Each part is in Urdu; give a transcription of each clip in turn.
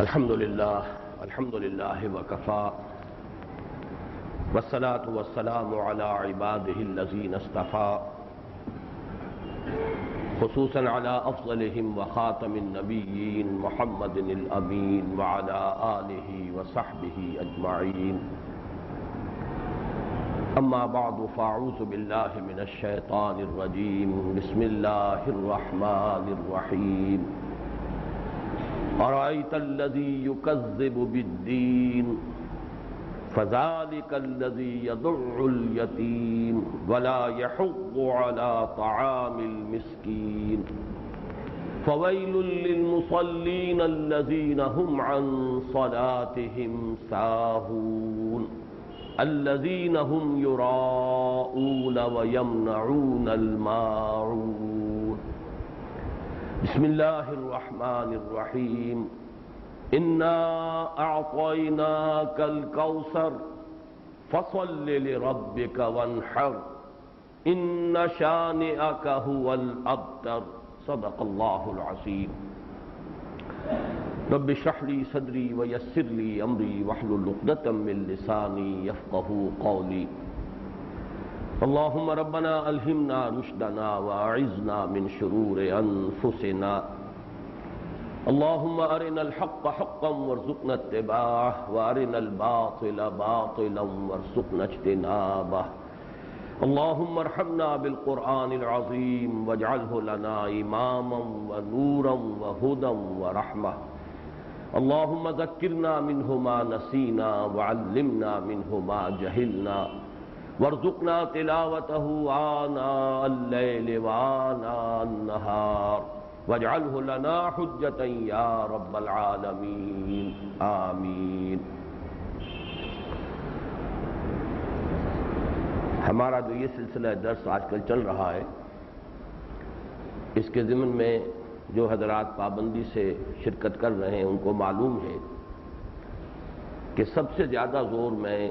الحمد للہ وکفى والصلاة والسلام على عباده الذین اصطفى خصوصا على افضلهم وخاتم النبیین محمد الامین وعلى آلہ وصحبہ اجمعین اما بعد فاعوذ باللہ من الشیطان الرجیم بسم اللہ الرحمن الرحیم أرأيت الذي يكذب بالدين فذلك الذي يدع اليتيم ولا يحض على طعام المسكين فويل للمصلين الذين هم عن صلاتهم ساهون الذين هم يراءون ويمنعون الماعون بسم اللہ الرحمن الرحیم انا اعطیناک الکوثر فصل لربک وانحر ان شانئک هو الابتر صدق اللہ العظیم رب اشرح لی صدری ویسر لی امری واحلل عقدۃ من لسانی یفقهوا قولی اللهم ربنا الہمنا رشدنا واعذنا من شرور انفسنا اللهم ارنا الحق حقا وارزقنا اتباعه وارنا الباطل باطلا وارزقنا اجتنابه اللهم ارحمنا بالقرآن العظيم واجعله لنا اماما ونورا وهدى ورحمة اللهم ذكرنا منه ما نسينا وعلمنا منه ما جهلنا وارزقنا تلاوته آناء الليل وآناء النهار واجعله لنا حجة يا رب العالمين آمین۔ ہمارا جو یہ سلسلہ درس آج کل چل رہا ہے، اس کے ضمن میں جو حضرات پابندی سے شرکت کر رہے ہیں ان کو معلوم ہے کہ سب سے زیادہ زور میں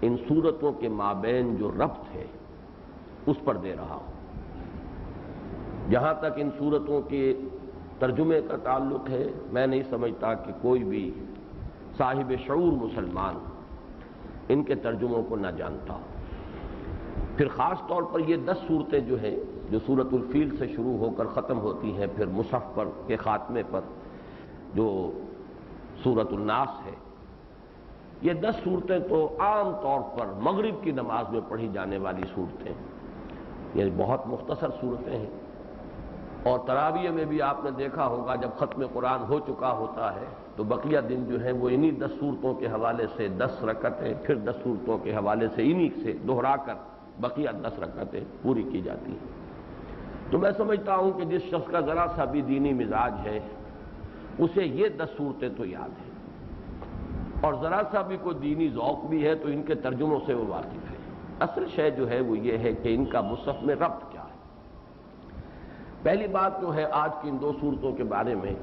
ان صورتوں کے مابین جو ربط ہے اس پر دے رہا ہوں۔ جہاں تک ان صورتوں کے ترجمے کا تعلق ہے، میں نہیں سمجھتا کہ کوئی بھی صاحب شعور مسلمان ان کے ترجموں کو نہ جانتا۔ پھر خاص طور پر یہ 10 صورتیں جو ہیں جو سورۃ الفیل سے شروع ہو کر ختم ہوتی ہیں، پھر مصحف پر کے خاتمے پر جو سورۃ الناس ہے، یہ 10 صورتیں تو عام طور پر مغرب کی نماز میں پڑھی جانے والی صورتیں، یہ بہت مختصر صورتیں ہیں۔ اور تراویح میں بھی آپ نے دیکھا ہوگا جب ختم قرآن ہو چکا ہوتا ہے تو بقیہ دن جو ہے وہ انہی 10 صورتوں کے حوالے سے 10 رکعتیں، پھر 10 صورتوں کے حوالے سے انہی سے دہرا کر بقیہ 10 رکعتیں پوری کی جاتی ہیں۔ تو میں سمجھتا ہوں کہ جس شخص کا ذرا سا بھی دینی مزاج ہے اسے یہ 10 صورتیں تو یاد ہیں، اور ذرا سا بھی کوئی دینی ذوق بھی ہے تو ان کے ترجموں سے وہ واقف ہے۔ اصل شے جو ہے وہ یہ ہے کہ ان کا مصحف میں ربط کیا ہے۔ پہلی بات جو ہے آج کی ان 2 صورتوں کے بارے میں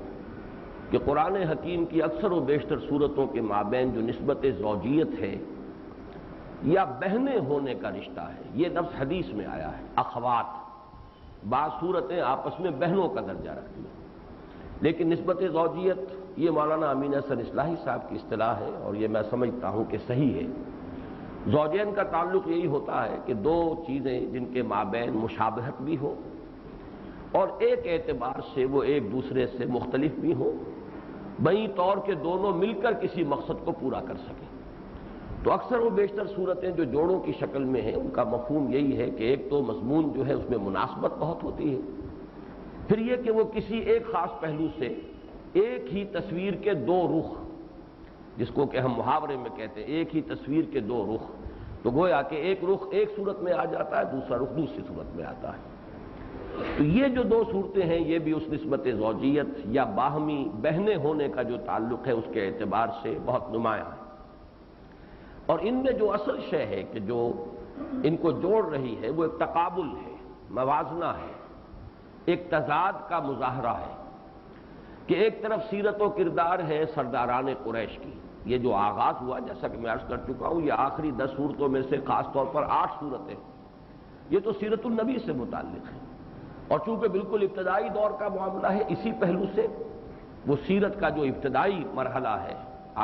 کہ قرآن حکیم کی اکثر و بیشتر صورتوں کے مابین جو نسبت زوجیت ہے یا بہنیں ہونے کا رشتہ ہے، یہ لفظ حدیث میں آیا ہے، اخوات۔ بعض صورتیں آپس میں بہنوں کا درجہ رکھتی ہیں، لیکن نسبت زوجیت یہ مولانا امین احسن اصلاحی صاحب کی اصطلاح ہے، اور یہ میں سمجھتا ہوں کہ صحیح ہے۔ زوجین کا تعلق یہی ہوتا ہے کہ 2 چیزیں جن کے مابین مشابہت بھی ہو اور ایک اعتبار سے وہ ایک دوسرے سے مختلف بھی ہو، بہی طور کے دونوں مل کر کسی مقصد کو پورا کر سکیں۔ تو اکثر و بیشتر صورتیں جو جوڑوں کی شکل میں ہیں ان کا مفہوم یہی ہے کہ ایک تو مضمون جو ہے اس میں مناسبت بہت ہوتی ہے، پھر یہ کہ وہ کسی ایک خاص پہلو سے ایک ہی تصویر کے 2 رخ، جس کو کہ ہم محاورے میں کہتے ہیں ایک ہی تصویر کے 2 رخ، تو گویا کہ ایک رخ ایک صورت میں آ جاتا ہے، دوسرا رخ دوسری صورت میں آتا ہے۔ تو یہ جو 2 صورتیں ہیں یہ بھی اس نسبت زوجیت یا باہمی بہنے ہونے کا جو تعلق ہے اس کے اعتبار سے بہت نمایاں ہے۔ اور ان میں جو اصل شے ہے کہ جو ان کو جوڑ رہی ہے وہ ایک تقابل ہے، موازنہ ہے، ایک تضاد کا مظاہرہ ہے کہ ایک طرف سیرت و کردار ہے سرداران قریش کی، یہ جو آغاز ہوا جیسا کہ میں عرض کر چکا ہوں یہ آخری 10 صورتوں میں سے خاص طور پر 8 صورتیں یہ تو سیرت النبی سے متعلق ہے، اور چونکہ بالکل ابتدائی دور کا معاملہ ہے اسی پہلو سے وہ سیرت کا جو ابتدائی مرحلہ ہے،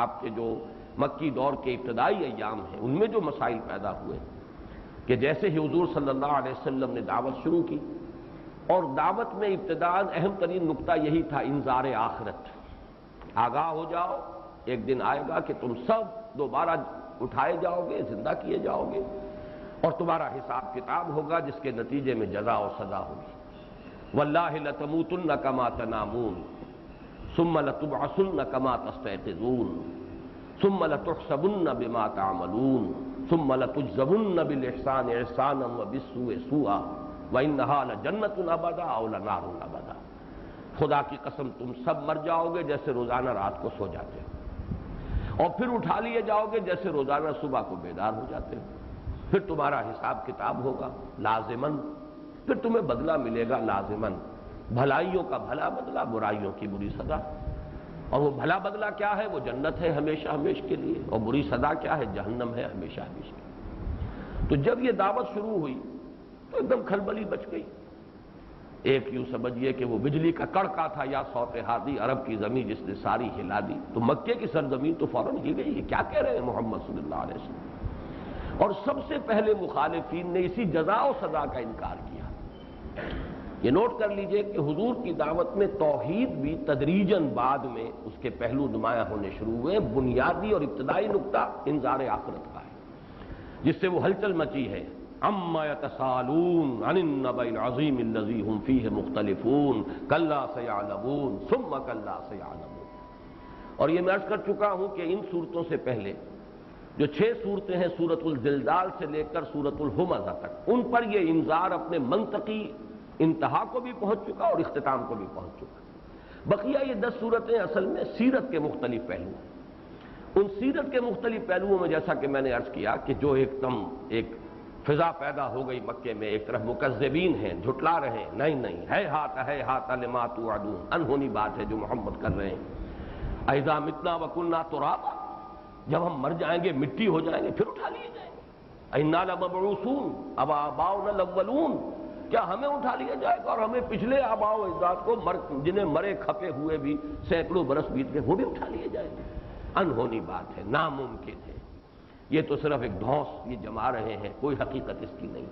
آپ کے جو مکی دور کے ابتدائی ایام ہیں، ان میں جو مسائل پیدا ہوئے کہ جیسے ہی حضور صلی اللہ علیہ وسلم نے دعوت شروع کی، اور دعوت میں ابتداء اہم ترین نقطہ یہی تھا انذار آخرت، آگاہ ہو جاؤ، ایک دن آئے گا کہ تم سب دوبارہ اٹھائے جاؤ گے، زندہ کیے جاؤ گے، اور تمہارا حساب کتاب ہوگا جس کے نتیجے میں جزا و سزا ہوگی۔ واللہ لتموتن کما تنامون ثم لتبعثن کما تستيقظون ثم لتحسبن بما تعملون ثم لتجزون بالاحسان احسانا وبالسوء سوءا وانها لجنۃ ابدا او لنار ابدا۔ خدا کی قسم تم سب مر جاؤ گے جیسے روزانہ رات کو سو جاتے ہو، اور پھر اٹھا لیے جاؤ گے جیسے روزانہ صبح کو بیدار ہو جاتے ہو، پھر تمہارا حساب کتاب ہوگا لازماً، پھر تمہیں بدلہ ملے گا لازماً، بھلائیوں کا بھلا بدلہ، برائیوں کی بری سزا۔ اور وہ بھلا بدلہ کیا ہے؟ وہ جنت ہے ہمیشہ ہمیشہ کے لیے، اور بری سزا کیا ہے؟ جہنم ہے ہمیشہ ہمیشہ کے لیے۔ تو جب یہ دعوت شروع ہوئی تو ایک دم کھلبلی بچ گئی۔ ایک یوں سمجھیے کہ وہ بجلی کا کڑکا تھا یا صوت ہادی، عرب کی زمین جس نے ساری ہلا دی، تو مکے کی سرزمین تو فوراً ہل گئی، یہ کیا کہہ رہے ہیں محمد صلی اللہ علیہ وسلم۔ اور سب سے پہلے مخالفین نے اسی جزا و سزا کا انکار کیا۔ یہ نوٹ کر لیجئے کہ حضور کی دعوت میں توحید بھی تدریجاً بعد میں اس کے پہلو نمایاں ہونے شروع ہوئے۔ بنیادی اور ابتدائی نقطہ انذار آخرت کا ہے، جس سے وہ ہلچل مچی ہے۔ عما يتساءلون عن النبأ العظیم الذی هم فیہ مختلفون کلا سیعلمون ثم کلا سیعلمون۔ اور یہ میں عرض کر چکا ہوں کہ ان صورتوں سے پہلے جو 6 صورتیں ہیں سورۃ الزلزال سے لے کر سورۃ الہمزہ تک، ان پر یہ انذار اپنے منطقی انتہا کو بھی پہنچ چکا اور اختتام کو بھی پہنچ چکا۔ بقیہ یہ 10 صورتیں اصل میں سیرت کے مختلف پہلو ہیں۔ ان سیرت کے مختلف پہلوؤں میں جیسا کہ میں نے عرض کیا کہ جو ایک فضا پیدا ہو گئی مکے میں، ایک طرف مکذبین ہیں، جھٹلا رہے ہیں، نہیں ہے ہاتھ لما توعدون، انہونی بات ہے جو محمد کر رہے ہیں۔ اذا متنا وکنا ترابا، جب ہم مر جائیں گے مٹی ہو جائیں گے پھر اٹھا لیے جائیں گے۔ انا لمبعوثون اب آباؤنا الاولون، کیا ہمیں اٹھا لیا جائے گا اور ہمیں پچھلے آباء و اجداد کو جنہیں مرے کھپے ہوئے بھی سینکڑوں برس بیت گئے وہ بھی اٹھا لیے جائیں گے؟ انہونی بات ہے، ناممکن ہے۔ یہ تو صرف ایک دھوس یہ جما رہے ہیں، کوئی حقیقت اس کی نہیں۔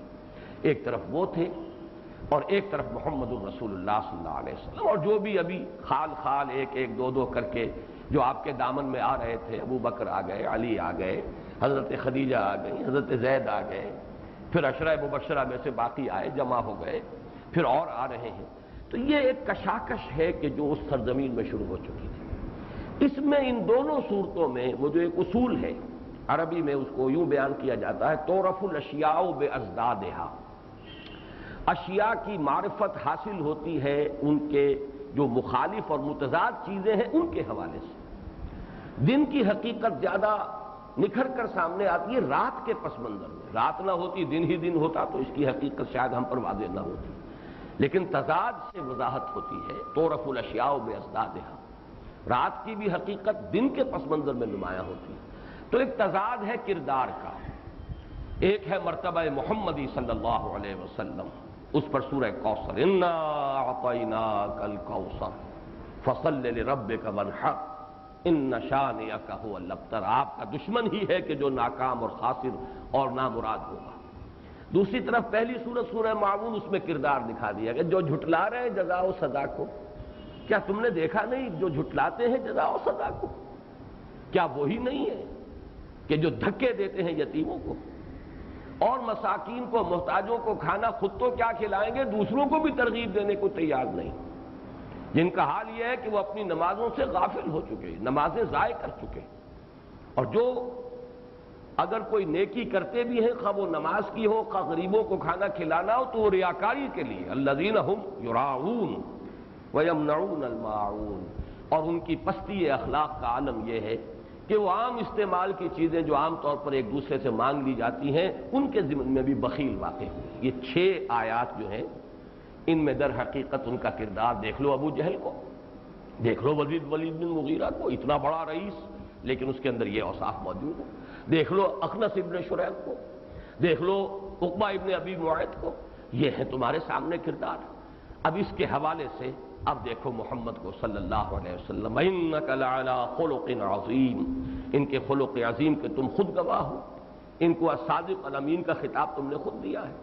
ایک طرف وہ تھے اور ایک طرف محمد الرسول اللہ صلی اللہ علیہ وسلم، اور جو بھی ابھی خال ایک دو کر کے جو آپ کے دامن میں آ رہے تھے، ابو بکر آ گئے، علی آ گئے، حضرت خدیجہ آ گئی، حضرت زید آ گئے، پھر عشرہ مبشرہ میں سے باقی آئے، جمع ہو گئے، پھر اور آ رہے ہیں۔ تو یہ ایک کشاکش ہے کہ جو اس سرزمین میں شروع ہو چکی تھی۔ اس میں ان دونوں صورتوں میں وہ جو ایک اصول ہے، عربی میں اس کو یوں بیان کیا جاتا ہے تعرف الاشیاء بازدادها، اشیاء کی معرفت حاصل ہوتی ہے ان کے جو مخالف اور متضاد چیزیں ہیں ان کے حوالے سے۔ دن کی حقیقت زیادہ نکھر کر سامنے آتی ہے رات کے پس منظر میں۔ رات نہ ہوتی دن ہی دن ہوتا تو اس کی حقیقت شاید ہم پر واضح نہ ہوتی، لیکن تضاد سے وضاحت ہوتی ہے۔ تعرف الاشیاء بازدادها، رات کی بھی حقیقت دن کے پس منظر میں نمایاں ہوتی ہے۔ تو ایک تضاد ہے کردار کا، ایک ہے مرتبہ محمدی صلی اللہ علیہ وسلم، اس پر سورہ کوثر، انا اعطیناک الکوثر فصل لربک وانحر ان شانئک هو الابتر، آپ کا دشمن ہی ہے کہ جو ناکام اور خاسر اور نامراد ہوگا۔ دوسری طرف پہلی سورت سورہ معون، اس میں کردار دکھا دیا کہ جو جھٹلا رہے ہیں جزا و سزا کو، کیا تم نے دیکھا نہیں جو جھٹلاتے ہیں جزا و سزا کو، کیا وہی نہیں ہے کہ جو دھکے دیتے ہیں یتیموں کو اور مساکین کو، محتاجوں کو کھانا خود تو کیا کھلائیں گے، دوسروں کو بھی ترغیب دینے کو تیار نہیں، جن کا حال یہ ہے کہ وہ اپنی نمازوں سے غافل ہو چکے، نمازیں ضائع کر چکے، اور جو اگر کوئی نیکی کرتے بھی ہیں، خواہ وہ نماز کی ہو، خواہ غریبوں کو کھانا کھلانا ہو، تو وہ ریاکاری کے لیے، الذین هم یراؤون ویمنعون الماعون، اور ان کی پستی اخلاق کا عالم یہ ہے کہ وہ عام استعمال کی چیزیں جو عام طور پر ایک دوسرے سے مانگ لی جاتی ہیں ان کے ضمن میں بھی بخیل واقع ہوئے۔ یہ 6 آیات جو ہیں ان میں در حقیقت ان کا کردار دیکھ لو، ابو جہل کو دیکھ لو، ولید بن مغیرہ کو، اتنا بڑا رئیس لیکن اس کے اندر یہ اوصاف موجود ہیں، دیکھ لو اخنس ابن شریح کو، دیکھ لو عقبہ ابن ابی معیط کو، یہ ہے تمہارے سامنے کردار۔ اب اس کے حوالے سے اب دیکھو محمد کو صلی اللہ علیہ وسلم، انک لعلی خلق عظیم، ان کے خلق عظیم کے تم خود گواہ ہو، ان کو الصادق الامین کا خطاب تم نے خود دیا ہے۔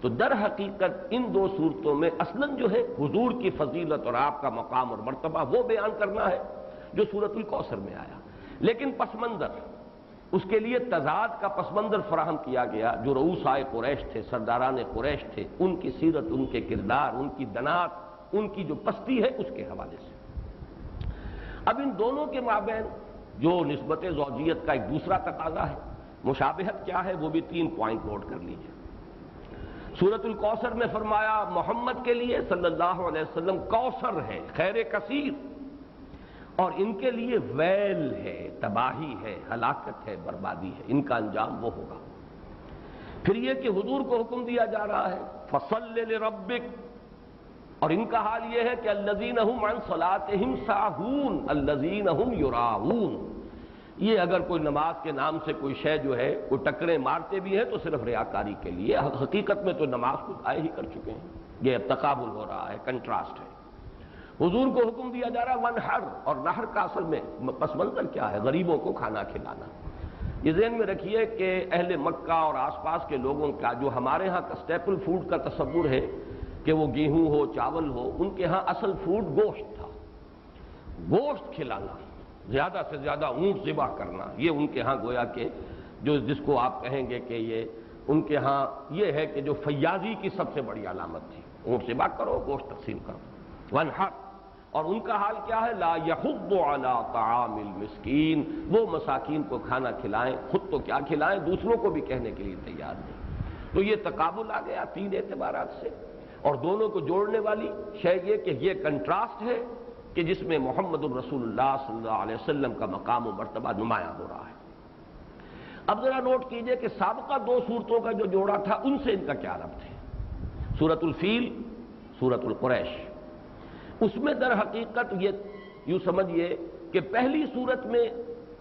تو در حقیقت ان دو صورتوں میں اصلاً جو ہے حضور کی فضیلت اور آپ کا مقام اور مرتبہ وہ بیان کرنا ہے جو سورۃ الکوثر میں آیا، لیکن پس منظر، اس کے لیے تضاد کا پس منظر فراہم کیا گیا، جو رؤوسائے قریش تھے، سرداران قریش تھے، ان کی سیرت، ان کے کردار، ان کی دنات، ان کی جو پستی ہے اس کے حوالے سے۔ اب ان دونوں کے مابین جو نسبت زوجیت کا ایک دوسرا تقاضا ہے، مشابہت کیا ہے، وہ بھی 3 پوائنٹ نوٹ کر لیجئے۔ سورۃ الکوثر میں فرمایا محمد کے لیے صلی اللہ علیہ وسلم کوثر ہے، خیر کثیر، اور ان کے لیے ویل ہے، تباہی ہے، ہلاکت ہے، بربادی ہے، ان کا انجام وہ ہوگا۔ پھر یہ کہ حضور کو حکم دیا جا رہا ہے فصل لربک، اور ان کا حال یہ ہے کہ الذین هم عن صلاتهم ساہون الذین هم یراؤون، یہ اگر کوئی نماز کے نام سے کوئی شے جو ہے کوئی ٹکریں مارتے بھی ہیں تو صرف ریاکاری کے لیے، حقیقت میں تو نماز کو ضائع ہی کر چکے ہیں۔ یہ تقابل ہو رہا ہے، کنٹراسٹ ہے۔ حضور کو حکم دیا جا رہا ہے ونحر، اور نحر کا اصل میں پس منظر کیا ہے، غریبوں کو کھانا کھلانا۔ یہ ذہن میں رکھیے کہ اہل مکہ اور آس پاس کے لوگوں کا جو ہمارے ہاں کا اسٹیپل فوڈ کا تصور ہے کہ وہ گیہوں ہو، چاول ہو، ان کے ہاں اصل فوڈ گوشت تھا۔ گوشت کھلانا، زیادہ سے زیادہ اونٹ ذبح کرنا، یہ ان کے ہاں گویا کہ جس کو آپ کہیں گے کہ یہ ان کے ہاں یہ ہے کہ جو فیاضی کی سب سے بڑی علامت تھی، اونٹ ذبح کرو، گوشت تقسیم کرو، ونحر۔ اور ان کا حال کیا ہے، لا یحض علی طعام المسکین، وہ مساکین کو کھانا کھلائیں، خود تو کیا کھلائیں، دوسروں کو بھی کہنے کے لیے تیار نہیں۔ تو یہ تقابل آ گیا 3 اعتبارات سے، اور دونوں کو جوڑنے والی شے یہ کہ یہ کنٹراسٹ ہے کہ جس میں محمد الرسول اللہ صلی اللہ علیہ وسلم کا مقام و مرتبہ نمایاں ہو رہا ہے۔ اب ذرا نوٹ کیجئے کہ سابقہ 2 صورتوں کا جو جوڑا تھا ان سے ان کا کیا ربط ہے۔ سورۃ الفیل، سورۃ القریش، اس میں در حقیقت یہ یوں سمجھیے کہ پہلی صورت میں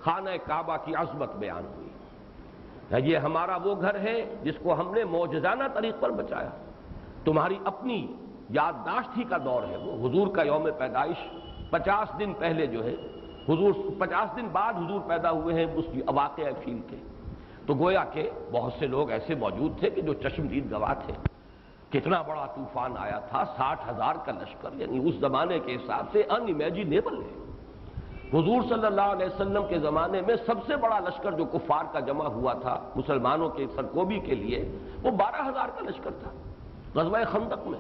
خانہ کعبہ کی عظمت بیان ہوئی، یہ ہمارا وہ گھر ہے جس کو ہم نے معجزانہ طریق پر بچایا، تمہاری اپنی یادداشت ہی کا دور ہے وہ۔ حضور کا یوم پیدائش 50 دن پہلے جو ہے، حضور 50 دن بعد حضور پیدا ہوئے ہیں اس واقعہ فیل کے، تو گویا کہ بہت سے لوگ ایسے موجود تھے کہ جو چشمدید گواہ تھے۔ کتنا بڑا طوفان آیا تھا، 60,000 کا لشکر، یعنی اس زمانے کے حساب سے ان امیجینیبل ہے۔ حضور صلی اللہ علیہ وسلم کے زمانے میں سب سے بڑا لشکر جو کفار کا جمع ہوا تھا مسلمانوں کے سرکوبی کے لیے، وہ 12,000 کا لشکر تھا غزوہ خندق میں،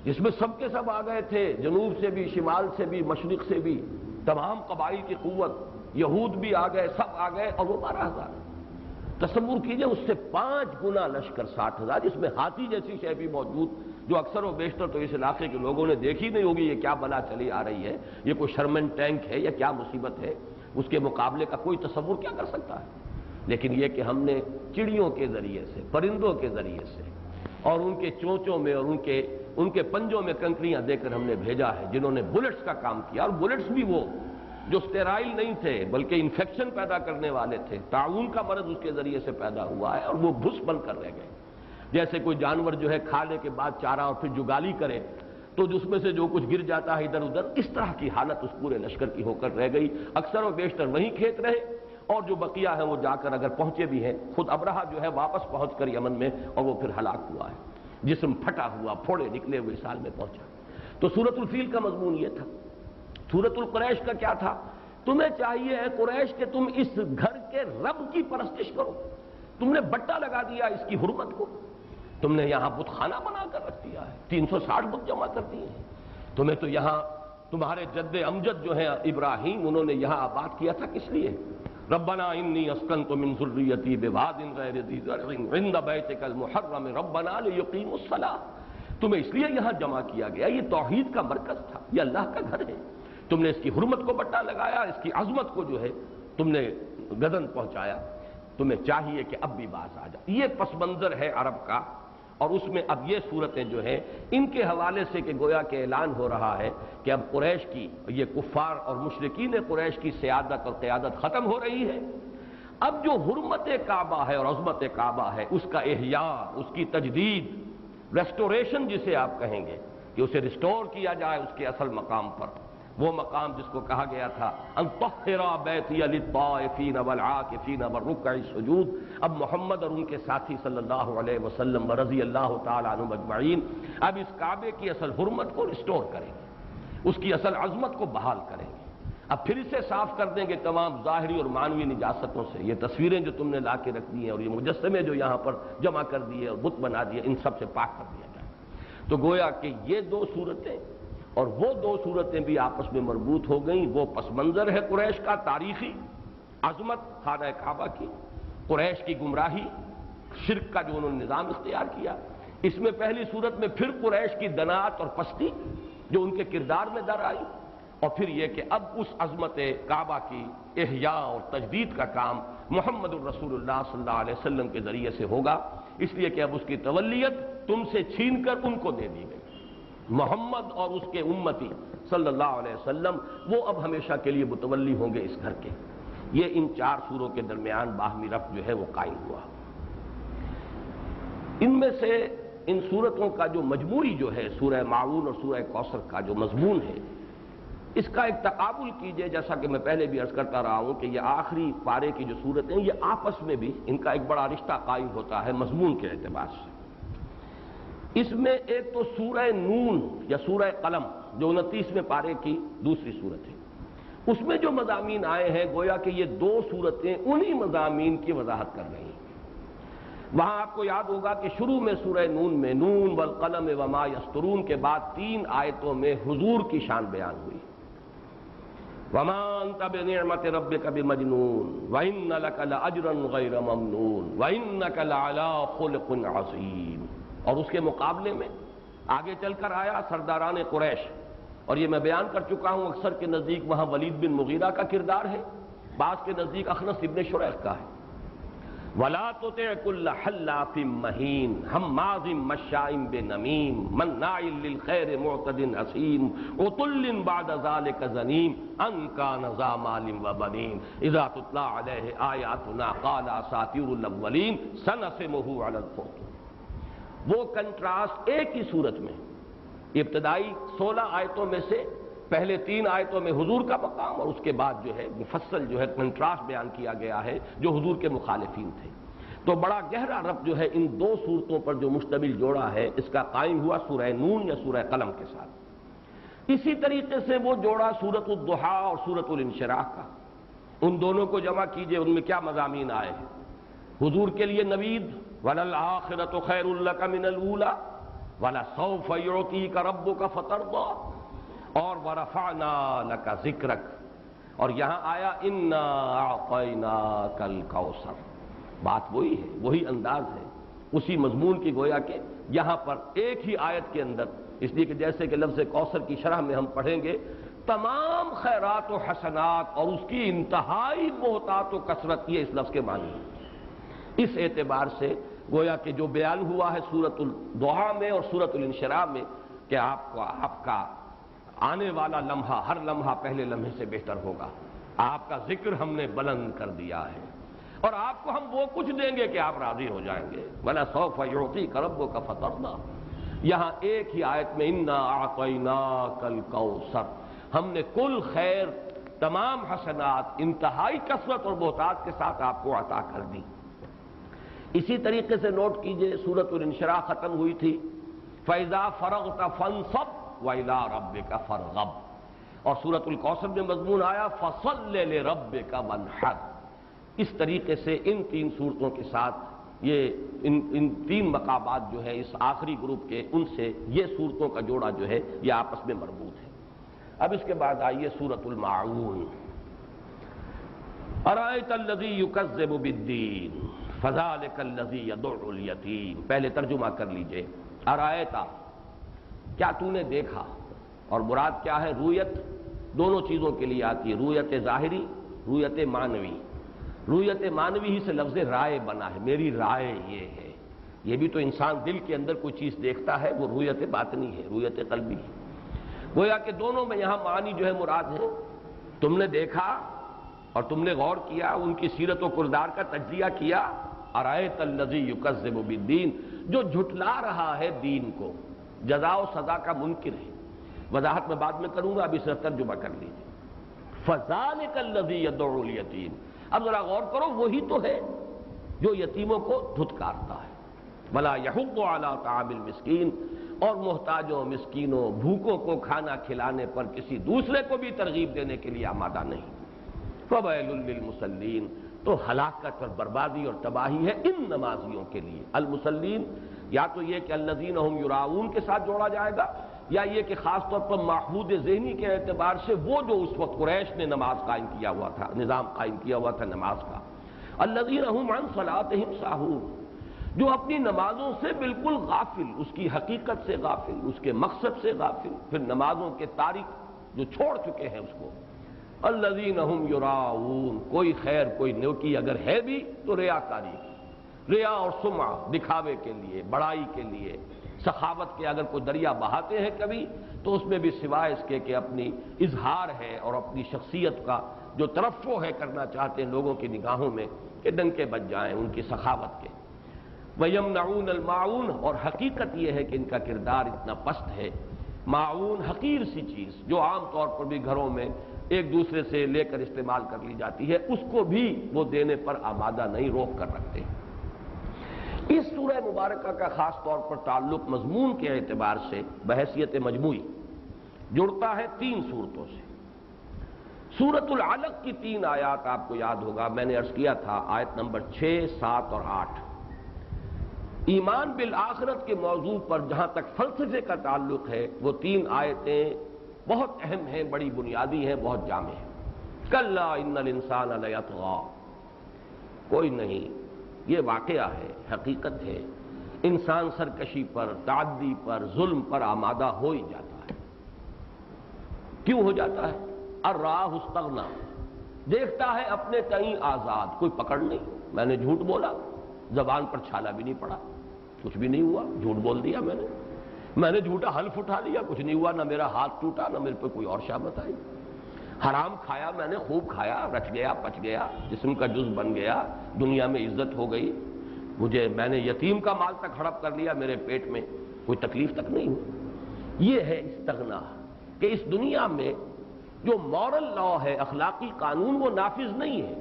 جس میں سب کے سب آ گئے تھے، جنوب سے بھی، شمال سے بھی، مشرق سے بھی، تمام قبائل کی قوت، یہود بھی آ گئے، سب آ گئے، اور وہ 12,000۔ تصور کیجئے اس سے 5 گنا لشکر 60,000، جس میں ہاتھی جیسی شے بھی موجود، جو اکثر و بیشتر تو اس علاقے کے لوگوں نے دیکھی نہیں ہوگی، یہ کیا بلا چلی آ رہی ہے، یہ کوئی شرمن ٹینک ہے یا کیا مصیبت ہے، اس کے مقابلے کا کوئی تصور کیا کر سکتا ہے۔ لیکن یہ کہ ہم نے چڑیوں کے ذریعے سے، پرندوں کے ذریعے سے، اور ان کے چونچوں میں اور ان کے پنجوں میں کنکریاں دے کر ہم نے بھیجا ہے، جنہوں نے بلٹس کا کام کیا، اور بلٹس بھی وہ جو اسٹیرائل نہیں تھے بلکہ انفیکشن پیدا کرنے والے تھے، تعاون کا مرض اس کے ذریعے سے پیدا ہوا ہے، اور وہ بھس بن کر رہ گئے۔ جیسے کوئی جانور جو ہے کھانے کے بعد چارہ اور پھر جگالی کرے تو اس میں سے جو کچھ گر جاتا ہے ادھر ادھر، اس طرح کی حالت اس پورے لشکر کی ہو کر رہ گئی۔ اکثر و بیشتر وہیں کھیت رہے، اور جو بقیہ ہیں وہ جا کر اگر پہنچے بھی ہیں، خود ابرہہ جو ہے واپس پہنچ کر یمن میں، اور وہ پھر ہلاک ہوا ہے، جسم پھٹا ہوا، پھوڑے نکلے ہوئے سال میں پہنچا۔ تو سورۃ الفیل کا مضمون یہ تھا۔ سورۃ القریش کا کیا تھا؟ تمہیں چاہیے ہے قریش کہ تم اس گھر کے رب کی پرستش کرو، تم نے بٹا لگا دیا اس کی حرمت کو، تم نے یہاں بت خانہ بنا کر رکھ دیا ہے، 360 بت جمع کر دیے ہیں، تمہیں تو یہاں تمہارے جد امجد جو ہیں ابراہیم، انہوں نے یہاں آباد کیا تھا، کس لیے؟ ربنا انی اسکنت من ذریتی بواد غیر ذی زرع عند بیتک المحرم ربنا لیقیموا الصلاۃ، تمہیں اس لیے یہاں جمع کیا گیا، یہ توحید کا مرکز تھا، یہ اللہ کا گھر ہے، تم نے اس کی حرمت کو بٹا لگایا، اس کی عظمت کو جو ہے تم نے گدن پہنچایا، تمہیں چاہیے کہ اب بھی باز آ جائے۔ یہ پس منظر ہے عرب کا، اور اس میں اب یہ صورتیں جو ہیں ان کے حوالے سے کہ گویا کہ اعلان ہو رہا ہے کہ اب قریش کی، یہ کفار اور مشرکین قریش کی سیادت اور قیادت ختم ہو رہی ہے، اب جو حرمت کعبہ ہے اور عظمت کعبہ ہے اس کا احیاء، اس کی تجدید، ریسٹوریشن جسے آپ کہیں گے، کہ اسے ریسٹور کیا جائے اس کے اصل مقام پر، وہ مقام جس کو کہا گیا تھا ان طہر بیتی للطائفین والعاکفین والرکع السجود۔ اب محمد اور ان کے ساتھی صلی اللہ علیہ وسلم رضی اللہ تعالی عنہم اجمعین اب اس کعبے کی اصل حرمت کو ریسٹور کریں گے، اس کی اصل عظمت کو بحال کریں گے، اب پھر اسے صاف کر دیں گے تمام ظاہری اور معنوی نجاستوں سے۔ یہ تصویریں جو تم نے لا کے رکھ دی ہیں اور یہ مجسمے جو یہاں پر جمع کر دیے اور بت بنا دیے، ان سب سے پاک کر دیا جائے۔ تو گویا کہ یہ دو صورتیں اور وہ دو صورتیں بھی آپس میں مربوط ہو گئیں۔ وہ پس منظر ہے قریش کا تاریخی، عظمت خانہ کعبہ کی، قریش کی گمراہی، شرک کا جو انہوں نے نظام اختیار کیا، اس میں پہلی صورت میں پھر قریش کی دنات اور پستی جو ان کے کردار میں در آئی، اور پھر یہ کہ اب اس عظمت کعبہ کی احیاء اور تجدید کا کام محمد الرسول اللہ صلی اللہ علیہ وسلم کے ذریعے سے ہوگا، اس لیے کہ اب اس کی تولیت تم سے چھین کر ان کو دے دی گئی۔ محمد اور اس کے امتی صلی اللہ علیہ وسلم وہ اب ہمیشہ کے لیے متولی ہوں گے اس گھر کے۔ یہ ان چار سوروں کے درمیان باہمی ربط جو ہے وہ قائم ہوا۔ ان میں سے ان سورتوں کا جو مجموعی جو ہے سورہ معون اور سورہ کوثر کا جو مضمون ہے، اس کا ایک تقابل کیجئے، جیسا کہ میں پہلے بھی عرض کرتا رہا ہوں کہ یہ آخری پارے کی جو سورتیں یہ آپس میں بھی ان کا ایک بڑا رشتہ قائم ہوتا ہے مضمون کے اعتبار سے۔ اس میں ایک تو سورہ نون یا سورہ قلم جو 29ویں پارے کی دوسری صورت ہے، اس میں جو مضامین آئے ہیں گویا کہ یہ دو صورتیں انہی مضامین کی وضاحت کر رہی ہیں۔ وہاں آپ کو یاد ہوگا کہ شروع میں سورہ نون میں نون والقلم وما یسطرون کے بعد 3 آیتوں میں حضور کی شان بیان ہوئی۔ وما انت بنعمت ربک بمجنون وان لک لاجرا غیر ممنون وانک لعلی خلق عظیم، اور اس کے مقابلے میں آگے چل کر آیا سرداران قریش، اور یہ میں بیان کر چکا ہوں اکثر کے نزدیک وہاں ولید بن مغیرہ کا کردار ہے، بعض کے نزدیک اخنس ابن شریح کا ہے۔ وَلَا تُطِعْ كُلَّ حَلَّافٍ مَّهِينٍ هَمَّازٍ مَّشَّاءٍ بِنَمِيمٍ مَّنَّاعٍ لِّلْخَيْرِ مُعْتَدٍ أَثِيمٍ عُتُلٍّ بَعْدَ ذَلِكَ زَنِيمٍ أَن كَانَ ذَا مَالٍ وَبَنِينَ إِذَا تُتْلَىٰ عَلَيْهِ آيَاتُنَا قَالَ أَسَاطِيرُ الْأَوَّلِينَ سَنَسِمُهُ عَلَى الْخُرْطُمِ۔ وہ کنٹراسٹ ایک ہی صورت میں ابتدائی 16 آیتوں میں سے پہلے 3 آیتوں میں حضور کا مقام اور اس کے بعد جو ہے مفصل جو ہے کنٹراسٹ بیان کیا گیا ہے جو حضور کے مخالفین تھے۔ تو بڑا گہرا ربط جو ہے ان دو صورتوں پر جو مشتمل جوڑا ہے اس کا قائم ہوا سورہ نون یا سورہ قلم کے ساتھ۔ اسی طریقے سے وہ جوڑا سورۃ الضحیٰ اور سورۃ الانشراح کا، ان دونوں کو جمع کیجئے، ان میں کیا مضامین آئے ہیں۔ حضور کے لیے نوید وَلَلْآخِرَةُ خَيْرٌ لَكَ مِنَ الْأُولَىٰ وَلَسَوْفَ يُعْطِيكَ رَبُّكَ فَتَرْضَىٰ، اور وَرَفَعْنَا لَكَ ذِكْرَكَ، اور یہاں آیا اِنَّا أَعْطَيْنَاكَ الْكَوْثَرَ۔ بات وہی ہے، وہی انداز ہے، اسی مضمون کی گویا کہ یہاں پر ایک ہی آیت کے اندر، اس لیے کہ جیسے کہ لفظ کوثر کی شرح میں ہم پڑھیں گے تمام خیرات و حسنات اور اس کی انتہائی بہتات و کثرت، یہ اس لفظ کے معنی ہے۔ اس اعتبار سے گویا کہ جو بیان ہوا ہے سورۃ الضحیٰ میں اور سورۃ الانشراح میں کہ آپ کا آنے والا لمحہ ہر لمحہ پہلے لمحے سے بہتر ہوگا، آپ کا ذکر ہم نے بلند کر دیا ہے، اور آپ کو ہم وہ کچھ دیں گے کہ آپ راضی ہو جائیں گے۔ وَلَسَوْفَ يُعْطِيكَ رَبُّكَ فَتَرْضَىٰ، یہاں ایک ہی آیت میں اِنَّا أَعْطَيْنَاكَ الْكَوْثَرَ، ہم نے کل خیر تمام حسنات انتہائی کثرت اور بہتات کے ساتھ آپ کو عطا کر دی۔ اسی طریقے سے نوٹ کیجئے سورۃ الانشراح ختم ہوئی تھی فَإِذَا فَرَغْتَ فَانصَبْ وَإِلَىٰ رَبِّكَ فَارْغَب، اور سورۃ الکوثر میں مضمون آیا فَصَلِّ لِرَبِّكَ وَانْحَرْ۔ اس طریقے سے ان 3 صورتوں کے ساتھ یہ ان 3 مقامات جو ہے اس آخری گروپ کے ان سے یہ صورتوں کا جوڑا جو ہے یہ آپس میں مربوط ہے۔ اب اس کے بعد آئیے سورۃ الماعون۔ أَرَأَيْتَ الَّذِي يُكَذِّبُ بِالدِّينِ فَذَلِكَ الَّذِي يَدُعُّ الْيَتِيمَ۔ پہلے ترجمہ کر لیجئے، ارایتا، کیا تو نے دیکھا، اور مراد کیا ہے؟ رویت دونوں چیزوں کے لیے آتی ہے، رویت ظاہری، رویت معنوی۔ رویت معنوی ہی سے لفظ رائے بنا ہے، میری رائے یہ ہے۔ یہ بھی تو انسان دل کے اندر کوئی چیز دیکھتا ہے، وہ رویت باطنی ہے، رویت قلبی ہے۔ گویا کہ دونوں میں یہاں معنی جو ہے مراد ہے، تم نے دیکھا اور تم نے غور کیا، ان کی سیرت و کردار کا تجزیہ کیا۔ ارایت الذی یکذب بالدین، جو جھٹلا رہا ہے دین کو، جزا و سزا کا منکر ہے. وضاحت میں بعد میں کروں گا، ابھی صرف ترجمہ کر لیجیے. فَذَلِكَ الَّذِي يَدْعُو الْيَتِيمَ. اب ذرا غور کرو، وہی تو ہے جو یتیموں کو دھتکارتا ہے. وَلَا يَحُضُّ عَلَىٰ طَعَامِ الْمِسْكِينِ، اور محتاجوں مسکینوں بھوکوں کو کھانا کھلانے پر کسی دوسرے کو بھی ترغیب دینے کے لیے آمادہ نہیں. فَوَيْلٌ لِّلْمُصَلِّينَ، تو ہلاکت اور بربادی اور تباہی ہے ان نمازیوں کے لیے. المصلین یا تو یہ کہ الذین هم یراؤون کے ساتھ جوڑا جائے گا، یا یہ کہ خاص طور پر محمود ذہنی کے اعتبار سے وہ جو اس وقت قریش نے نماز قائم کیا ہوا تھا، نظام قائم کیا ہوا تھا نماز کا. الذین هم عن صلاتهم ساہون، جو اپنی نمازوں سے بالکل غافل، اس کی حقیقت سے غافل، اس کے مقصد سے غافل، پھر نمازوں کے تارک جو چھوڑ چکے ہیں اس کو. الذین هم یراؤون، کوئی خیر کوئی نیکی اگر ہے بھی تو ریاکاری، ریا اور سمعہ، دکھاوے کے لیے، بڑائی کے لیے. سخاوت کے اگر کوئی دریا بہاتے ہیں کبھی تو اس میں بھی سوائے اس کے کہ اپنی اظہار ہے اور اپنی شخصیت کا جو ترفع ہے کرنا چاہتے ہیں لوگوں کی نگاہوں میں کہ ڈنکے بج جائیں ان کی سخاوت کے. وَيَمْنَعُونَ الْمَاعُونَ، اور حقیقت یہ ہے کہ ان کا کردار اتنا پست ہے. معون حقیر سی چیز جو عام طور پر بھی گھروں میں ایک دوسرے سے لے کر استعمال کر لی جاتی ہے، اس کو بھی وہ دینے پر آمادہ نہیں، روک کر رکھتے ہیں. اس سورہ مبارکہ کا خاص طور پر تعلق مضمون کے اعتبار سے بحیثیت مجموعی جڑتا ہے 3 صورتوں سے. سورۃ العلق کی 3 آیات آپ کو یاد ہوگا، میں نے عرض کیا تھا آیت نمبر 6، 7 اور 8. ایمان بالآخرت کے موضوع پر جہاں تک فلسفے کا تعلق ہے وہ 3 آیتیں بہت اہم ہیں، بڑی بنیادی ہیں، بہت جامع ہیں. کلا ان الانسان لیطغی، کوئی نہیں، یہ واقعہ ہے، حقیقت ہے، انسان سرکشی پر، تعدی پر، ظلم پر آمادہ ہو ہی جاتا ہے. کیوں ہو جاتا ہے؟ الراہ استغنا، دیکھتا ہے اپنے تئیں آزاد، کوئی پکڑ نہیں. میں نے جھوٹ بولا، زبان پر چھالا بھی نہیں پڑا، کچھ بھی نہیں ہوا، جھوٹ بول دیا میں نے جھوٹا حلف اٹھا لیا، کچھ نہیں ہوا، نہ میرا ہاتھ ٹوٹا، نہ میرے پہ کوئی اور شامت آئی. حرام کھایا میں نے، خوب کھایا، رچ گیا، پچ گیا، جسم کا جز بن گیا، دنیا میں عزت ہو گئی. میں نے یتیم کا مال تک ہڑپ کر لیا، میرے پیٹ میں کوئی تکلیف تک نہیں ہوئی. یہ ہے استغنا، کہ اس دنیا میں جو مورل لا ہے، اخلاقی قانون، وہ نافذ نہیں ہے.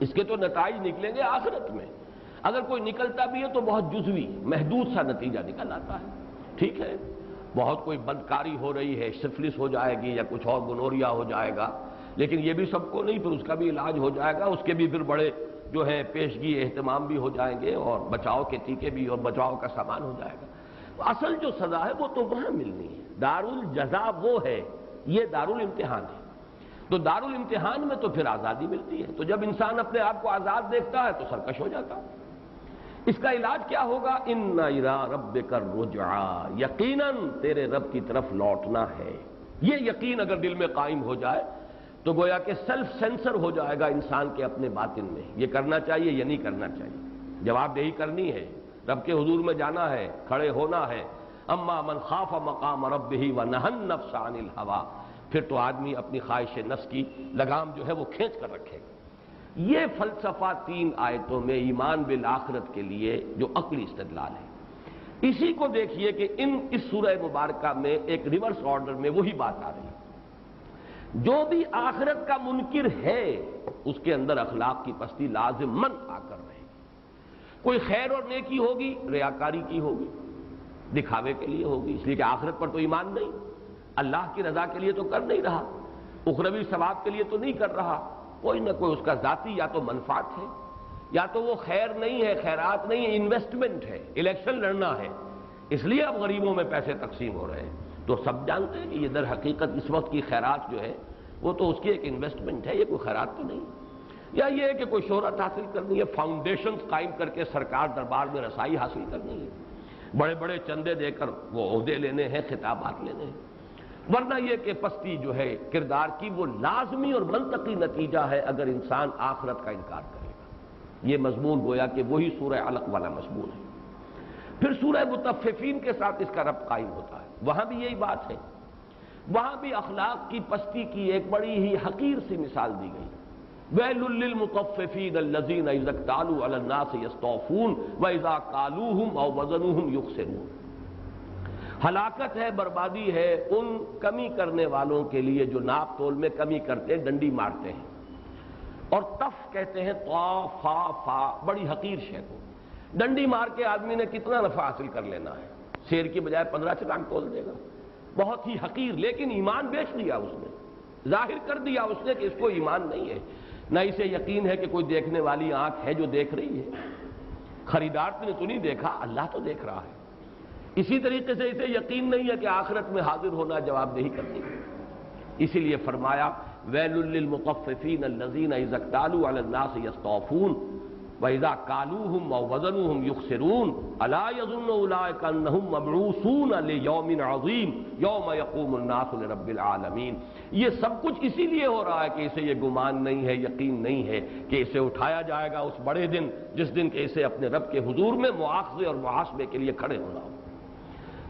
اس کے تو نتائج نکلیں گے آخرت میں. اگر کوئی نکلتا بھی ہے تو بہت جزوی، محدود سا نتیجہ نکل آتا ہے. ٹھیک ہے، بہت کوئی بدکاری ہو رہی ہے، سفلس ہو جائے گی یا کچھ اور گنوریا ہو جائے گا، لیکن یہ بھی سب کو نہیں، پھر اس کا بھی علاج ہو جائے گا، اس کے بھی پھر بڑے جو ہے پیشگی اہتمام بھی ہو جائیں گے، اور بچاؤ کے ٹیکے بھی اور بچاؤ کا سامان ہو جائے گا. اصل جو سزا ہے وہ تو وہاں ملنی ہے. دارالجزا وہ ہے، یہ دارالامتحان ہے. تو دارالامتحان میں تو پھر آزادی ملتی ہے. تو جب انسان اپنے آپ کو آزاد دیکھتا ہے تو سرکش ہو جاتا ہے. اس کا علاج کیا ہوگا؟ ان الی ربک الرجعی، یقیناً تیرے رب کی طرف لوٹنا ہے. یہ یقین اگر دل میں قائم ہو جائے تو گویا کہ سیلف سینسر ہو جائے گا انسان کے اپنے باطن میں. یہ کرنا چاہیے، یہ نہیں کرنا چاہیے، جواب دہی کرنی ہے، رب کے حضور میں جانا ہے، کھڑے ہونا ہے. اما من خاف مقام ربہ ونہى النفس عن الہوى، پھر تو آدمی اپنی خواہش نفس کی لگام جو ہے وہ کھینچ کر رکھے گا. یہ فلسفہ 3 آیتوں میں ایمان بالآخرت کے لیے جو عقلی استدلال ہے. اسی کو دیکھیے کہ اس سورہ مبارکہ میں ایک ریورس آرڈر میں وہی بات آ رہی ہے. جو بھی آخرت کا منکر ہے اس کے اندر اخلاق کی پستی لازماً آ کر رہے گی. کوئی خیر اور نیکی ہوگی، ریاکاری کی ہوگی، دکھاوے کے لیے ہوگی، اس لیے کہ آخرت پر تو ایمان نہیں، اللہ کی رضا کے لیے تو کر نہیں رہا، اخروی ثواب کے لیے تو نہیں کر رہا. کوئی نہ کوئی اس کا ذاتی یا تو منفعت ہے، یا تو وہ خیر نہیں ہے، خیرات نہیں ہے، انویسٹمنٹ ہے، الیکشن لڑنا ہے، اس لیے اب غریبوں میں پیسے تقسیم ہو رہے ہیں. تو سب جانتے ہیں کہ یہ در حقیقت اس وقت کی خیرات جو ہے وہ تو اس کی ایک انویسٹمنٹ ہے، یہ کوئی خیرات تو نہیں. یا یہ ہے کہ کوئی شہرت حاصل کرنی ہے، فاؤنڈیشنز قائم کر کے سرکار دربار میں رسائی حاصل کرنی ہے، بڑے بڑے چندے دے کر وہ عہدے لینے ہیں، خطابات لینے ہیں. ورنہ یہ کہ پستی جو ہے کردار کی وہ لازمی اور منطقی نتیجہ ہے اگر انسان آخرت کا انکار کرے گا. یہ مضمون گویا کہ وہی سورہ علق والا مضمون ہے. پھر سورہ مطففین کے ساتھ اس کا ربط قائم ہوتا ہے، وہاں بھی یہی بات ہے. وہاں بھی اخلاق کی پستی کی ایک بڑی ہی حقیر سی مثال دی گئی. ویل للمطففین الذین اذا اکتالوا علی الناس یستوفون واذا کالوہم او وزنوہم یخسرون. ہلاکت ہے، بربادی ہے ان کمی کرنے والوں کے لیے جو ناپ تول میں کمی کرتے ہیں، ڈنڈی مارتے ہیں۔ اور تف کہتے ہیں طا فا فا، بڑی حقیر شے کو ڈنڈی مار کے آدمی نے کتنا نفع حاصل کر لینا ہے، شیر کی بجائے 15 چٹان تول دے گا، بہت ہی حقیر۔ لیکن ایمان بیچ دیا اس نے، ظاہر کر دیا اس نے کہ اس کو ایمان نہیں ہے، نہ اسے یقین ہے کہ کوئی دیکھنے والی آنکھ ہے جو دیکھ رہی ہے، خریدار نے تو نہیں دیکھا، اللہ تو دیکھ رہا ہے۔ اسی طریقے سے اسے یقین نہیں ہے کہ آخرت میں حاضر ہونا، جواب دہی کرنی ہے۔ اسی لیے فرمایا ویل للمطففین الذین اذا اکتالوا علی الناس یستوفون واذا کالوہم او وزنوہم یخسرون الا یظن اولئک انہم مبعوثون لیوم عظیم یوم یقوم الناس لرب العالمین۔ یہ سب کچھ اسی لیے ہو رہا ہے کہ اسے یہ گمان نہیں ہے، یقین نہیں ہے کہ اسے اٹھایا جائے گا اس بڑے دن، جس دن کہ اسے اپنے رب کے حضور میں مواخذے اور محاسبے کے لیے کھڑے ہونا ہو۔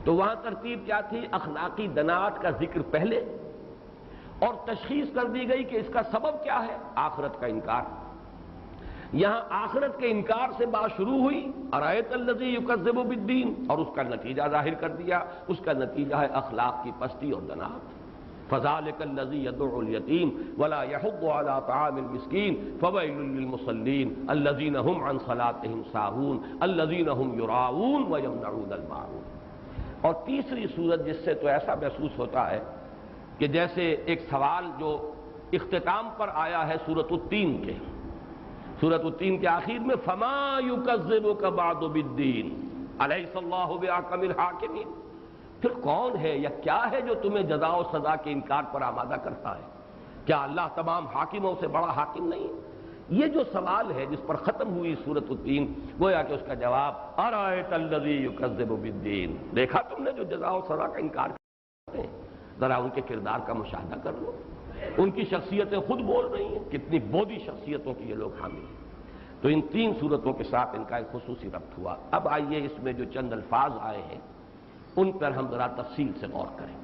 تو وہاں ترتیب کیا تھی؟ اخلاقی دناعت کا ذکر پہلے، اور تشخیص کر دی گئی کہ اس کا سبب کیا ہے؟ آخرت کا انکار۔ یہاں آخرت کے انکار سے بات شروع ہوئی، ارایت الذی یکذب بالدین، اور اس کا نتیجہ ظاہر کر دیا۔ اس کا نتیجہ ہے اخلاق کی پستی اور دناعت۔ فذلک الذی یدعو الیتیم ولا یحض علی طعام المسکین فویل للمصلین الذین هم عن صلاتهم ساہون الذین هم یراؤون ویمنعون الماعون۔ اور تیسری صورت جس سے تو ایسا محسوس ہوتا ہے کہ جیسے ایک سوال جو اختتام پر آیا ہے سورۃ التین کے، سورۃ التین کے آخر میں فما یکذبک بعد بالدین الیس اللہ باحکم الحاکمین، پھر کون ہے یا کیا ہے جو تمہیں جزا و سزا کے انکار پر آمادہ کرتا ہے؟ کیا اللہ تمام حاکموں سے بڑا حاکم نہیں ہے؟ یہ جو سوال ہے جس پر ختم ہوئی سورۃ التین، گویا کہ اس کا جواب ارایت الذی یکذب بالدین، دیکھا تم نے جو جزا و سزا کا انکار کرتے ہیں، ذرا ان کے کردار کا مشاہدہ کر لو، ان کی شخصیتیں خود بول رہی ہیں، کتنی بودی شخصیتوں کی یہ لوگ حامل ہیں۔ تو ان تین صورتوں کے ساتھ ان کا ایک خصوصی ربط ہوا۔ اب آئیے اس میں جو چند الفاظ آئے ہیں ان پر ہم ذرا تفصیل سے غور کریں۔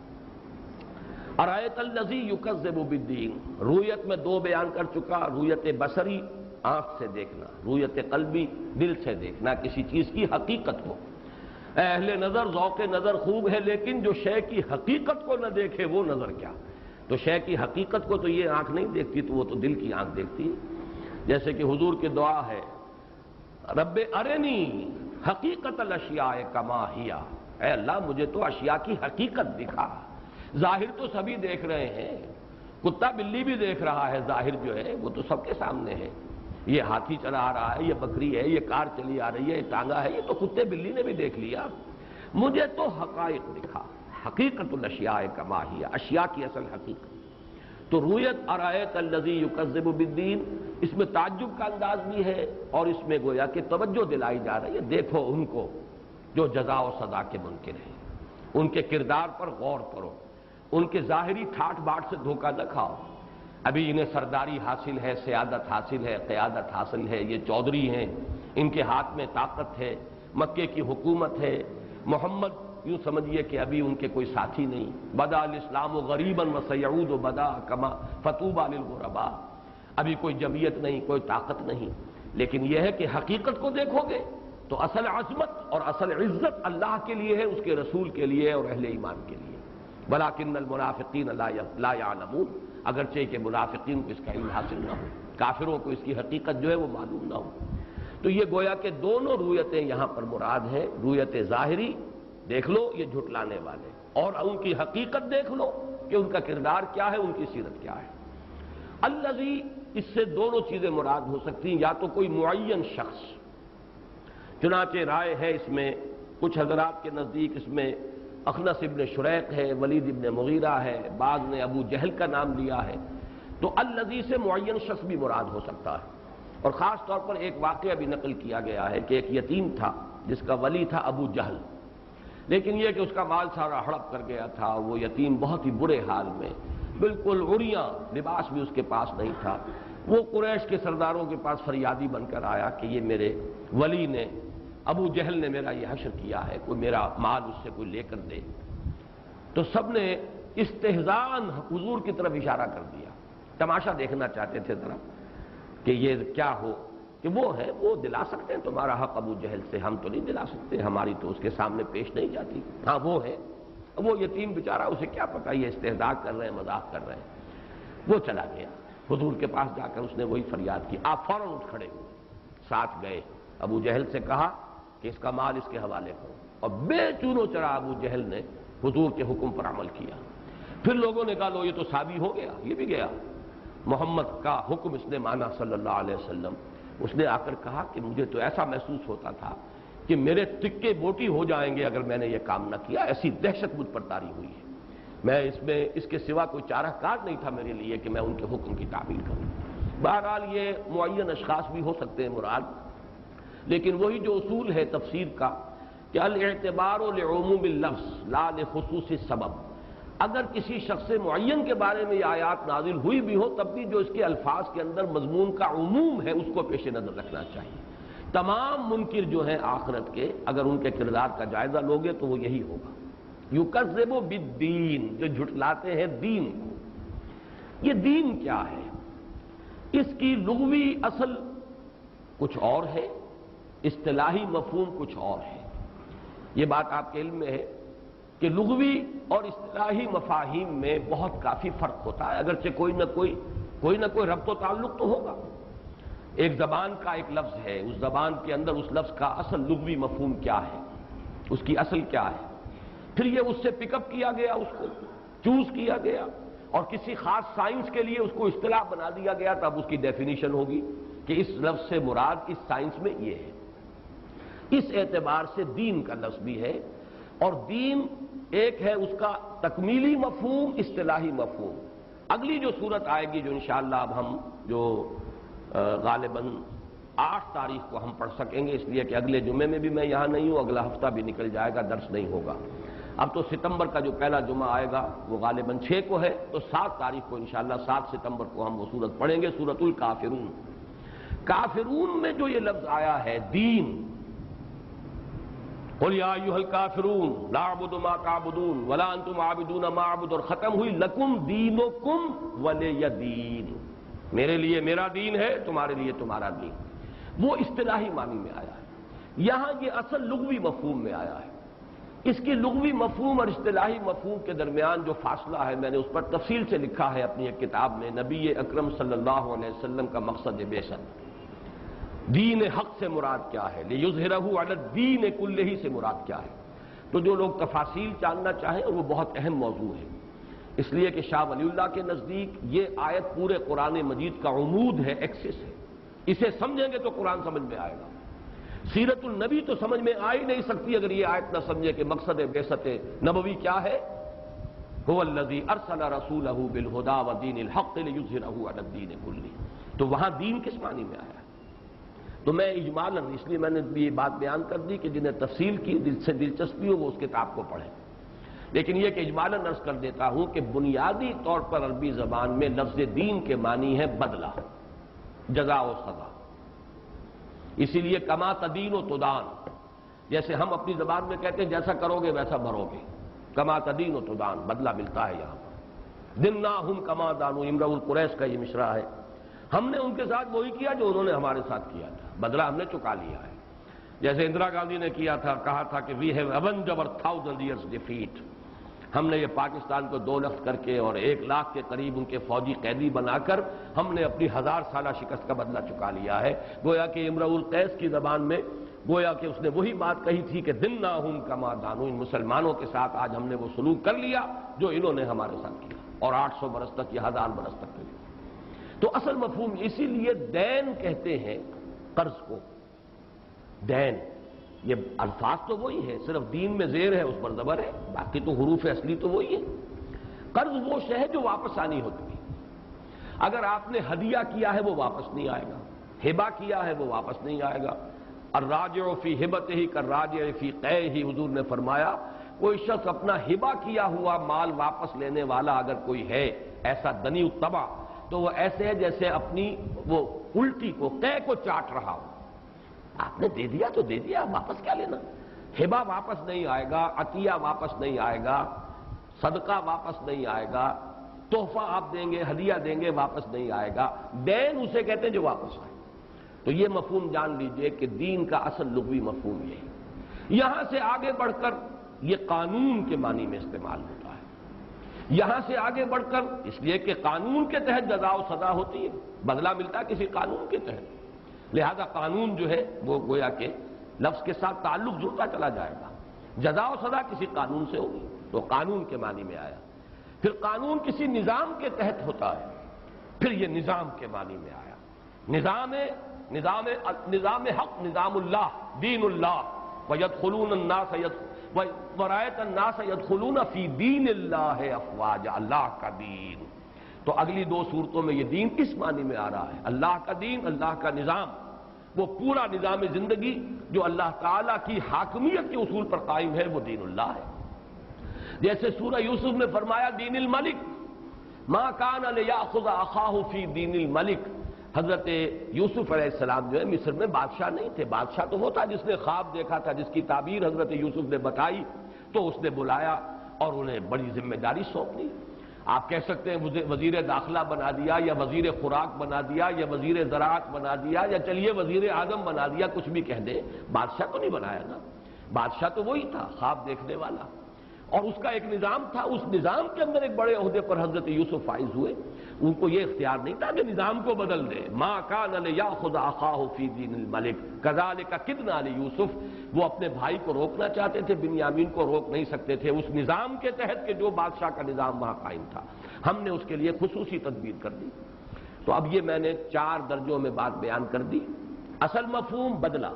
ارایت الذی یکذب بالدین، رویت میں دو بیان کر چکا، رویت بصری آنکھ سے دیکھنا، رویت قلبی دل سے دیکھنا کسی چیز کی حقیقت کو۔ اہل نظر ذوق نظر خوب ہے، لیکن جو شے کی حقیقت کو نہ دیکھے وہ نظر کیا؟ تو شے کی حقیقت کو تو یہ آنکھ نہیں دیکھتی، تو وہ تو دل کی آنکھ دیکھتی ہے۔ جیسے کہ حضور کی دعا ہے رب ارنی حقیقت الاشیاء کما ہی، اے اللہ مجھے تو اشیاء کی حقیقت دکھا۔ ظاہر تو سبھی دیکھ رہے ہیں، کتا بلی بھی دیکھ رہا ہے، ظاہر جو ہے وہ تو سب کے سامنے ہے، یہ ہاتھی چلا آ رہا ہے، یہ بکری ہے، یہ کار چلی آ رہی ہے، یہ ٹانگا ہے، یہ تو کتے بلی نے بھی دیکھ لیا، مجھے تو حقائق دکھا۔ حقیقت الاشیاء کما ہی، اشیاء کی اصل حقیقت۔ تو رویت ارایت الذی یکذب بالدین، اس میں تعجب کا انداز بھی ہے اور اس میں گویا کہ توجہ دلائی جا رہی ہے، دیکھو ان کو جو جزا و سزا کے منکر ہیں، ان کے کردار پر غور کرو، ان کے ظاہری ٹھاٹ باٹ سے دھوکہ نہ کھاؤ۔ ابھی انہیں سرداری حاصل ہے، سیادت حاصل ہے، قیادت حاصل ہے، یہ چودھری ہیں، ان کے ہاتھ میں طاقت ہے، مکے کی حکومت ہے، محمد یوں سمجھیے کہ ابھی ان کے کوئی ساتھی نہیں، بدا الاسلام غریبا وسیعود بدا کما فطوبى للغرباء، ابھی کوئی جمعیت نہیں، کوئی طاقت نہیں، لیکن یہ ہے کہ حقیقت کو دیکھو گے تو اصل عظمت اور اصل عزت اللہ کے لیے ہے، اس کے رسول کے لیے اور اہل ایمان کے لیے۔ ولکن المنافقین لا یعلمون، اگرچہ کہ منافقین کو اس کا علم حاصل نہ ہو، کافروں کو اس کی حقیقت جو ہے وہ معلوم نہ ہو۔ تو یہ گویا کہ دونوں رویتیں یہاں پر مراد ہیں، رویت ظاہری دیکھ لو یہ جھٹلانے والے، اور ان کی حقیقت دیکھ لو کہ ان کا کردار کیا ہے، ان کی سیرت کیا ہے۔ الذی، اس سے دونوں چیزیں مراد ہو سکتی ہیں، یا تو کوئی معین شخص، چنانچہ رائے ہے اس میں کچھ حضرات کے نزدیک اس میں اخنس ابن شریق ہے، ولید ابن مغیرہ ہے، بعض نے ابو جہل کا نام لیا ہے، تو الذی سے معین شخص بھی مراد ہو سکتا ہے۔ اور خاص طور پر ایک واقعہ بھی نقل کیا گیا ہے کہ ایک یتیم تھا جس کا ولی تھا ابو جہل، لیکن یہ کہ اس کا مال سارا ہڑپ کر گیا تھا، وہ یتیم بہت ہی برے حال میں، بالکل عریاں، لباس بھی اس کے پاس نہیں تھا۔ وہ قریش کے سرداروں کے پاس فریادی بن کر آیا کہ یہ میرے ولی نے، ابو جہل نے میرا یہ حشر کیا ہے، کوئی میرا مال اس سے کوئی لے کر دے۔ تو سب نے استہزاءً حضور کی طرف اشارہ کر دیا، تماشا دیکھنا چاہتے تھے ذرا کہ یہ کیا ہو، کہ وہ ہے، وہ دلا سکتے ہیں تمہارا حق ابو جہل سے، ہم تو نہیں دلا سکتے، ہماری تو اس کے سامنے پیش نہیں جاتی، ہاں وہ ہے وہ یتیم بیچارہ، اسے کیا پتا یہ استہزاء کر رہے ہیں، مذاق کر رہے ہیں۔ وہ چلا گیا حضور کے پاس جا کر اس نے وہی فریاد کی، آپ فوراً اٹھ کھڑے ہوئے، ساتھ گئے، ابو جہل سے کہا کہ اس کا مال اس کے حوالے کرو، اور بے چون و چرا ابو جہل نے حضور کے حکم پر عمل کیا۔ پھر لوگوں نے کہا لو یہ تو صحابی ہو گیا، یہ بھی گیا، محمد کا حکم اس نے مانا صلی اللہ علیہ وسلم۔ اس نے آ کر کہا کہ مجھے تو ایسا محسوس ہوتا تھا کہ میرے تکے بوٹی ہو جائیں گے اگر میں نے یہ کام نہ کیا، ایسی دہشت مجھ پر طاری ہوئی ہے، میں اس کے سوا کوئی چارہ کار نہیں تھا میرے لیے کہ میں ان کے حکم کی تعمیل کروں۔ بہرحال یہ معین اشخاص بھی ہو سکتے ہیں مراد، لیکن وہی جو اصول ہے تفسیر کا کہ الاعتبار لعموم اللفظ لا لخصوص السبب، اگر کسی شخص معین کے بارے میں یہ آیات نازل ہوئی بھی ہو تب بھی جو اس کے الفاظ کے اندر مضمون کا عموم ہے اس کو پیش نظر رکھنا چاہیے۔ تمام منکر جو ہیں آخرت کے، اگر ان کے کردار کا جائزہ لوگے تو وہ یہی ہوگا، یکذب بالدین، جو جھٹلاتے ہیں دین کو۔ یہ دین کیا ہے؟ اس کی لغوی اصل کچھ اور ہے، اصطلاحی مفہوم کچھ اور ہے۔ یہ بات آپ کے علم میں ہے کہ لغوی اور اصطلاحی مفاہیم میں بہت کافی فرق ہوتا ہے، اگرچہ کوئی نہ کوئی ربط و تعلق تو ہوگا۔ ایک زبان کا ایک لفظ ہے، اس زبان کے اندر اس لفظ کا اصل لغوی مفہوم کیا ہے، اس کی اصل کیا ہے، پھر یہ اس سے پک اپ کیا گیا، اس کو چوز کیا گیا اور کسی خاص سائنس کے لیے اس کو اصطلاح بنا دیا گیا، تب اس کی ڈیفینیشن ہوگی کہ اس لفظ سے مراد اس سائنس میں یہ ہے۔ اس اعتبار سے دین کا لفظ بھی ہے، اور دین ایک ہے اس کا تکمیلی مفہوم، اصطلاحی مفہوم۔ اگلی جو صورت آئے گی جو انشاءاللہ اب ہم جو غالباً 8 تاریخ کو ہم پڑھ سکیں گے، اس لیے کہ اگلے جمعے میں بھی میں یہاں نہیں ہوں، اگلا ہفتہ بھی نکل جائے گا، درس نہیں ہوگا۔ اب تو ستمبر کا جو پہلا جمعہ آئے گا وہ غالباً 6 کو ہے، تو 7 تاریخ کو انشاءاللہ 7 ستمبر کو ہم وہ صورت پڑھیں گے، سورۃ الکافرون۔ کافرون میں جو یہ لفظ آیا ہے دین، قل یا ایھا الکافرون لا اعبد ما تعبدون ولا انتم عابدون ما اعبد، اور ختم ہوئی لکم دینکم ولی دین، میرے لیے میرا دین ہے، تمہارے لیے تمہارا دین۔ وہ اصطلاحی معنی میں آیا ہے، یہاں یہ اصل لغوی مفہوم میں آیا ہے۔ اس کی لغوی مفہوم اور اصطلاحی مفہوم کے درمیان جو فاصلہ ہے میں نے اس پر تفصیل سے لکھا ہے اپنی ایک کتاب میں، نبی اکرم صلی اللہ علیہ وسلم کا مقصد بعثت، دین حق سے مراد کیا ہے، لیظہرہ علی الدین کلہ سے مراد کیا ہے۔ تو جو لوگ تفاصیل جاننا چاہیں، اور وہ بہت اہم موضوع ہے، اس لیے کہ شاہ ولی اللہ کے نزدیک یہ آیت پورے قرآن مجید کا عمود ہے، ایکسس ہے، اسے سمجھیں گے تو قرآن سمجھ میں آئے گا۔ سیرت النبی تو سمجھ میں آ ہی نہیں سکتی اگر یہ آیت نہ سمجھے کہ مقصد بعثت نبوی کیا ہے، هو الذی ارسل رسولہ بالہدی ودین الحق لیظہرہ علی الدین کلہ۔ تو وہاں دین کس معنی میں آیا ہے؟ تو میں اجمالاً، اس لیے میں نے یہ بات بیان کر دی کہ جنہیں تفصیل کی دل سے دلچسپی ہو وہ اس کتاب کو پڑھیں، لیکن یہ کہ اجمالاً عرض کر دیتا ہوں کہ بنیادی طور پر عربی زبان میں لفظ دین کے معنی ہے بدلہ، جزا و سزا۔ اسی لیے کما تدین و تدان، جیسے ہم اپنی زبان میں کہتے ہیں جیسا کرو گے ویسا بھرو گے، کما تدین و تدان، بدلہ ملتا ہے یہاں پر۔ دناہم کما دانو، امرؤ القریش کا یہ مشرا ہے، ہم نے ان کے ساتھ وہی کیا جو انہوں نے ہمارے ساتھ کیا تھا، بدلہ ہم نے چکا لیا ہے۔ جیسے اندرا گاندھی نے کیا تھا، کہا تھا کہ we have avenged our 1000 years defeat، ہم نے یہ پاکستان کو 2 لخت کر کے اور 1 لاکھ کے قریب ان کے فوجی قیدی بنا کر ہم نے اپنی 1000 سالہ شکست کا بدلہ چکا لیا ہے۔ گویا کہ امرؤ القیس کی زبان میں گویا کہ اس نے وہی بات کہی تھی کہ دناہم کما دانو، ان مسلمانوں کے ساتھ آج ہم نے وہ سلوک کر لیا جو انہوں نے ہمارے ساتھ کیا، اور 800 برس تک یا 1000 برس تک کیا۔ تو اصل مفہوم اسی لیے دین کہتے ہیں قرض کو، دین، یہ الفاظ تو وہی ہے، صرف دین میں زیر ہے، اس پر زبر ہے، باقی تو حروف اصلی تو وہی ہے۔ قرض وہ شے ہے جو واپس آنی ہوتی ہے، اگر آپ نے ہدیہ کیا ہے وہ واپس نہیں آئے گا، ہبہ کیا ہے وہ واپس نہیں آئے گا۔ الراجع فی ہبتہ کالراجع فی قیہ، حضور نے فرمایا کوئی شخص اپنا ہبہ کیا ہوا مال واپس لینے والا اگر کوئی ہے ایسا دنی الطبع، تو وہ ایسے ہے جیسے اپنی وہ الٹی کو، قے کو چاٹ رہا ہو۔ آپ نے دے دیا تو دے دیا، واپس کیا لینا؟ ہبہ واپس نہیں آئے گا، عطیہ واپس نہیں آئے گا، صدقہ واپس نہیں آئے گا، تحفہ آپ دیں گے، ہدیہ دیں گے، واپس نہیں آئے گا۔ دین اسے کہتے ہیں جو واپس آئے۔ تو یہ مفہوم جان لیجئے کہ دین کا اصل لغوی مفہوم یہ ہے۔ یہاں سے آگے بڑھ کر یہ قانون کے معنی میں استعمال ہوتا ہے۔ یہاں سے آگے بڑھ کر اس لیے کہ قانون کے تحت جزا و سزا ہوتی ہے، بدلہ ملتا ہے کسی قانون کے تحت، لہذا قانون جو ہے وہ گویا کہ لفظ کے ساتھ تعلق جڑتا چلا جائے گا۔ جزا و سزا کسی قانون سے ہوگی تو قانون کے معنی میں آیا، پھر قانون کسی نظام کے تحت ہوتا ہے، پھر یہ نظام کے معنی میں آیا۔ نظام حق، نظام اللہ، دین اللہ، وَيَدْخُلُونَ النَّاسَ وَرَأَيْتَ النَّاسَ يَدْخُلُونَ فِي دِینِ اللَّهِ أَفْوَاجًا، اللہ کا دین۔ تو اگلی دو صورتوں میں یہ دین کس معنی میں آ رہا ہے؟ اللہ کا دین، اللہ کا نظام، وہ پورا نظام زندگی جو اللہ تعالیٰ کی حاکمیت کے اصول پر قائم ہے، وہ دین اللہ ہے۔ جیسے سورہ یوسف میں فرمایا دین الملک، ما کان لیأخذ اخاہ فی دین الملک۔ حضرت یوسف علیہ السلام جو ہے مصر میں بادشاہ نہیں تھے، بادشاہ تو وہ تھا جس نے خواب دیکھا تھا، جس کی تعبیر حضرت یوسف نے بتائی، تو اس نے بلایا اور انہیں بڑی ذمہ داری سونپ دی۔ آپ کہہ سکتے ہیں وزیر داخلہ بنا دیا، یا وزیر خوراک بنا دیا، یا وزیر زراعت بنا دیا، یا چلیے وزیر اعظم بنا دیا، کچھ بھی کہہ دیں، بادشاہ تو نہیں بنایا نا، بادشاہ تو وہی تھا خواب دیکھنے والا، اور اس کا ایک نظام تھا، اس نظام کے اندر ایک بڑے عہدے پر حضرت یوسف فائز ہوئے۔ ان کو یہ اختیار نہیں تھا کہ نظام کو بدل دے، ما کان لیأخذ اخاہ فی دین الملک کذالک کدنا لیوسف۔ وہ اپنے بھائی کو روکنا چاہتے تھے، بنیامین کو روک نہیں سکتے تھے اس نظام کے تحت کہ جو بادشاہ کا نظام وہاں قائم تھا، ہم نے اس کے لیے خصوصی تدبیر کر دی۔ تو اب یہ میں نے 4 درجوں میں بات بیان کر دی۔ اصل مفہوم بدلہ،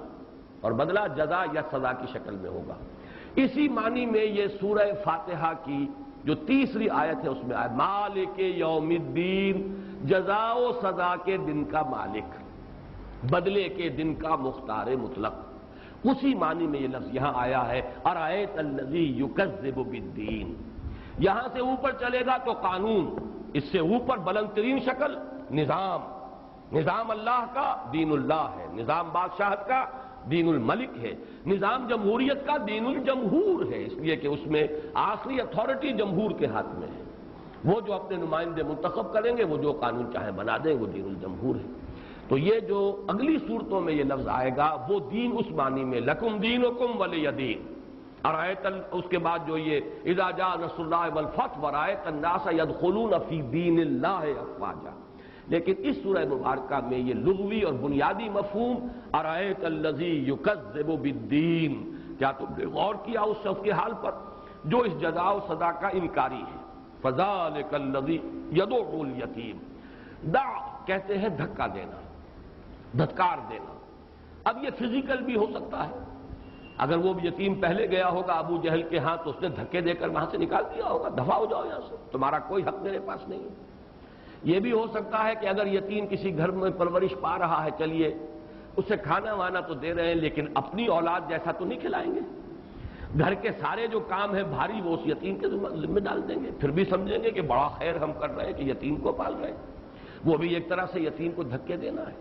اور بدلہ جزا یا سزا کی شکل میں ہوگا۔ اسی معنی میں یہ سورہ فاتحہ کی جو تیسری آیت ہے اس میں آئے مالک یوم الدین، جزا و سزا کے دن کا مالک، بدلے کے دن کا مختار مطلق، اسی معنی میں یہ لفظ یہاں آیا ہے ارأیت الذی یکذب بالدین۔ یہاں سے اوپر چلے گا تو قانون، اس سے اوپر بلند ترین شکل نظام، نظام اللہ کا دین اللہ ہے، نظام بادشاہت کا دین الملک ہے، نظام جمہوریت کا دین الجمہور ہے، اس لیے کہ اس میں آخری اتھارٹی جمہور کے ہاتھ میں ہے، وہ جو اپنے نمائندے منتخب کریں گے، وہ جو قانون چاہیں بنا دیں، وہ دین الجمہور ہے۔ تو یہ جو اگلی صورتوں میں یہ لفظ آئے گا وہ دین اس معنی میں لکم دینکم ولی دین، اس کے بعد جو یہ اذا جاء نصر اللہ والفتح ورأیت الناس یدخلون فی دین اللہ افواجا۔ لیکن اس سورہ مبارکہ میں یہ لغوی اور بنیادی مفہوم ارأیت الذی یکذب بالدین، کیا تم نے غور کیا اس شخص کے حال پر جو اس جزا و سزا کا انکاری ہے؟ فذلک الذی یدعو الیتیم، دع کہتے ہیں دھکا دینا، دھتکار دینا۔ اب یہ فزیکل بھی ہو سکتا ہے، اگر وہ یتیم پہلے گیا ہوگا ابو جہل کے ہاں تو اس نے دھکے دے کر وہاں سے نکال دیا ہوگا، دفع ہو جاؤ یہاں سے، تمہارا کوئی حق میرے پاس نہیں ہے۔ یہ بھی ہو سکتا ہے کہ اگر یتیم کسی گھر میں پرورش پا رہا ہے، چلیے اسے کھانا وانا تو دے رہے ہیں لیکن اپنی اولاد جیسا تو نہیں کھلائیں گے، گھر کے سارے جو کام ہیں بھاری وہ اس یتیم کے ذمہ ڈال دیں گے، پھر بھی سمجھیں گے کہ بڑا خیر ہم کر رہے ہیں کہ یتیم کو پال رہے ہیں، وہ بھی ایک طرح سے یتیم کو دھکے دینا ہے۔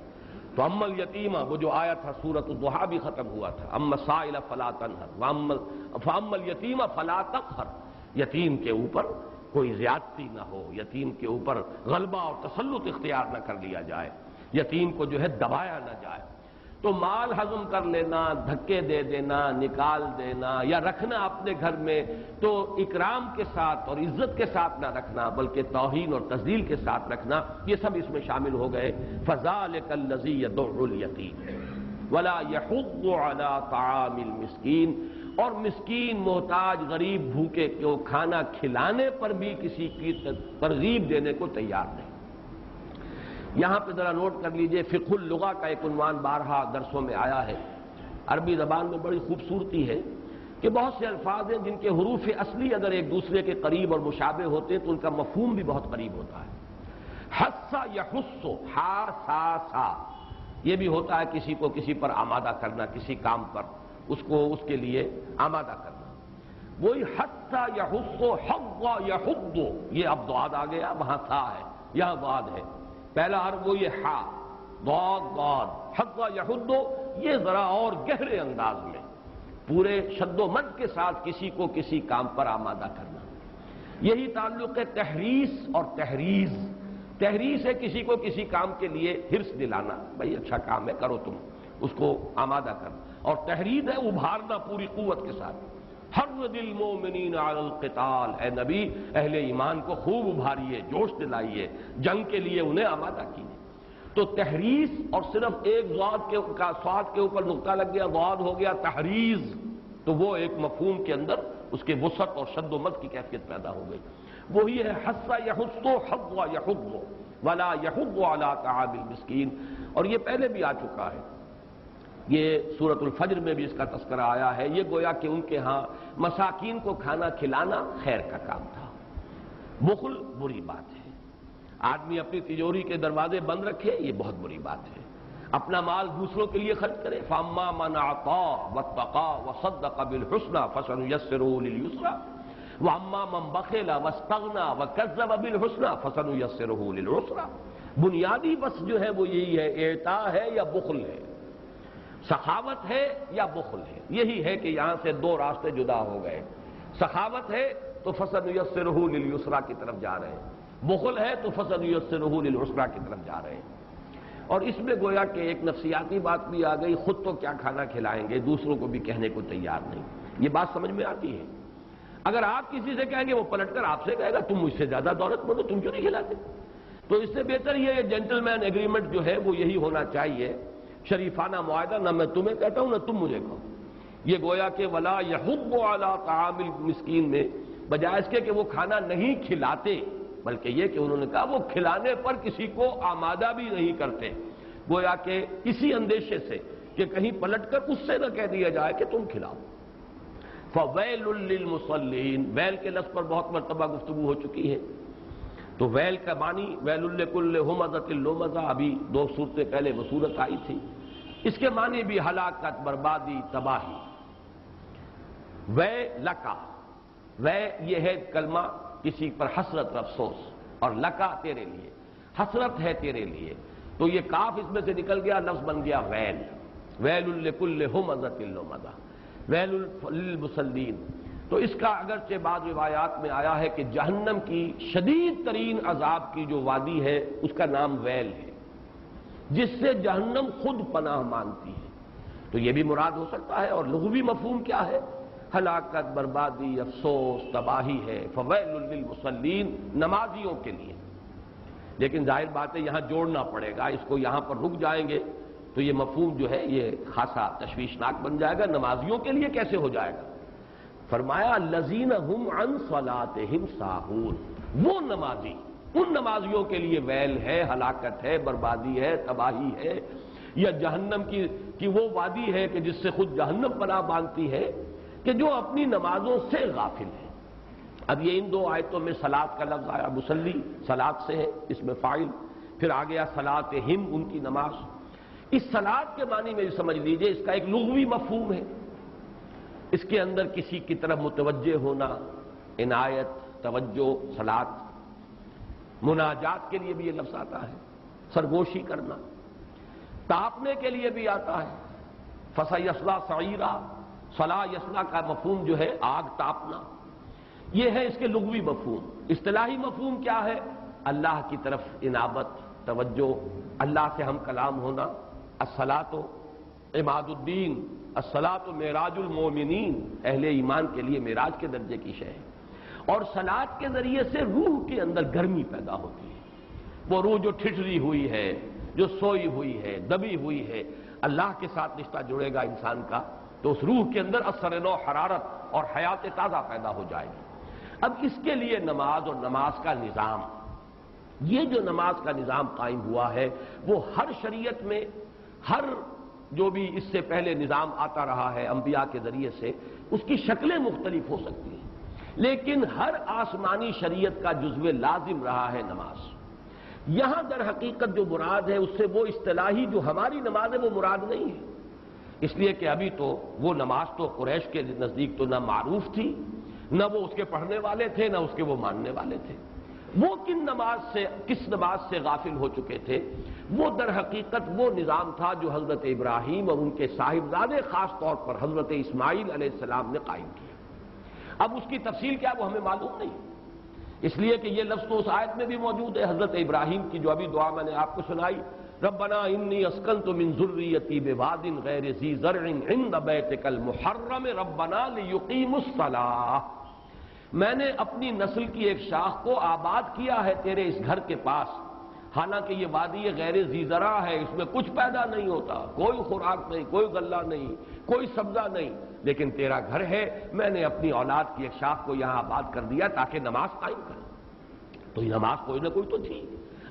تو اما الیتیمہ، وہ جو آیا تھا سورۃ الضحیٰ بھی ختم ہوا تھا، اما السائل فلا تنہر فاما الیتیم فلا تقہر، یتیم کے اوپر کوئی زیادتی نہ ہو، یتیم کے اوپر غلبہ اور تسلط اختیار نہ کر لیا جائے، یتیم کو جو ہے دبایا نہ جائے۔ تو مال ہضم کر لینا، دھکے دے دینا، نکال دینا یا رکھنا اپنے گھر میں تو اکرام کے ساتھ اور عزت کے ساتھ نہ رکھنا بلکہ توہین اور تذلیل کے ساتھ رکھنا، یہ سب اس میں شامل ہو گئے۔ فذلک الذی یدعو الیتیم ولا یحض علی طعام المسکین، اور مسکین، محتاج، غریب، بھوکے کو کھانا کھلانے پر بھی کسی کی ترغیب دینے کو تیار نہیں۔ یہاں پہ ذرا نوٹ کر لیجئے، فقہ اللغہ کا ایک عنوان بارہا درسوں میں آیا ہے۔ عربی زبان میں بڑی خوبصورتی ہے کہ بہت سے الفاظ ہیں جن کے حروف اصلی اگر ایک دوسرے کے قریب اور مشابہ ہوتے ہیں تو ان کا مفہوم بھی بہت قریب ہوتا ہے۔ حث یحث، ہا سا سا، یہ بھی ہوتا ہے کسی کو کسی پر آمادہ کرنا، کسی کام پر اس کو اس کے لیے آمادہ کرنا۔ وہی حث یحث، حض یحض، یہ اب ضاد آ گیا، وہاں تھا ہے، یہاں ضاد ہے، پہلا حرف وہ یہ ہا، ضاد ضاد، حض یحض، یہ ذرا اور گہرے انداز میں پورے شد و مد کے ساتھ کسی کو کسی کام پر آمادہ کرنا۔ یہی تعلق ہے تحریص اور تحریض۔ تحریص ہے کسی کو کسی کام کے لیے حرص دلانا، بھائی اچھا کام ہے کرو تم، اس کو آمادہ کرنا، اور تحریض ہے ابھارنا پوری قوت کے ساتھ، ہر وحرض المؤمنین علی القتال، اے نبی اہل ایمان کو خوب ابھاریے، جوش دلائیے، جنگ کے لیے انہیں آمادہ کیجیے۔ تو تحریض، اور صرف ایک صاد کے اوپر نقطہ لگ گیا، ضاد ہو گیا تحریض، تو وہ ایک مفہوم کے اندر اس کے وسعت اور شد و مد کی کیفیت پیدا ہو گئی۔ وہی ہے حث یحث حض یحض ولا یحض علی طعام المسکین، اور یہ پہلے بھی آ چکا ہے، یہ سورۃ الفجر میں بھی اس کا تذکرہ آیا ہے۔ یہ گویا کہ ان کے ہاں مساکین کو کھانا کھلانا خیر کا کام تھا۔ بخل بری بات ہے، آدمی اپنی تجوری کے دروازے بند رکھے، یہ بہت بری بات ہے۔ اپنا مال دوسروں کے لیے خرچ کرے، فَأَمَّا مَنْ أَعْطَىٰ وَاتَّقَىٰ وَصَدَّقَ بِالْحُسْنَىٰ فَسَنُيَسِّرُهُ لِلْيُسْرَىٰ وَأَمَّا مَنْ بَخِلَ وَاسْتَغْنَىٰ وَكَذَّبَ بِالْحُسْنَىٰ فَسَنُيَسِّرُهُ لِلْعُسْرَىٰ۔ بنیادی بس جو ہے وہ یہی ہے، اعطاء ہے یا بخل ہے، سخاوت ہے یا بخل ہے۔ یہی ہے کہ یہاں سے دو راستے جدا ہو گئے۔ سخاوت ہے تو فَسَنُيَسِّرُهُ لِلْيُسْرَىٰ کی طرف جا رہے ہیں، بخل ہے تو فَسَنُيَسِّرُهُ لِلْعُسْرَىٰ کی طرف جا رہے ہیں۔ اور اس میں گویا کہ ایک نفسیاتی بات بھی آ گئی، خود تو کیا کھانا کھلائیں گے، دوسروں کو بھی کہنے کو تیار نہیں۔ یہ بات سمجھ میں آتی ہے؟ اگر آپ کسی سے کہیں گے، وہ پلٹ کر آپ سے کہے گا تم مجھ سے زیادہ دولت مند ہو، تم کیوں نہیں کھلاتے؟ تو اس سے بہتر یہ جینٹل مین ایگریمنٹ جو ہے وہ یہی ہونا چاہیے، شریفانہ معاہدہ، نہ میں تمہیں کہتا ہوں نہ تم مجھے کہو۔ یہ گویا کہ ولا یحض علی طعام المسکین میں بجائے اس کے کہ وہ کھانا نہیں کھلاتے، بلکہ یہ کہ انہوں نے کہا وہ کھلانے پر کسی کو آمادہ بھی نہیں کرتے، گویا کہ اسی اندیشے سے کہ کہیں پلٹ کر اس سے نہ کہہ دیا جائے کہ تم کھلاؤ۔ فَوَيْلٌ لِّلْمُصَلِّينَ، ویل کے لفظ پر بہت مرتبہ گفتگو ہو چکی ہے۔ تو ویل کا معنی ویل لِّكُلِّ ہُمَزَةٍ لُمَزَةٍ، ابھی دو صورتیں پہلے وہ صورت آئی تھی، اس کے معنی بھی ہلاکت، بربادی، تباہی۔ وے لکا، وے یہ ہے کلمہ کسی پر حسرت اور افسوس، اور لکا تیرے لیے، حسرت ہے تیرے لیے، تو یہ کاف اس میں سے نکل گیا، لفظ بن گیا ویل۔ ویل لِّكُلِّ ہُمَزَةٍ لُمَزَةٍ، ویل للمصلین۔ تو اس کا اگرچہ بعض روایات میں آیا ہے کہ جہنم کی شدید ترین عذاب کی جو وادی ہے اس کا نام ویل ہے، جس سے جہنم خود پناہ مانگتی ہے، تو یہ بھی مراد ہو سکتا ہے۔ اور لغوی مفہوم کیا ہے؟ ہلاکت، بربادی، افسوس، تباہی ہے۔ فویل للمصلین، نمازیوں کے لیے۔ لیکن ظاہر بات ہے یہاں جوڑنا پڑے گا، اس کو یہاں پر رک جائیں گے تو یہ مفہوم جو ہے یہ خاصا تشویشناک بن جائے گا۔ نمازیوں کے لیے کیسے ہو جائے گا؟ فرمایا الذین ھم عن صلاتہم ساہون، وہ نمازی، ان نمازیوں کے لیے ویل ہے، ہلاکت ہے، بربادی ہے، تباہی ہے، یا جہنم کی وہ وادی ہے کہ جس سے خود جہنم پناہ مانگتی ہے، کہ جو اپنی نمازوں سے غافل ہے۔ اب یہ ان دو آیتوں میں صلاۃ کا لفظ آیا، مصلی صلاۃ سے ہے، اس میں فاعل، پھر آ گیا صلاتہم، ان کی نماز۔ اس صلاۃ کے معنی میں سمجھ لیجئے اس کا ایک لغوی مفہوم ہے، اس کے اندر کسی کی طرف متوجہ ہونا، عنایت، توجہ، صلاۃ۔ مناجات کے لیے بھی یہ لفظ آتا ہے، سرگوشی کرنا۔ تاپنے کے لیے بھی آتا ہے، فَسَيَصْلَىٰ سَعِيرًا، صلا یصلا کا مفہوم جو ہے آگ تاپنا، یہ ہے اس کے لغوی مفہوم۔ اصطلاحی مفہوم کیا ہے؟ اللہ کی طرف انابت، توجہ، اللہ سے ہم کلام ہونا۔ الصلاۃ عماد الدین، الصلاۃ معراج المومنین، اہل ایمان کے لیے معراج کے درجے کی شے ہے۔ اور صلاۃ کے ذریعے سے روح کے اندر گرمی پیدا ہوتی ہے، وہ روح جو ٹھٹری ہوئی ہے، جو سوئی ہوئی ہے، دبی ہوئی ہے، اللہ کے ساتھ رشتہ جڑے گا انسان کا تو اس روح کے اندر اثر نو، حرارت اور حیات تازہ پیدا ہو جائے گی۔ اب اس کے لیے نماز اور نماز کا نظام، یہ جو نماز کا نظام قائم ہوا ہے وہ ہر شریعت میں، ہر جو بھی اس سے پہلے نظام آتا رہا ہے انبیاء کے ذریعے سے، اس کی شکلیں مختلف ہو سکتی ہیں، لیکن ہر آسمانی شریعت کا جزو لازم رہا ہے نماز۔ یہاں در حقیقت جو مراد ہے اس سے وہ اصطلاحی جو ہماری نماز ہے وہ مراد نہیں ہے، اس لیے کہ ابھی تو وہ نماز تو قریش کے نزدیک تو نہ معروف تھی، نہ وہ اس کے پڑھنے والے تھے، نہ اس کے وہ ماننے والے تھے۔ وہ کس نماز سے غافل ہو چکے تھے؟ وہ در حقیقت وہ نظام تھا جو حضرت ابراہیم اور ان کے صاحبزادے خاص طور پر حضرت اسماعیل علیہ السلام نے قائم کیا۔ اب اس کی تفصیل کیا وہ ہمیں معلوم نہیں، اس لیے کہ یہ لفظ تو اس آیت میں بھی موجود ہے، حضرت ابراہیم کی جو ابھی دعا میں نے آپ کو سنائی، ربنا انی اسکنت من ذریتی بواد غیر ذی زرع عند بیتک المحرم ربنا لیقیموا الصلاۃ، میں نے اپنی نسل کی ایک شاخ کو آباد کیا ہے تیرے اس گھر کے پاس، حالانکہ یہ وادی غیر ذی زرع ہے، اس میں کچھ پیدا نہیں ہوتا، کوئی خوراک نہیں، کوئی غلہ نہیں، کوئی سبزہ نہیں، لیکن تیرا گھر ہے، میں نے اپنی اولاد کی ایک شاخ کو یہاں آباد کر دیا تاکہ نماز قائم کرے۔ تو یہ نماز کوئی نہ کوئی تو تھی،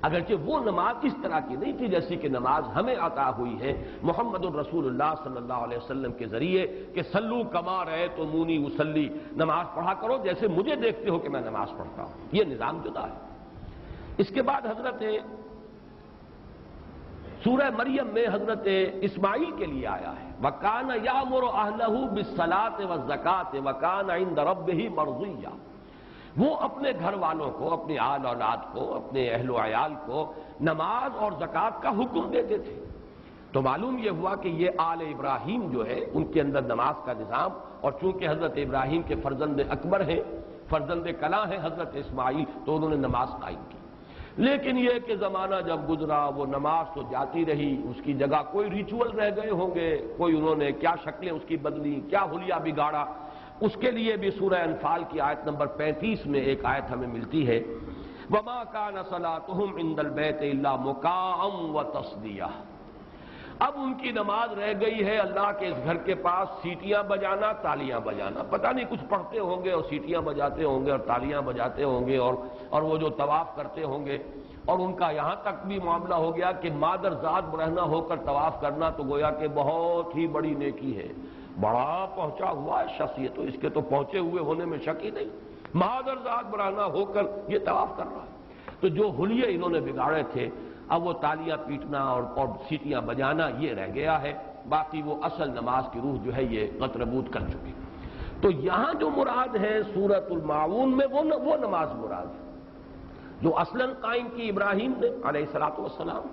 اگرچہ وہ نماز اس طرح کی نہیں تھی جیسی کہ نماز ہمیں عطا ہوئی ہے محمد الرسول اللہ صلی اللہ علیہ وسلم کے ذریعے کہ صلو کما رأیتمونی اصلی، نماز پڑھا کرو جیسے مجھے دیکھتے ہو کہ میں نماز پڑھتا ہوں، یہ نظام جدا ہے۔ اس کے بعد حضرت سورہ مریم میں حضرت اسماعیل کے لیے آیا ہے وَكَانَ يَأْمُرُ أَهْلَهُ بِالصَّلَاةِ وَالزَّكَاةِ وَكَانَ عِندَ رَبِّهِ مَرْضِيًّا، وہ اپنے گھر والوں کو، اپنے آل اولاد کو، اپنے اہل و عیال کو نماز اور زکوٰۃ کا حکم دیتے تھے۔ تو معلوم یہ ہوا کہ یہ آل ابراہیم جو ہے ان کے اندر نماز کا نظام، اور چونکہ حضرت ابراہیم کے فرزند اکبر ہیں، فرزند کلاں ہیں حضرت اسماعیل، تو انہوں نے نماز قائم کی۔ لیکن یہ کہ زمانہ جب گزرا وہ نماز تو جاتی رہی، اس کی جگہ کوئی ریچول رہ گئے ہوں گے، کوئی انہوں نے کیا شکلیں اس کی بدلی، کیا حلیہ بگاڑا، اس کے لیے بھی سورہ انفال کی آیت نمبر 35 میں ایک آیت ہمیں ملتی ہے وَمَا كَانَ صَلَاتُهُمْ عِندَ الْبَيْتِ إِلَّا مُكَاءً وَتَصْدِيَةً، اب ان کی نماز رہ گئی ہے اللہ کے اس گھر کے پاس سیٹیاں بجانا، تالیاں بجانا، پتہ نہیں کچھ پڑھتے ہوں گے اور سیٹیاں بجاتے ہوں گے اور تالیاں بجاتے ہوں گے، اور وہ جو طواف کرتے ہوں گے، اور ان کا یہاں تک بھی معاملہ ہو گیا کہ مادر ذات برہنہ ہو کر طواف کرنا تو گویا کہ بہت ہی بڑی نیکی ہے، بڑا پہنچا ہوا ہے شخص، یہ تو اس کے تو پہنچے ہوئے ہونے میں شک ہی نہیں، مادر ذات برہنہ ہو کر یہ طواف کر رہا ہے۔ تو جو حلیے انہوں نے بگاڑے تھے، اب وہ تالیاں پیٹنا اور سیٹیاں بجانا یہ رہ گیا ہے، باقی وہ اصل نماز کی روح جو ہے یہ قطربود کر چکی۔ تو یہاں جو مراد ہے سورۃ الماعون میں وہ نماز مراد ہے جو اصلاً قائم کی ابراہیم نے علیہ الصلوۃ والسلام،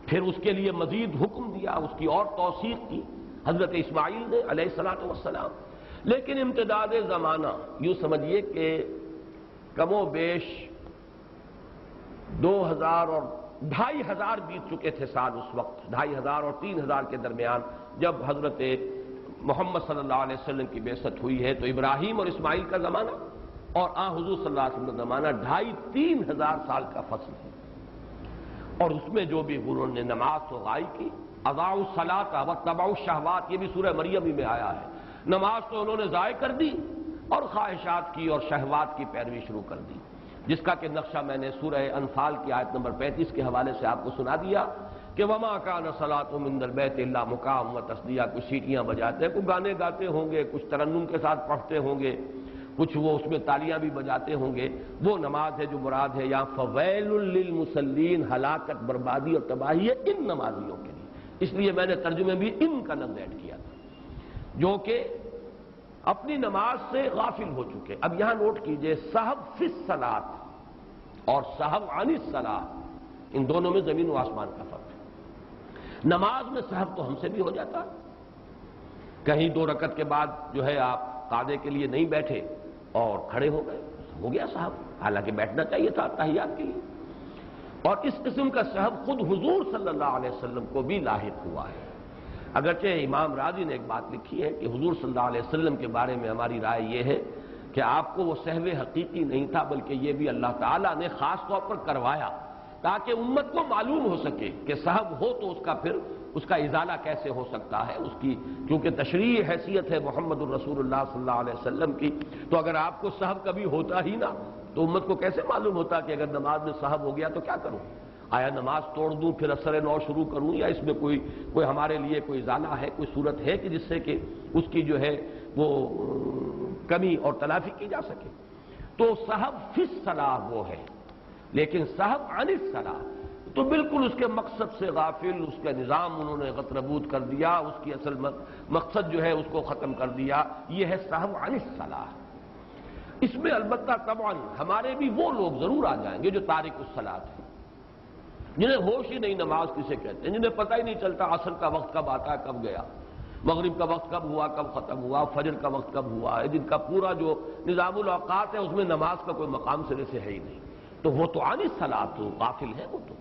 پھر اس کے لیے مزید حکم دیا، اس کی اور توثیق کی حضرت اسماعیل نے علیہ الصلوۃ والسلام۔ لیکن امتداد زمانہ یوں سمجھیے کہ کم و بیش 2000 اور 2500 بیت چکے تھے سال اس وقت، 2500 اور 3000 کے درمیان جب حضرت محمد صلی اللہ علیہ وسلم کی بعثت ہوئی ہے، تو ابراہیم اور اسماعیل کا زمانہ اور حضور صلی اللہ علیہ وسلم کا زمانہ 2500-3000 سال کا فصل ہے، اور اس میں جو بھی انہوں نے نماز تو غائب کی، اضاعوا الصلاۃ واتبعوا الشہوات، یہ بھی سورہ مریم میں آیا ہے، نماز تو انہوں نے ضائع کر دی اور خواہشات کی اور شہوات کی پیروی شروع کر دی، جس کا کہ نقشہ میں نے سورہ انفال کی آیت نمبر 35 کے حوالے سے آپ کو سنا دیا کہ وما کان صلاتهم عند البیت الا مکاء وتصدیہ، کچھ سیٹیاں بجاتے ہیں، کچھ گانے گاتے ہوں گے، کچھ ترنم کے ساتھ پڑھتے ہوں گے، کچھ وہ اس میں تالیاں بھی بجاتے ہوں گے، وہ نماز ہے جو مراد ہے یہاں فویل للمصلین، ہلاکت، بربادی اور تباہی ہے ان نمازیوں کے لیے، اس لیے میں نے ترجمے بھی ان کا لفظ ایڈ کیا تھا جو کہ اپنی نماز سے غافل ہو چکے۔ اب یہاں نوٹ کیجئے سہو فی الصلاۃ اور سہو عن الصلاۃ، ان دونوں میں زمین و آسمان کا فرق ہے۔ نماز میں سہو تو ہم سے بھی ہو جاتا، کہیں 2 رکعت کے بعد جو ہے آپ قعدے کے لیے نہیں بیٹھے اور کھڑے ہو گئے، ہو گیا سہو، حالانکہ بیٹھنا چاہیے تھا تحیات کے لیے، اور اس قسم کا سہو خود حضور صلی اللہ علیہ وسلم کو بھی لاحق ہوا ہے۔ اگرچہ امام راضی نے ایک بات لکھی ہے کہ حضور صلی اللہ علیہ وسلم کے بارے میں ہماری رائے یہ ہے کہ آپ کو وہ سہو حقیقی نہیں تھا، بلکہ یہ بھی اللہ تعالیٰ نے خاص طور پر کروایا تاکہ امت کو معلوم ہو سکے کہ سہو ہو تو اس کا پھر اس کا ازالہ کیسے ہو سکتا ہے، اس کی کیونکہ تشریعی حیثیت ہے محمد الرسول اللہ صلی اللہ علیہ وسلم کی، تو اگر آپ کو سہو کبھی ہوتا ہی نہ تو امت کو کیسے معلوم ہوتا کہ اگر نماز میں سہو ہو گیا تو کیا کروں، آیا نماز توڑ دوں پھر اثر نو شروع کروں، یا اس میں کوئی ہمارے لیے کوئی ازالہ ہے، کوئی صورت ہے کہ جس سے کہ اس کی جو ہے وہ کمی اور تلافی کی جا سکے۔ تو سہو فی الصلاۃ وہ ہے، لیکن سہو عن الصلاۃ تو بالکل اس کے مقصد سے غافل، اس کا نظام انہوں نے غطربود کر دیا، اس کی اصل مقصد جو ہے اس کو ختم کر دیا، یہ ہے سہو عن الصلاۃ۔ اس میں البتہ طبعا ہمارے بھی وہ لوگ ضرور آ جائیں گے جو تارک الصلاۃ ہیں، جنہیں ہوش ہی نہیں نماز کسے کہتے ہیں، جنہیں پتہ ہی نہیں چلتا عصر کا وقت کب آتا ہے کب گیا، مغرب کا وقت کب ہوا کب ختم ہوا، فجر کا وقت کب ہوا ہے، جن کا پورا جو نظام الاوقات ہے اس میں نماز کا کوئی مقام سرے سے ہے ہی نہیں، تو وہ تو عن الصلاۃ غافل ہے وہ تو۔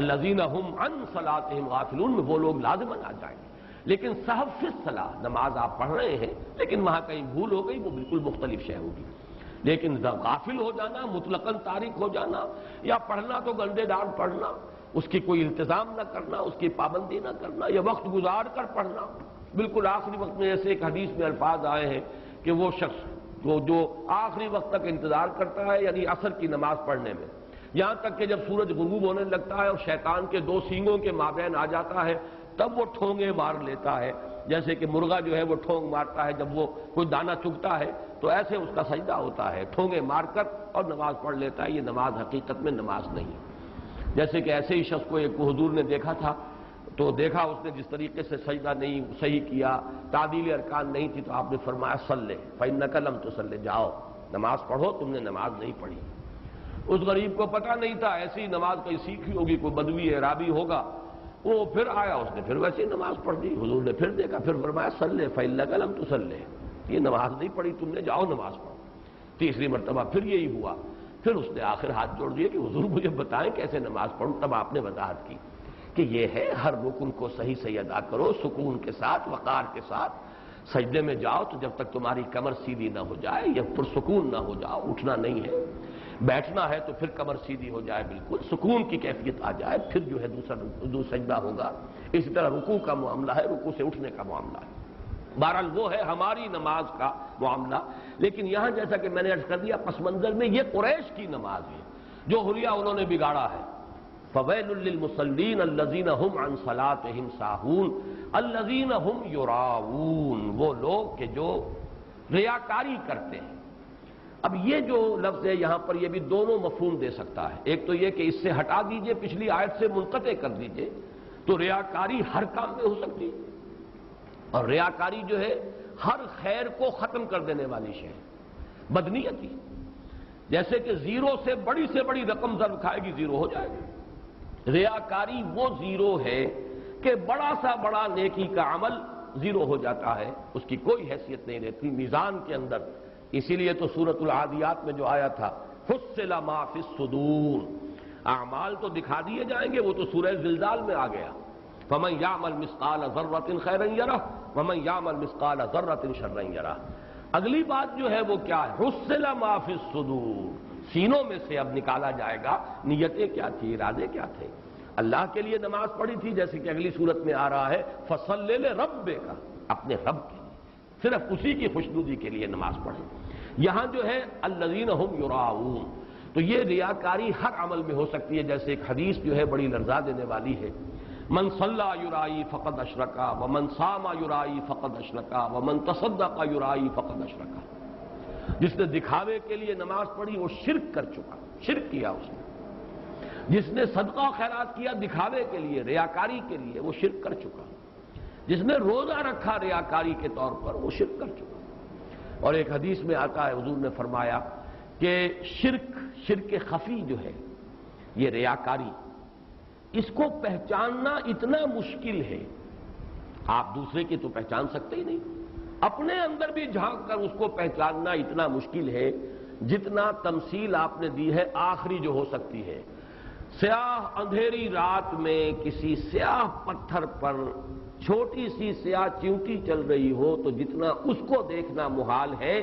الذین هم عن صلاتهم غافلون میں وہ لوگ لازماً آ جائیں گے. لیکن سہو فی الصلاۃ، نماز آپ پڑھ رہے ہیں لیکن وہاں کہیں بھول ہو گئی، وہ بالکل مختلف شے ہوگی. لیکن غافل ہو جانا، مطلقاً تارک ہو جانا، یا پڑھنا تو گنڈے دار پڑھنا، اس کی کوئی التزام نہ کرنا، اس کی پابندی نہ کرنا، یا وقت گزار کر پڑھنا. بالکل آخری وقت میں ایسے ایک حدیث میں الفاظ آئے ہیں کہ وہ شخص جو آخری وقت تک انتظار کرتا ہے، یعنی عصر کی نماز پڑھنے میں، یہاں تک کہ جب سورج غروب ہونے لگتا ہے اور شیطان کے دو سینگوں کے مابین آ جاتا ہے، تب وہ ٹھونگے مار لیتا ہے. جیسے کہ مرغا جو ہے وہ ٹھونگ مارتا ہے جب وہ کوئی دانہ چگتا ہے، تو ایسے اس کا سجدہ ہوتا ہے، ٹھونگے مار کر اور نماز پڑھ لیتا ہے. یہ نماز حقیقت میں نماز نہیں. جیسے کہ ایسے ہی شخص کو ایک حضور نے دیکھا تھا، تو دیکھا اس نے جس طریقے سے سجدہ نہیں صحیح کیا، تعدیل ارکان نہیں تھی، تو آپ نے فرمایا صلی فإنک لم تصلی، جاؤ نماز پڑھو، تم نے نماز نہیں پڑھی. اس غریب کو پتہ نہیں تھا، ایسی نماز کہیں سیکھی ہوگی، کوئی بدوی اعرابی ہوگا. وہ پھر آیا، اس نے پھر ویسے ہی نماز پڑھ دی. حضور نے پھر دیکھا، پھر فرمایا صلی فإنک لم تصلی، یہ نماز نہیں پڑھی تم نے، جاؤ نماز پڑھو. تیسری مرتبہ پھر یہی ہوا. پھر اس نے آخر ہاتھ جوڑ دیے کہ حضور مجھے بتائیں کیسے نماز پڑھوں. تب آپ نے وضاحت کی کہ یہ ہے ہر رکن کو صحیح صحیح ادا کرو، سکون کے ساتھ، وقار کے ساتھ. سجدے میں جاؤ تو جب تک تمہاری کمر سیدھی نہ ہو جائے، یا پرسکون نہ ہو جاؤ، اٹھنا نہیں ہے. بیٹھنا ہے تو پھر کمر سیدھی ہو جائے، بالکل سکون کی کیفیت آ جائے، پھر جو ہے دوسرا سجدہ ہوگا. اسی طرح رکوع کا معاملہ ہے، رکوع سے اٹھنے کا معاملہ ہے. بہرحال وہ ہے ہماری نماز کا معاملہ. لیکن یہاں جیسا کہ میں نے عرض کر دیا، پس منظر میں یہ قریش کی نماز ہے جو حلیہ انہوں نے بگاڑا ہے. فویل للمصلین الذین هم عن صلاتهم ساہون الذین هم یراؤون، وہ لوگ کہ جو ریاکاری کرتے ہیں. اب یہ جو لفظ ہے یہاں پر، یہ بھی دونوں مفہوم دے سکتا ہے. ایک تو یہ کہ اس سے ہٹا دیجئے، پچھلی آیت سے منقطع کر دیجئے، تو ریاکاری ہر کام میں ہو سکتی ہے، اور ریاکاری جو ہے ہر خیر کو ختم کر دینے والی شے ہے. بدنیتی، جیسے کہ زیرو سے بڑی رقم ضرب کھائے گی، زیرو ہو جائے گی. ریاکاری وہ زیرو ہے کہ بڑا سا بڑا نیکی کا عمل زیرو ہو جاتا ہے، اس کی کوئی حیثیت نہیں رہتی میزان کے اندر. اسی لیے تو سورۃ العادیات میں جو آیا تھا فصل ما فی الصدور، اعمال تو دکھا دیے جائیں گے، وہ تو سورہ زلزال میں آ گیا. فمن یعمل مثقال ذرۃ خیرا یرہ ومن یعمل مثقال ذرۃ شرا یرہ. اگلی بات جو ہے وہ کیا ہے؟ فصل ما فی الصدور، سینوں میں سے اب نکالا جائے گا نیتیں کیا تھی، ارادے کیا تھے. اللہ کے لیے نماز پڑھی تھی، جیسے کہ اگلی صورت میں آ رہا ہے فصلی لربک، اپنے رب کے لیے، صرف اسی کی خوشنودی کے لیے نماز پڑھیں. یہاں جو ہے الذین هم یراؤون، تو یہ ریاکاری ہر عمل میں ہو سکتی ہے. جیسے ایک حدیث جو ہے بڑی لرزا دینے والی ہے، من صلی یرائی فقد اشرکا ومن صام یرائی فقد اشرکا ومن تصدق یرائی فقد اشرکا. جس نے دکھاوے کے لیے نماز پڑھی وہ شرک کر چکا، شرک کیا اس نے. جس نے صدقہ خیرات کیا دکھاوے کے لیے، ریاکاری کے لیے، وہ شرک کر چکا. جس نے روزہ رکھا ریاکاری کے طور پر، وہ شرک کر چکا. اور ایک حدیث میں آتا ہے حضور نے فرمایا کہ شرک خفی جو ہے، یہ ریاکاری، اس کو پہچاننا اتنا مشکل ہے، آپ دوسرے کی تو پہچان سکتے ہی نہیں، اپنے اندر بھی جھانک کر اس کو پہچاننا اتنا مشکل ہے جتنا تمثیل آپ نے دی ہے آخری جو ہو سکتی ہے. سیاہ اندھیری رات میں کسی سیاہ پتھر پر چھوٹی سی سیاہ چیونٹی چل رہی ہو تو جتنا اس کو دیکھنا محال ہے،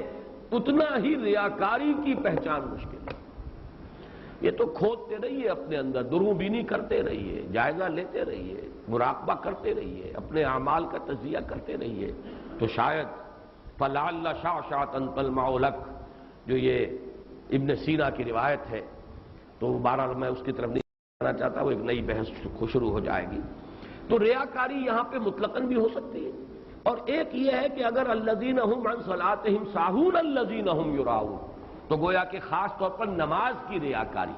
اتنا ہی ریاکاری کی پہچان مشکل ہے. یہ تو کھودتے رہیے اپنے اندر، درو بینی کرتے رہیے، جائزہ لیتے رہیے، مراقبہ کرتے رہیے، اپنے اعمال کا تجزیہ کرتے رہیے، تو شاید فلعل شعشعۃ تلمع لک، جو یہ ابن سینا کی روایت ہے. تو بہرحال میں اس کی طرف نہیں جانا چاہتا، وہ ایک نئی بحث شروع ہو جائے گی. تو ریاکاری یہاں پہ مطلقاً بھی ہو سکتی ہے. اور ایک یہ ہے کہ اگر الذین هم عن صلاتهم ساہون الذین هم یراؤون، تو گویا کہ خاص طور پر نماز کی ریاکاری،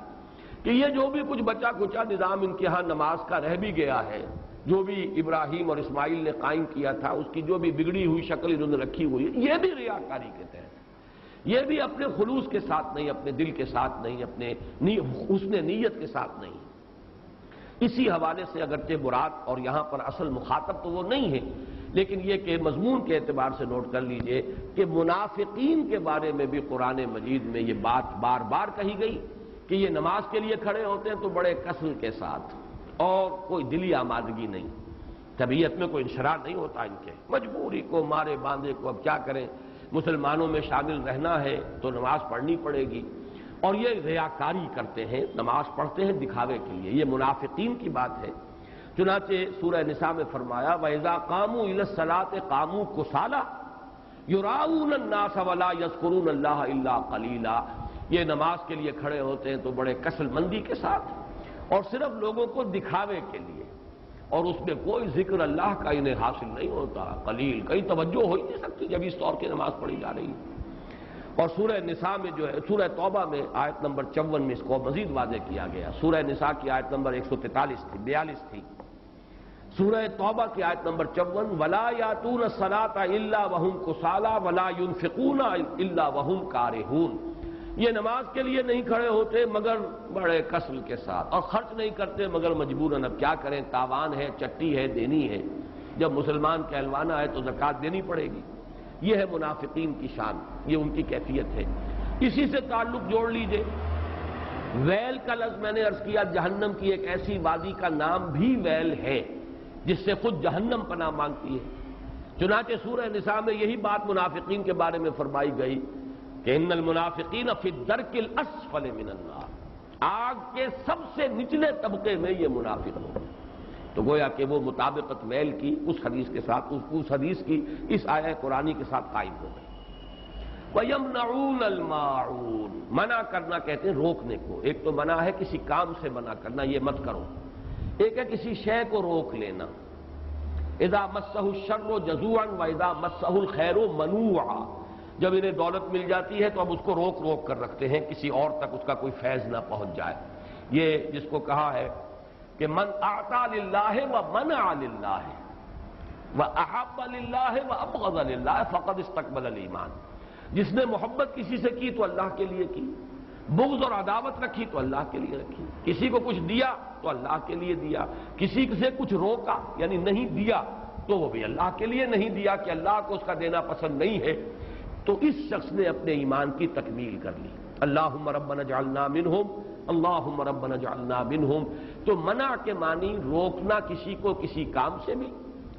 کہ یہ جو بھی کچھ بچا کچا نظام ان کے ہاں نماز کا رہ بھی گیا ہے، جو بھی ابراہیم اور اسماعیل نے قائم کیا تھا، اس کی جو بھی بگڑی ہوئی شکل انہوں نے رکھی ہوئی ہے، یہ بھی ریاکاری کے تحت. یہ بھی اپنے خلوص کے ساتھ نہیں، اپنے دل کے ساتھ نہیں، اپنے حسن نیت کے ساتھ نہیں. اسی حوالے سے اگرچہ مراد اور یہاں پر اصل مخاطب تو وہ نہیں ہے، لیکن یہ کہ مضمون کے اعتبار سے نوٹ کر لیجئے کہ منافقین کے بارے میں بھی قرآن مجید میں یہ بات بار بار کہی گئی کہ یہ نماز کے لیے کھڑے ہوتے ہیں تو بڑے کسل کے ساتھ، اور کوئی دلی آمادگی نہیں، طبیعت میں کوئی انشراح نہیں ہوتا ان کے، مجبوری کو مارے باندھے کو اب کیا کریں، مسلمانوں میں شامل رہنا ہے تو نماز پڑھنی پڑے گی، اور یہ ریاکاری کرتے ہیں، نماز پڑھتے ہیں دکھاوے کے لیے، یہ منافقین کی بات ہے۔ چنانچہ سورہ نساء میں فرمایا وَإِذَا قَامُوا إِلَى الصَّلَاةِ قَامُوا كُسَالَىٰ يُرَاءُونَ النَّاسَ وَلَا يَذْكُرُونَ اللَّهَ إِلَّا قَلِيلًا، یہ نماز کے لیے کھڑے ہوتے ہیں تو بڑے کسل مندی کے ساتھ اور صرف لوگوں کو دکھاوے کے لیے، اور اس میں کوئی ذکر اللہ کا انہیں حاصل نہیں ہوتا، قلیل، کہیں توجہ ہو ہی نہیں سکتی جب اس طور کی نماز پڑھی جا رہی ہے۔ اور سورہ نساء میں جو ہے، سورہ توبہ میں آیت نمبر 54 میں اس کو مزید واضح کیا گیا، سورہ نساء کی آیت نمبر 143 تھی، 42 تھی، سورہ توبہ کی آیت نمبر 54 وَلَا يَأْتُونَ الصَّلَاةَ إِلَّا وَهُمْ كُسَالَىٰ وَلَا يُنْفِقُونَ إِلَّا وَهُمْ كَارِهُونَ، یہ نماز کے لیے نہیں کھڑے ہوتے مگر بڑے کسل کے ساتھ، اور خرچ نہیں کرتے مگر مجبوراً، اب کیا کریں، تاوان ہے، چٹی ہے، دینی ہے، جب مسلمان کہلوانا ہے تو زکوٰۃ دینی پڑے گی۔ یہ ہے منافقین کی شان، یہ ان کی کیفیت ہے۔ اسی سے تعلق جوڑ لیجئے، ویل کا لفظ میں نے عرض کیا، جہنم کی ایک ایسی وادی کا نام بھی ویل ہے جس سے خود جہنم پناہ مانگتی ہے۔ چنانچہ سورہ نساء میں یہی بات منافقین کے بارے میں فرمائی گئی کہ ان المنافقین فی الدرک الاسفل من النار، آگ کے سب سے نچلے طبقے میں یہ منافق ہوں۔ تو گویا کہ وہ مطابقت ویل کی اس حدیث کے ساتھ، اس حدیث کی اس آیہ قرآنی کے ساتھ قائم ہو گئی۔ وَيَمْنَعُونَ الْمَاعُونَ، منع کرنا کہتے ہیں روکنے کو، ایک تو منع ہے کسی کام سے منع کرنا، یہ مت کرو، ایک ہے کسی شے کو روک لینا۔ اذا مسہ الشر جزوعا واذا مسہ الخیر منوعا، جب انہیں دولت مل جاتی ہے تو اب اس کو روک روک کر رکھتے ہیں، کسی اور تک اس کا کوئی فیض نہ پہنچ جائے۔ یہ جس کو کہا ہے کہ من اعطى للہ ومنع للہ واحب للہ وابغض للہ فقد استقبل الایمان، جس نے محبت کسی سے کی تو اللہ کے لیے کی، بغض اور عداوت رکھی تو اللہ کے لیے رکھی، کسی کو کچھ دیا تو اللہ کے لیے دیا، کسی سے کچھ روکا یعنی نہیں دیا تو وہ بھی اللہ کے لیے نہیں دیا کہ اللہ کو اس کا دینا پسند نہیں ہے، تو اس شخص نے اپنے ایمان کی تکمیل کر لی۔ اللہم ربنا اجعلنا منہم، اللہم ربنا اجعلنا منہم، تو منع کے معنی روکنا کسی کو کسی کام سے بھی،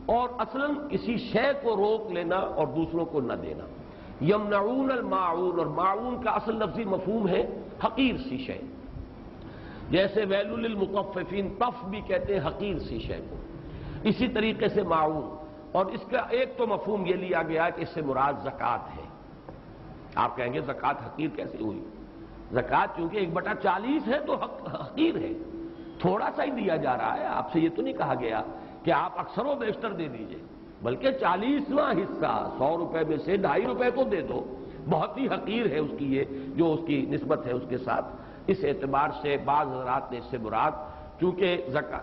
اور اصلاً کسی شے کو روک لینا اور دوسروں کو نہ دینا۔ یمنعون الماعون، اور معون کا اصل لفظی مفہوم ہے حقیر سی شے، جیسے ویل للمطففین، طف بھی کہتے ہیں حقیر سی شے کو، اسی طریقے سے معون، اور اس کا ایک تو مفہوم یہ لیا گیا کہ اس سے مراد زکوٰۃ ہے۔ آپ کہیں گے زکوٰۃ حقیر کیسے ہوئی؟ زکوٰۃ چونکہ 1/40 ہے تو حقیر ہے، تھوڑا سا ہی دیا جا رہا ہے، آپ سے یہ تو نہیں کہا گیا کہ آپ اکثر و بیشتر دے دیجئے، بلکہ 40واں حصہ 100 روپے میں سے 2.5 روپے تو دے دو، بہت ہی حقیر ہے اس کی، یہ جو اس کی نسبت ہے اس کے ساتھ۔ اس اعتبار سے بعض حضرات نے اس سے مراد، چونکہ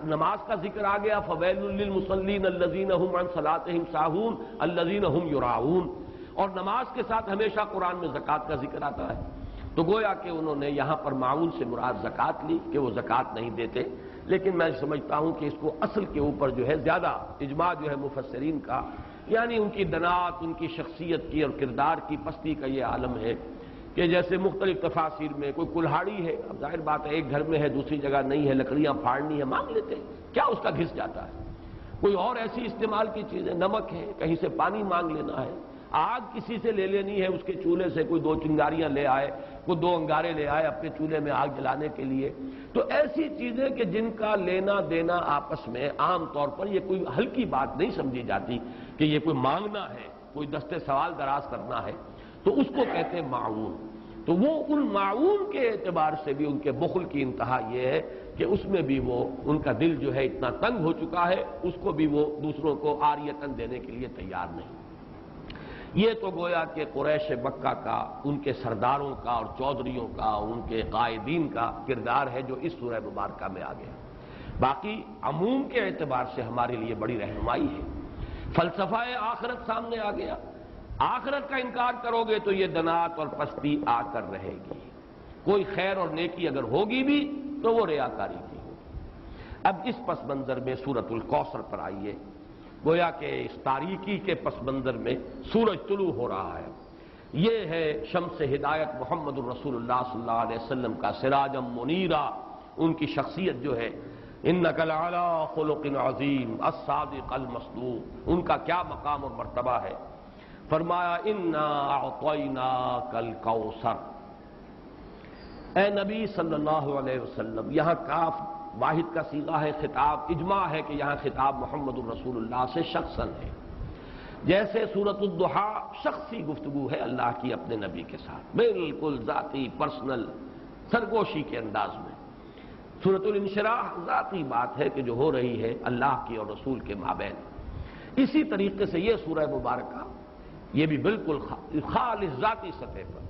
نماز کا ذکر آ گیا فویل للمصلین الذین هم عن صلاتهم ساہون الذین هم یراؤون، اور نماز کے ساتھ ہمیشہ قرآن میں زکوٰۃ کا ذکر آتا ہے، تو گویا کہ انہوں نے یہاں پر معاون سے مراد زکوٰۃ لی کہ وہ زکوٰۃ نہیں دیتے، لیکن میں سمجھتا ہوں کہ اس کو اصل کے اوپر جو ہے زیادہ اجماع جو ہے مفسرین کا، یعنی ان کی دنات، ان کی شخصیت کی اور کردار کی پستی کا یہ عالم ہے کہ جیسے مختلف تفاسیر میں کوئی کلہاڑی ہے، اب ظاہر بات ہے ایک گھر میں ہے دوسری جگہ نہیں ہے، لکڑیاں پھاڑنی ہے، مانگ لیتے ہیں، کیا اس کا گھس جاتا ہے، کوئی اور ایسی استعمال کی چیزیں، نمک ہے، کہیں سے پانی مانگ لینا ہے، آگ کسی سے لے لینی ہے، اس کے چولہے سے کوئی 2 چنگاریاں لے آئے، کوئی 2 انگارے لے آئے اپنے چولہے میں آگ جلانے کے لیے، تو ایسی چیزیں کہ جن کا لینا دینا آپس میں عام طور پر یہ کوئی ہلکی بات نہیں سمجھی جاتی کہ یہ کوئی مانگنا ہے، کوئی دستے سوال دراز کرنا ہے، تو اس کو کہتے ہیں معاون۔ تو وہ ان معاون کے اعتبار سے بھی ان کے بخل کی انتہا یہ ہے کہ اس میں بھی وہ ان کا دل جو ہے اتنا تنگ ہو چکا ہے، اس کو بھی وہ دوسروں کو عاریتاً دینے کے لیے تیار نہیں۔ یہ تو گویا کہ قریش مکہ کا، ان کے سرداروں کا اور چودھریوں کا، ان کے قائدین کا کردار ہے جو اس سورہ مبارکہ میں آ گیا۔ باقی عموم کے اعتبار سے ہمارے لیے بڑی رہنمائی ہے۔ فلسفہ آخرت سامنے آ گیا، آخرت کا انکار کرو گے تو یہ دنات اور پستی آ کر رہے گی، کوئی خیر اور نیکی اگر ہوگی بھی تو وہ ریاکاری کی ہوگی۔ اب اس پس منظر میں سورۃ الکوثر پر آئیے، گویا کہ اس تاریکی کے پس منظر میں سورج طلوع ہو رہا ہے، یہ ہے شمس ہدایت محمد الرسول اللہ صلی اللہ علیہ وسلم کا سراجم منیرا، ان کی شخصیت جو ہے انک لعلی خلق عظیم الصادق المصدوق، ان کا کیا مقام اور مرتبہ ہے۔ فرمایا انا اعطیناک الکوثر، اے نبی صلی اللہ علیہ وسلم، یہاں کاف واحد کا صیغہ ہے، خطاب اجماع ہے کہ یہاں خطاب محمد الرسول اللہ سے شخصاً ہے، جیسے سورۃ الضحیٰ شخصی گفتگو ہے اللہ کی اپنے نبی کے ساتھ، بالکل ذاتی پرسنل سرگوشی کے انداز میں۔ سورۃ الانشراح ذاتی بات ہے کہ جو ہو رہی ہے اللہ کی اور رسول کے مابین۔ اسی طریقے سے یہ سورہ مبارکہ یہ بھی بالکل خالص ذاتی سطح پر،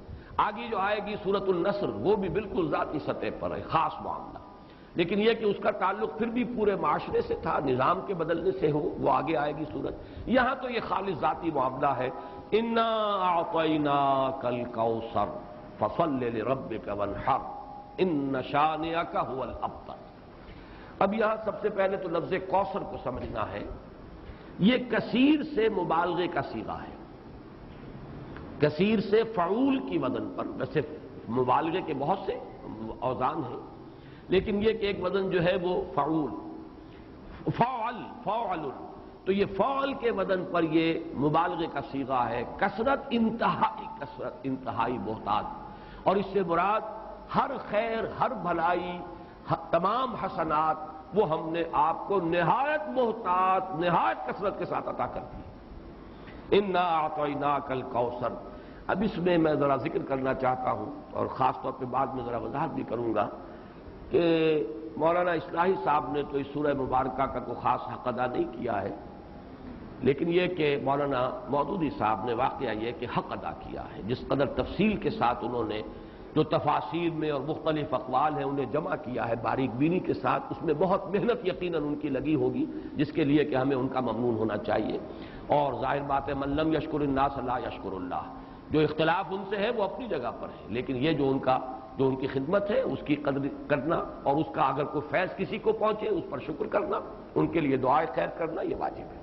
آگے جو آئے گی سورۃ النصر وہ بھی بالکل ذاتی سطح پر ہے، خاص معاملہ، لیکن یہ کہ اس کا تعلق پھر بھی پورے معاشرے سے تھا، نظام کے بدلنے سے ہو، وہ آگے آئے گی سورت۔ یہاں تو یہ خالص ذاتی معاملہ ہے، انا اعطیناک الکوثر فصل لربک وانحر ان شانئک هو الابتر۔ اب یہاں سب سے پہلے تو لفظ کوثر کو سمجھنا ہے، یہ کثیر سے مبالغے کا صیغہ ہے، کثیر سے فعول کی وزن پر، ویسے مبالغے کے بہت سے اوزان ہیں لیکن یہ کہ ایک وزن جو ہے وہ فعول، فعل، تو یہ فعل کے وزن پر یہ مبالغے کا صیغہ ہے، کثرت انتہائی بہتات، اور اس سے مراد ہر خیر، ہر بھلائی، تمام حسنات وہ ہم نے آپ کو نہایت محتاط، نہایت کثرت کے ساتھ عطا کر دی۔ انا اعطیناک الکوثر، اب اس میں میں ذرا ذکر کرنا چاہتا ہوں اور خاص طور پہ بعد میں ذرا وضاحت بھی کروں گا کہ مولانا اصلاحی صاحب نے تو اس سورہ مبارکہ کا کوئی خاص حق ادا نہیں کیا ہے، لیکن یہ کہ مولانا مودودی صاحب نے واقعہ یہ کہ حق ادا کیا ہے، جس قدر تفصیل کے ساتھ انہوں نے جو تفاسیر میں اور مختلف اقوال ہیں انہیں جمع کیا ہے باریک بینی کے ساتھ، اس میں بہت محنت یقیناً ان کی لگی ہوگی، جس کے لیے کہ ہمیں ان کا ممنون ہونا چاہیے۔ اور ظاہر بات ہے من لم یشکر الناس لا یشکر اللہ، جو اختلاف ان سے ہے وہ اپنی جگہ پر ہے، لیکن یہ جو ان کی خدمت ہے اس کی قدر کرنا، اور اس کا اگر کوئی فیض کسی کو پہنچے اس پر شکر کرنا، ان کے لیے دعائے خیر کرنا، یہ واجب ہے۔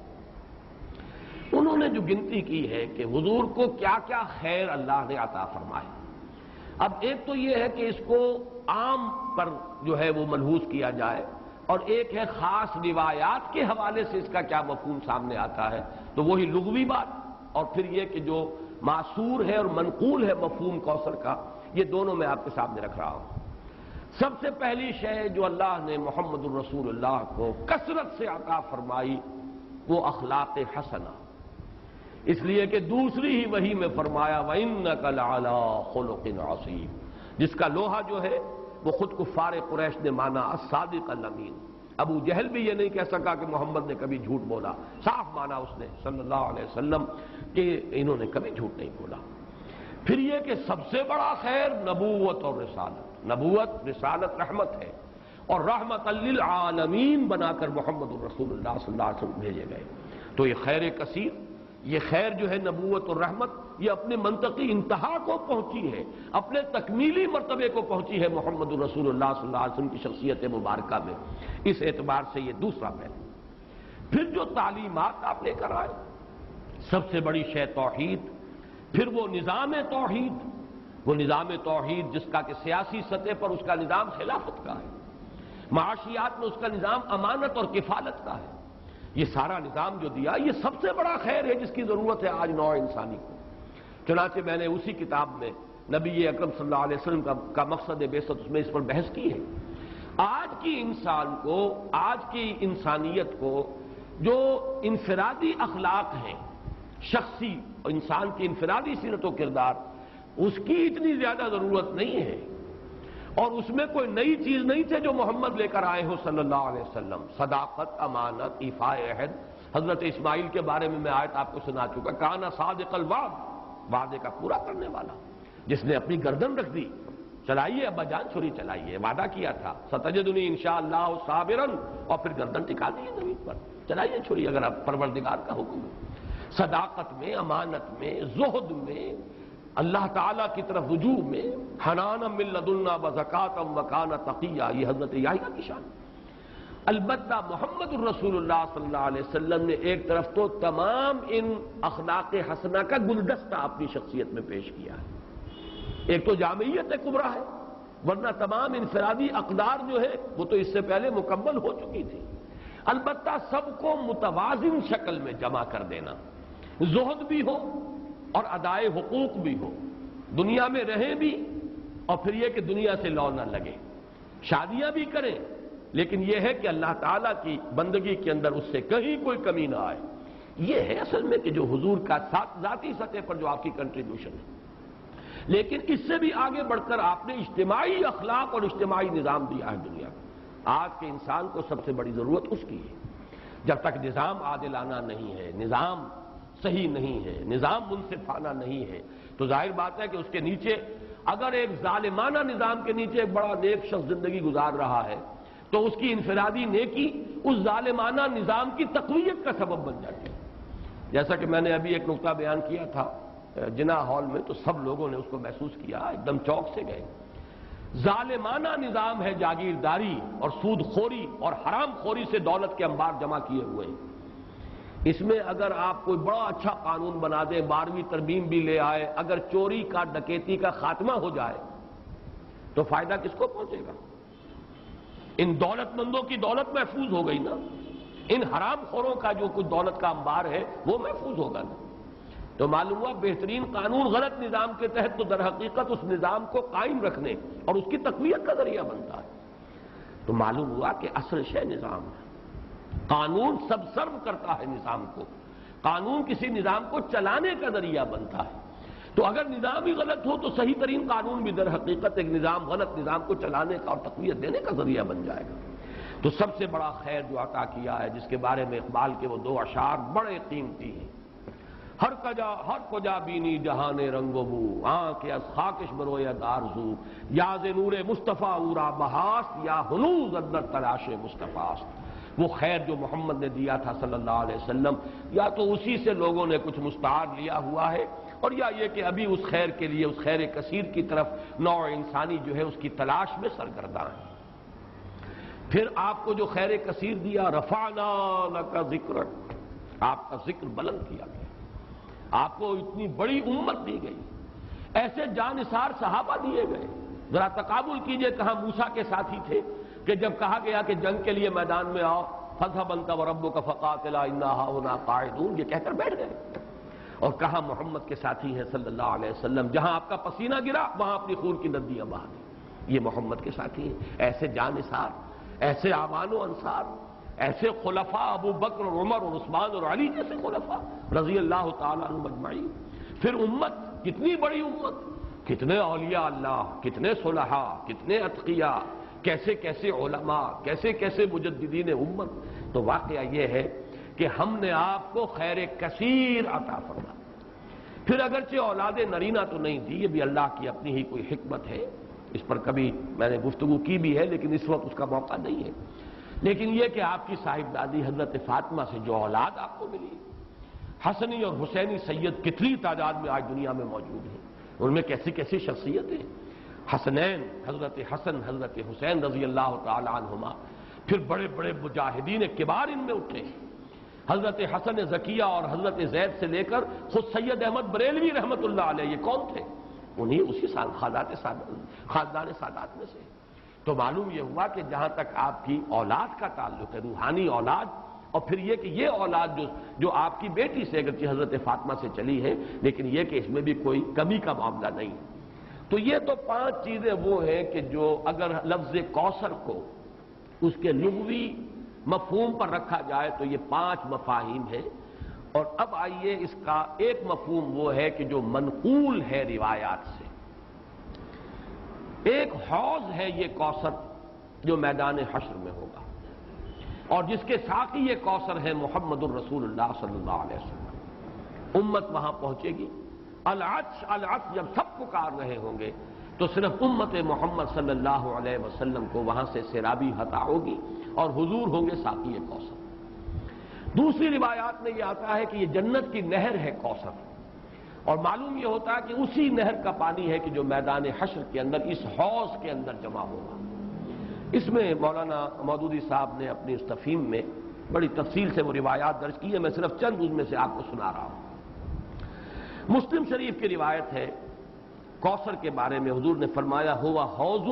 انہوں نے جو گنتی کی ہے کہ حضور کو کیا کیا خیر اللہ نے عطا فرمائے، اب ایک تو یہ ہے کہ اس کو عام پر جو ہے وہ ملحوظ کیا جائے، اور ایک ہے خاص روایات کے حوالے سے اس کا کیا مفہوم سامنے آتا ہے، تو وہی لغوی بات، اور پھر یہ کہ جو معصور ہے اور منقول ہے مفہوم کوثر کا، یہ دونوں میں آپ کے سامنے رکھ رہا ہوں۔ سب سے پہلی شے جو اللہ نے محمد الرسول اللہ کو کثرت سے عطا فرمائی وہ اخلاق حسنہ، اس لیے کہ دوسری ہی وحی میں فرمایا وَإِنَّكَ لَعَلَىٰ خُلُقٍ عَظِيمٍ، جس کا لوہا جو ہے وہ خود کفار قریش نے مانا الصادق الامین۔ ابو جہل بھی یہ نہیں کہہ سکا کہ محمد نے کبھی جھوٹ بولا، صاف مانا اس نے صلی اللہ علیہ وسلم کہ انہوں نے کبھی جھوٹ نہیں بولا۔ پھر یہ کہ سب سے بڑا خیر نبوت اور رسالت، نبوت رسالت رحمت ہے، اور رحمت للعالمین بنا کر محمد الرسول اللہ صلی اللہ علیہ وسلم بھیجے گئے۔ تو یہ خیر کثیر، یہ خیر جو ہے نبوت اور رحمت، یہ اپنے منطقی انتہا کو پہنچی ہے، اپنے تکمیلی مرتبے کو پہنچی ہے محمد الرسول اللہ صلی اللہ علیہ وسلم کی شخصیت مبارکہ میں۔ اس اعتبار سے یہ دوسرا پہلو۔ پھر جو تعلیمات آپ لے کر آئے، سب سے بڑی شے توحید، پھر وہ نظام توحید جس کا کہ سیاسی سطح پر اس کا نظام خلافت کا ہے، معاشیات میں اس کا نظام امانت اور کفالت کا ہے، یہ سارا نظام جو دیا یہ سب سے بڑا خیر ہے جس کی ضرورت ہے آج نوع انسانی کو۔ چنانچہ میں نے اسی کتاب میں نبی اکرم صلی اللہ علیہ وسلم کا مقصد بعثت اس میں اس پر بحث کی ہے۔ آج کی انسان کو، آج کی انسانیت کو جو انفرادی اخلاق ہیں، شخصی انسان کی انفرادی سیرت و کردار، اس کی اتنی زیادہ ضرورت نہیں ہے، اور اس میں کوئی نئی چیز نہیں تھے جو محمد لے کر آئے ہو صلی اللہ علیہ وسلم۔ صداقت، امانت، ایفاء عہد، حضرت اسماعیل کے بارے میں آیت آپ کو سنا چکا، کانا صادق الوعد، وعدے کا پورا کرنے والا، جس نے اپنی گردن رکھ دی، چلائیے ابا جان چھری چلائیے، وعدہ کیا تھا ستجدنی انشاءاللہ صابرا، اور پھر گردن ٹکا دی زمین پر، چلائیے چھری اگر آپ پروردگار کا حکم ہے۔ صداقت میں، امانت میں، زہد میں، اللہ تعالیٰ کی طرف رجوع میں، حنانا من لدنا وزکاتا وکانا تقیا، یہ حضرت یحییٰ کی شان۔ البتہ محمد الرسول اللہ صلی اللہ علیہ وسلم نے ایک طرف تو تمام ان اخلاق حسنہ کا گلدستہ اپنی شخصیت میں پیش کیا ہے۔ ایک تو جامعیت کبریٰ ہے، ورنہ تمام انفرادی اقدار جو ہے وہ تو اس سے پہلے مکمل ہو چکی تھی۔ البتہ سب کو متوازن شکل میں جمع کر دینا، زہد بھی ہو اور ادائے حقوق بھی ہو، دنیا میں رہیں بھی اور پھر یہ کہ دنیا سے لو نہ لگے، شادیاں بھی کریں لیکن یہ ہے کہ اللہ تعالیٰ کی بندگی کے اندر اس سے کہیں کوئی کمی نہ آئے۔ یہ ہے اصل میں کہ جو حضور کا ذاتی سطح پر جو آپ کی کنٹریبیوشن ہے۔ لیکن اس سے بھی آگے بڑھ کر آپ نے اجتماعی اخلاق اور اجتماعی نظام دیا ہے دنیا کو۔ آج کے انسان کو سب سے بڑی ضرورت اس کی ہے۔ جب تک نظام عادلانہ نہیں ہے، نظام صحیح نہیں ہے، نظام منصفانہ نہیں ہے، تو ظاہر بات ہے کہ اس کے نیچے اگر ایک ظالمانہ نظام کے نیچے ایک بڑا نیک شخص زندگی گزار رہا ہے تو اس کی انفرادی نیکی اس ظالمانہ نظام کی تقویت کا سبب بن جاتی ہے۔ جیسا کہ میں نے ابھی ایک نقطہ بیان کیا تھا جناح ہال میں، تو سب لوگوں نے اس کو محسوس کیا، ایک دم چوک سے گئے۔ ظالمانہ نظام ہے جاگیرداری اور سود خوری اور حرام خوری سے دولت کے انبار جمع کیے ہوئے ہیں۔ اس میں اگر آپ کوئی بڑا اچھا قانون بنا دیں، 12ویں ترمیم بھی لے آئے، اگر چوری کا ڈکیتی کا خاتمہ ہو جائے تو فائدہ کس کو پہنچے گا؟ ان دولت مندوں کی دولت محفوظ ہو گئی نا، ان حرام خوروں کا جو کچھ دولت کا انبار ہے وہ محفوظ ہوگا نا۔ تو معلوم ہوا بہترین قانون غلط نظام کے تحت تو در حقیقت اس نظام کو قائم رکھنے اور اس کی تقویت کا ذریعہ بنتا ہے۔ تو معلوم ہوا کہ اصل شے نظام ہے، قانون سب سرو کرتا ہے نظام کو، قانون کسی نظام کو چلانے کا ذریعہ بنتا ہے۔ تو اگر نظام ہی غلط ہو تو صحیح ترین قانون بھی در حقیقت ایک نظام غلط نظام کو چلانے کا اور تقویت دینے کا ذریعہ بن جائے گا۔ تو سب سے بڑا خیر جو عطا کیا ہے، جس کے بارے میں اقبال کے وہ 2 اشعار بڑے قیمتی ہیں، ہر کجا بینی جہان رنگ و بو، آنکھ از خاکش بروید آرزو، یا ز نور مصطفیٰ اورا بہاست، یا ہنوز اندر تلاش مصطفیٰست۔ وہ خیر جو محمد نے دیا تھا صلی اللہ علیہ وسلم، یا تو اسی سے لوگوں نے کچھ مستعار لیا ہوا ہے، اور یا یہ کہ ابھی اس خیر کے لیے، اس خیر کثیر کی طرف نوع انسانی جو ہے اس کی تلاش میں سرگرداں ہے۔ پھر آپ کو جو خیر کثیر دیا، رفعنا لک ذکرک، آپ کا ذکر بلند کیا گیا، آپ کو اتنی بڑی امت دی گئی، ایسے جانثار صحابہ دیے گئے۔ ذرا تقابل کیجئے، کہاں موسیٰ کے ساتھی تھے کہ جب کہا گیا کہ جنگ کے لیے میدان میں آؤ، فاذهب انت وربك فقاتلا انا هاهنا قاعدون، یہ کہہ کر بیٹھ گئے۔ اور کہاں محمد کے ساتھی ہیں صلی اللہ علیہ وسلم، جہاں آپ کا پسینہ گرا وہاں اپنی خون کی ندیاں بہا دی، یہ محمد کے ساتھی ہیں۔ ایسے جانثار، ایسے اعوان و انصار، ایسے خلفاء ابو بکر اور عمر اور عثمان اور علی جیسے خلفاء رضی اللہ تعالیٰ عنہم اجمعین۔ پھر امت، کتنی بڑی امت، کتنے اولیاء اللہ، کتنے صلحاء، کتنے اتقیاء، کیسے کیسے علماء، کیسے کیسے مجددین امت۔ تو واقعہ یہ ہے کہ ہم نے آپ کو خیر کثیر عطا فرمایا۔ پھر اگرچہ اولاد نرینہ تو نہیں دی، یہ بھی اللہ کی اپنی ہی کوئی حکمت ہے، اس پر کبھی میں نے گفتگو کی بھی ہے لیکن اس وقت اس کا موقع نہیں ہے۔ لیکن یہ کہ آپ کی صاحبزادی حضرت فاطمہ سے جو اولاد آپ کو ملی، حسنی اور حسینی سید کتنی تعداد میں آج دنیا میں موجود ہیں، ان میں کیسی کیسی شخصیتیں، حسنین، حضرت حسن، حضرت حسین رضی اللہ تعالی عنہما، پھر بڑے بڑے مجاہدین کبار ان میں اٹھے، حضرت حسن زکیہ اور حضرت زید سے لے کر خود سید احمد بریلوی رحمت اللہ علیہ، یہ کون تھے؟ انہی اسی خاندان سادات میں سے۔ تو معلوم یہ ہوا کہ جہاں تک آپ کی اولاد کا تعلق ہے، روحانی اولاد، اور پھر یہ کہ یہ اولاد جو آپ کی بیٹی سے اگرچہ حضرت فاطمہ سے چلی ہے، لیکن یہ کہ اس میں بھی کوئی کمی کا معاملہ نہیں۔ تو یہ تو 5 چیزیں وہ ہیں کہ جو اگر لفظ کوثر کو اس کے لغوی مفہوم پر رکھا جائے تو یہ 5 مفاہیم ہیں۔ اور اب آئیے اس کا ایک مفہوم وہ ہے کہ جو منقول ہے روایات سے، ایک حوض ہے یہ کوثر جو میدان حشر میں ہوگا، اور جس کے ساقی یہ کوثر ہے محمد الرسول اللہ صلی اللہ علیہ وسلم۔ امت وہاں پہنچے گی، العطش العطش جب سب پکار رہے ہوں گے تو صرف امت محمد صلی اللہ علیہ وسلم کو وہاں سے سیرابی عطا ہوگی اور حضور ہوں گے ساقی کوثر۔ دوسری روایات میں یہ آتا ہے کہ یہ جنت کی نہر ہے کوثر، اور معلوم یہ ہوتا ہے کہ اسی نہر کا پانی ہے کہ جو میدان حشر کے اندر اس حوض کے اندر جمع ہوگا۔ اس میں مولانا مودودی صاحب نے اپنی اس تفہیم میں بڑی تفصیل سے وہ روایات درج کی ہے، میں صرف چند ان میں سے آپ کو سنا رہا ہوں۔ مسلم شریف کی روایت ہے کوثر کے بارے میں حضور نے فرمایا ہوا حوض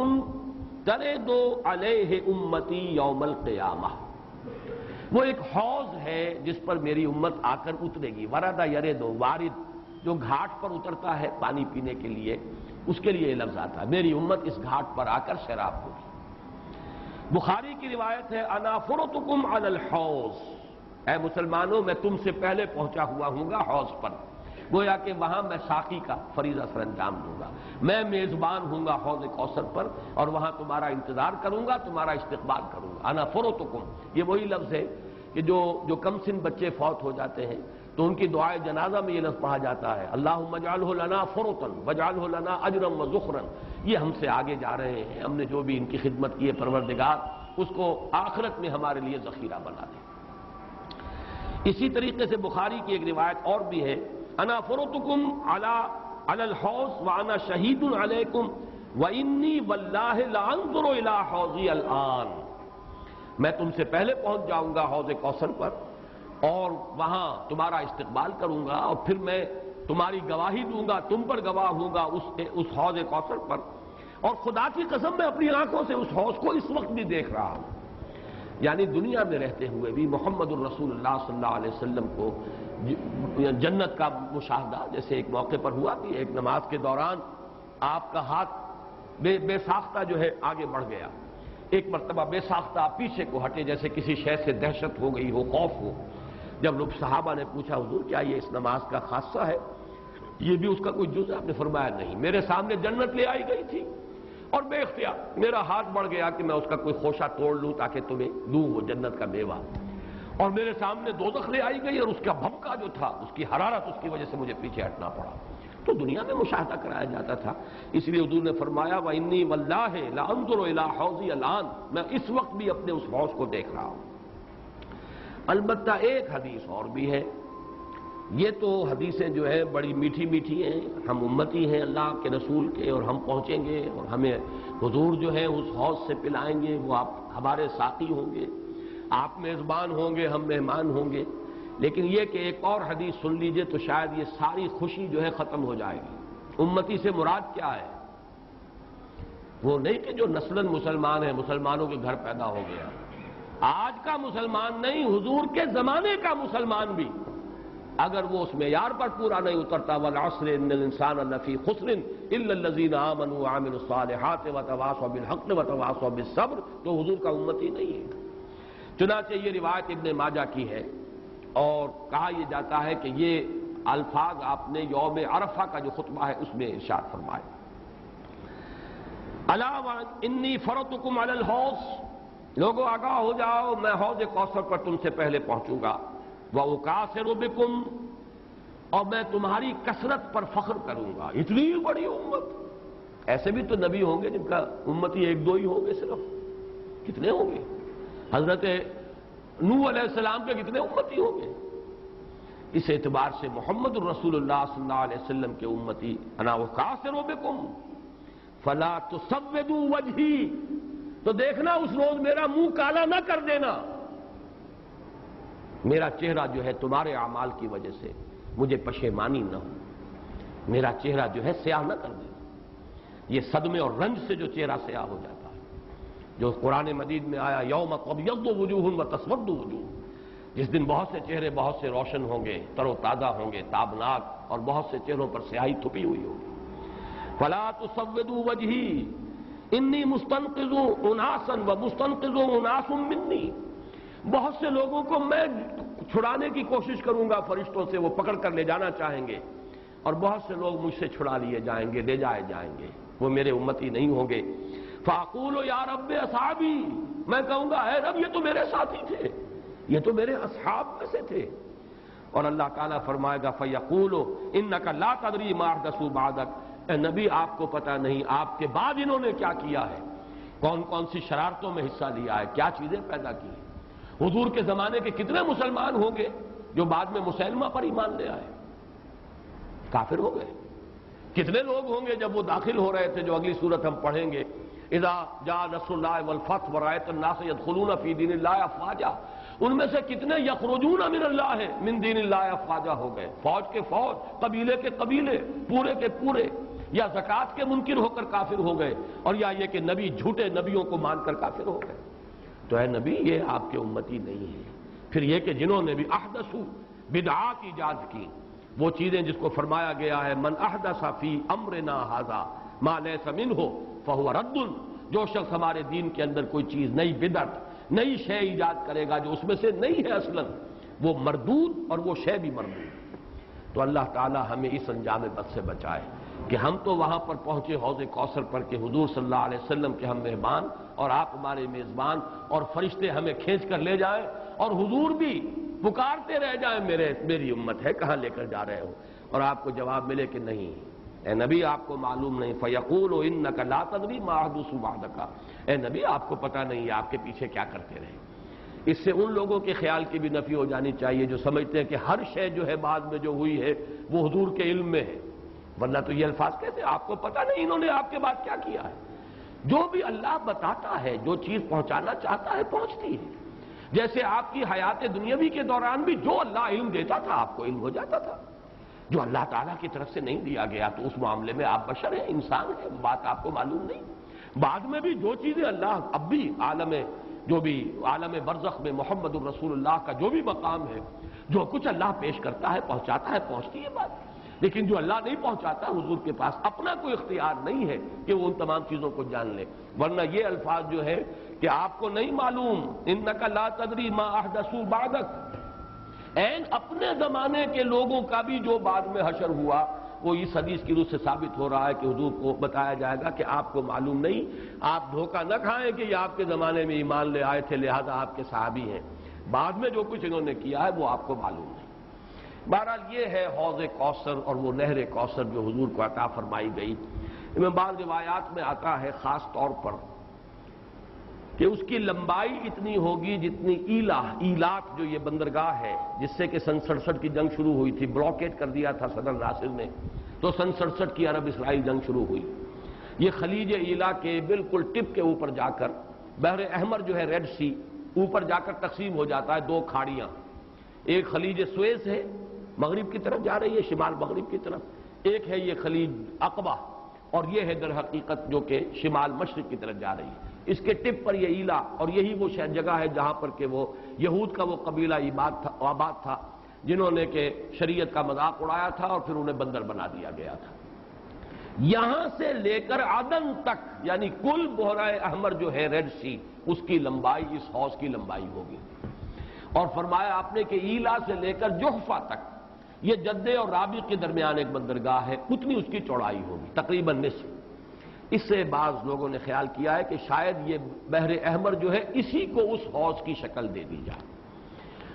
ترد علیہ امتی یوم القیامہ، وہ ایک حوض ہے جس پر میری امت آ کر اترے گی۔ ورد یرد، وارد جو گھاٹ پر اترتا ہے پانی پینے کے لیے، اس کے لیے یہ لفظ آتا ہے، میری امت اس گھاٹ پر آ کر سیراب ہوگی۔ بخاری کی روایت ہے انا فرطکم علی الحوض، اے مسلمانوں میں تم سے پہلے پہنچا ہوا ہوں گا حوض پر، گویا کہ وہاں میں ساقی کا فریضہ سر انجام دوں گا، میں میزبان ہوں گا حوض کوثر پر، اور وہاں تمہارا انتظار کروں گا، تمہارا استقبال کروں گا۔ انا فرطکم، یہ وہی لفظ ہے کہ جو کم سن بچے فوت ہو جاتے ہیں تو ان کی دعائے جنازہ میں یہ لفظ پڑھا جاتا ہے اللہم اجعلہ لنا فرطا واجعلہ لنا اجرا وذخرا، یہ ہم سے آگے جا رہے ہیں، ہم نے جو بھی ان کی خدمت کی ہے پروردگار اس کو آخرت میں ہمارے لیے ذخیرہ بنا دے۔ اسی طریقے سے بخاری کی ایک روایت اور بھی ہے انا فرطکم علی الحوض وانا شہید علیکم وانی واللہ لانظر الی حوضی الان، میں تم سے پہلے پہنچ جاؤں گا حوض کوثر پر اور وہاں تمہارا استقبال کروں گا، اور پھر میں تمہاری گواہی دوں گا، تم پر گواہ ہوں گا اس حوض کوثر پر، اور خدا کی قسم میں اپنی آنکھوں سے اس حوض کو اس وقت بھی دیکھ رہا ہوں۔ یعنی دنیا میں رہتے ہوئے بھی محمد الرسول اللہ صلی اللہ علیہ وسلم کو جنت کا مشاہدہ، جیسے ایک موقع پر ہوا کہ ایک نماز کے دوران آپ کا ہاتھ بے ساختہ جو ہے آگے بڑھ گیا، ایک مرتبہ بے ساختہ آپ پیچھے کو ہٹے جیسے کسی شے سے دہشت ہو گئی ہو، خوف ہو۔ جب لوگ صحابہ نے پوچھا حضور کیا یہ اس نماز کا خاصہ ہے، یہ بھی اس کا کوئی جز ہے؟ آپ نے فرمایا نہیں، میرے سامنے جنت لے آئی گئی تھی اور بے اختیار میرا ہاتھ بڑھ گیا کہ میں اس کا کوئی خوشہ توڑ لوں تاکہ تمہیں دوں وہ جنت کا میوہ، اور میرے سامنے دوزخ لے آئی گئی اور اس کا بھبکا جو تھا، اس کی حرارت، اس کی وجہ سے مجھے پیچھے ہٹنا پڑا۔ تو دنیا میں مشاہدہ کرایا جاتا تھا، اس لیے حضور نے فرمایا وَإِنِّي وَاللَّهِ لَأَنظُرُ إِلَىٰ حَوْضِي الْآن، میں اس وقت بھی اپنے اس حوض کو دیکھ رہا ہوں۔ البتہ ایک حدیث اور بھی ہے، یہ تو حدیثیں جو ہے بڑی میٹھی میٹھی ہیں، ہم امتی ہیں اللہ کے رسول کے اور ہم پہنچیں گے اور ہمیں حضور جو ہے اس حوض سے پلائیں گے، وہ آپ ہمارے ساقی ہوں گے، آپ میزبان ہوں گے، ہم مہمان ہوں گے۔ لیکن یہ کہ ایک اور حدیث سن لیجئے تو شاید یہ ساری خوشی جو ہے ختم ہو جائے گی۔ امتی سے مراد کیا ہے؟ وہ نہیں کہ جو نسلاً مسلمان ہیں، مسلمانوں کے گھر پیدا ہو گیا، آج کا مسلمان نہیں، حضور کے زمانے کا مسلمان بھی اگر وہ اس معیار پر پورا نہیں اترتا والعصر ان الانسان لفی خسر الا الذین آمنوا وعملوا الصالحات وتواصوا بالحق وتواصوا بالصبر، تو حضور کا امتی نہیں ہے۔ چنانچہ یہ روایت ابن ماجہ کی ہے اور کہا یہ جاتا ہے کہ یہ الفاظ آپ نے یوم عرفہ کا جو خطبہ ہے اس میں ارشاد فرمائے الا انی فرطکم علی الحوض، لوگوں آگاہ ہو جاؤ میں حوض کوثر پر تم سے پہلے پہنچوں گا، وَأُكَاثِرُ بِكُمْ، اور میں تمہاری کثرت پر فخر کروں گا۔ اتنی بڑی امت، ایسے بھی تو نبی ہوں گے جن کا امتی ایک دو ہی ہوں گے، صرف کتنے ہوں گے؟ حضرت نوح علیہ السلام کے کتنے امتی ہوں گے؟ اس اعتبار سے محمد الرسول اللہ صلی اللہ علیہ وسلم کے امتی انا وَأُكَاثِرُ بِكُمْ فَلَا تُسَوِّدُوا وَجْهِي، تو دیکھنا اس روز میرا منہ کالا نہ کر دینا، میرا چہرہ جو ہے تمہارے اعمال کی وجہ سے مجھے پشیمانی نہ ہو، میرا چہرہ جو ہے سیاہ نہ کر دینا۔ یہ صدمے اور رنج سے جو چہرہ سیاہ ہو جاتا ہے، جو قرآن مجید میں آیا یوم تبیض وجوہ وتسود وجوہ، جس دن بہت سے چہرے بہت سے روشن ہوں گے، تر و تازہ ہوں گے، تابناک، اور بہت سے چہروں پر سیاہی تھپی ہوئی ہوگی۔ فلا تسودوا وجہی انی مستنقذ اناسا ومستنقذ اناس منی، بہت سے لوگوں کو میں چھڑانے کی کوشش کروں گا فرشتوں سے، وہ پکڑ کر لے جانا چاہیں گے، اور بہت سے لوگ مجھ سے چھڑا لیے جائیں گے، لے جائے جائیں گے، وہ میرے امتی نہیں ہوں گے۔ فاقول یا رب اصحابی، میں کہوں گا اے رب یہ تو میرے ساتھی تھے، یہ تو میرے اصحاب میں سے تھے، اور اللہ تعالیٰ فرمائے گا فیقول انک لا تدری ما احدثوا بعدک، اے نبی آپ کو پتہ نہیں آپ کے بعد انہوں نے کیا کیا ہے، کون کون سی شرارتوں میں حصہ لیا ہے، کیا چیزیں پیدا کی ہیں۔ حضور کے زمانے کے کتنے مسلمان ہوں گے جو بعد میں مسلمہ پر ایمان لے آئے، کافر ہو گئے؟ کتنے لوگ ہوں گے جب وہ داخل ہو رہے تھے، جو اگلی صورت ہم پڑھیں گے اذا جاء نصر اللہ والفتح ورأیت الناس يدخلون فی دین اللہ افواجا، ان میں سے کتنے یخرجون من اللہ من دین اللہ افواجا ہو گئے، فوج کے فوج، قبیلے کے قبیلے، پورے کے پورے۔ یا زکوٰۃ کے منکر ہو کر کافر ہو گئے، اور یا یہ کہ نبی جھوٹے نبیوں کو مان کر کافر ہو گئے۔ تو اے نبی یہ آپ کے امتی نہیں ہے۔ پھر یہ کہ جنہوں نے بھی احدثوا بدعات ایجاد کی، وہ چیزیں جس کو فرمایا گیا ہے من احدث فی امرنا ھذا ما لیس منہ فہو رد، جو شخص ہمارے دین کے اندر کوئی چیز نئی بدعت نئی شے ایجاد کرے گا جو اس میں سے نہیں ہے اصلاً، وہ مردود اور وہ شے بھی مردود۔ تو اللہ تعالی ہمیں اس انجام بد سے بچائے کہ ہم تو وہاں پر پہنچے حوض کوثر پر کہ حضور صلی اللہ علیہ وسلم کے ہم مہمان اور آپ ہمارے میزبان، اور فرشتے ہمیں کھینچ کر لے جائیں اور حضور بھی پکارتے رہ جائیں میری امت ہے کہاں لے کر جا رہے ہو، اور آپ کو جواب ملے کہ نہیں اے نبی آپ کو معلوم نہیں، فَيَقُولُ إِنَّكَ لَا تَدْرِي مَا أَحْدَثُ بَعْدَكَ، اے نبی آپ کو پتہ نہیں ہے آپ کے پیچھے کیا کرتے رہے۔ اس سے ان لوگوں کے خیال کی بھی نفی ہو جانی چاہیے جو سمجھتے ہیں کہ ہر شے جو ہے بعد میں جو ہوئی ہے وہ حضور کے علم میں ہے، ورنہ تو یہ الفاظ کہتے ہیں آپ کو پتہ نہیں انہوں نے آپ کے بعد کیا کیا ہے۔ جو بھی اللہ بتاتا ہے، جو چیز پہنچانا چاہتا ہے پہنچتی ہے۔ جیسے آپ کی حیات دنیاوی کے دوران بھی جو اللہ علم دیتا تھا آپ کو علم ہو جاتا تھا، جو اللہ تعالیٰ کی طرف سے نہیں دیا گیا تو اس معاملے میں آپ بشر ہیں، انسان ہیں، بات آپ کو معلوم نہیں۔ بعد میں بھی جو چیزیں اللہ اب بھی عالم برزخ میں محمد الرسول اللہ کا جو بھی مقام ہے، جو کچھ اللہ پیش کرتا ہے پہنچاتا ہے، پہنچتی ہے بات۔ لیکن جو اللہ نہیں پہنچاتا حضور کے پاس اپنا کوئی اختیار نہیں ہے کہ وہ ان تمام چیزوں کو جان لے، ورنہ یہ الفاظ جو ہے کہ آپ کو نہیں معلوم انک لا تدری ما احدثوا بعدک، اپنے زمانے کے لوگوں کا بھی جو بعد میں حشر ہوا وہ اس حدیث کی روح سے ثابت ہو رہا ہے کہ حضور کو بتایا جائے گا کہ آپ کو معلوم نہیں، آپ دھوکہ نہ کھائیں کہ یہ آپ کے زمانے میں ایمان لے آئے تھے لہذا آپ کے صحابی ہیں، بعد میں جو کچھ انہوں نے کیا ہے وہ آپ کو معلوم نہیں۔ بہرحال یہ ہے حوض کوثر اور وہ نہر کوثر جو حضور کو عطا فرمائی گئی۔ ان میں بعض روایات میں آتا ہے خاص طور پر کہ اس کی لمبائی اتنی ہوگی جتنی ایلات جو یہ بندرگاہ ہے جس سے کہ سن 67 کی جنگ شروع ہوئی تھی، بلاکیٹ کر دیا تھا صدر ناصر نے، تو سن 67 کی عرب اسرائیل جنگ شروع ہوئی۔ یہ خلیج ایلا کے بالکل ٹپ کے اوپر جا کر بحر احمر جو ہے ریڈ سی اوپر جا کر تقسیم ہو جاتا ہے دو کھاڑیاں، ایک خلیج سویس ہے مغرب کی طرف جا رہی ہے، شمال مغرب کی طرف، ایک ہے یہ خلیج عقبہ اور یہ ہے در حقیقت جو کہ شمال مشرق کی طرف جا رہی ہے۔ اس کے ٹپ پر یہ ایلا، اور یہی وہ جگہ ہے جہاں پر کہ وہ یہود کا وہ قبیلہ آباد تھا جنہوں نے کہ شریعت کا مذاق اڑایا تھا اور پھر انہیں بندر بنا دیا گیا تھا۔ یہاں سے لے کر عدن تک یعنی کل بحیرہ احمر جو ہے ریڈ سی اس کی لمبائی اس حوض کی لمبائی ہوگی، اور فرمایا آپ نے کہ ایلا سے لے کر جحفہ تک یہ جدے اور رابغ کے درمیان ایک بندرگاہ ہے، اتنی اس کی چوڑائی ہوگی تقریباً نصف۔ اس سے بعض لوگوں نے خیال کیا ہے کہ شاید یہ بحر احمر جو ہے اسی کو اس حوض کی شکل دے دی جائے،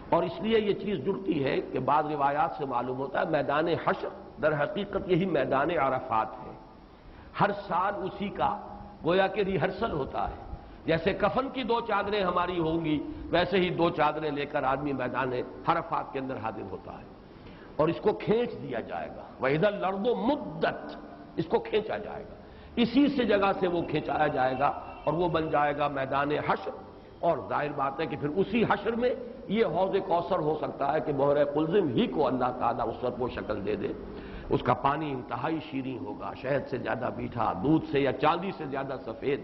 اور اس لیے یہ چیز جڑتی ہے کہ بعض روایات سے معلوم ہوتا ہے میدان حشر در حقیقت یہی میدان عرفات ہے، ہر سال اسی کا گویا کہ ریہرسل ہوتا ہے، جیسے کفن کی دو چادریں ہماری ہوں گی ویسے ہی دو چادریں لے کر آدمی میدان عرفات کے اندر حاضر ہوتا ہے، اور اس کو کھینچ دیا جائے گا، وَإِذَا الْأَرْضُ مُدَّتْ، اس کو کھینچا جائے گا، اسی سے جگہ سے وہ کھینچایا جائے گا اور وہ بن جائے گا میدان حشر۔ اور ظاہر بات ہے کہ پھر اسی حشر میں یہ حوض کوثر ہو سکتا ہے کہ بحر قلزم ہی کو اللہ تعالیٰ اس وقت وہ شکل دے دے، اس کا پانی انتہائی شیریں ہوگا، شہد سے زیادہ میٹھا، دودھ سے یا چاندی سے زیادہ سفید،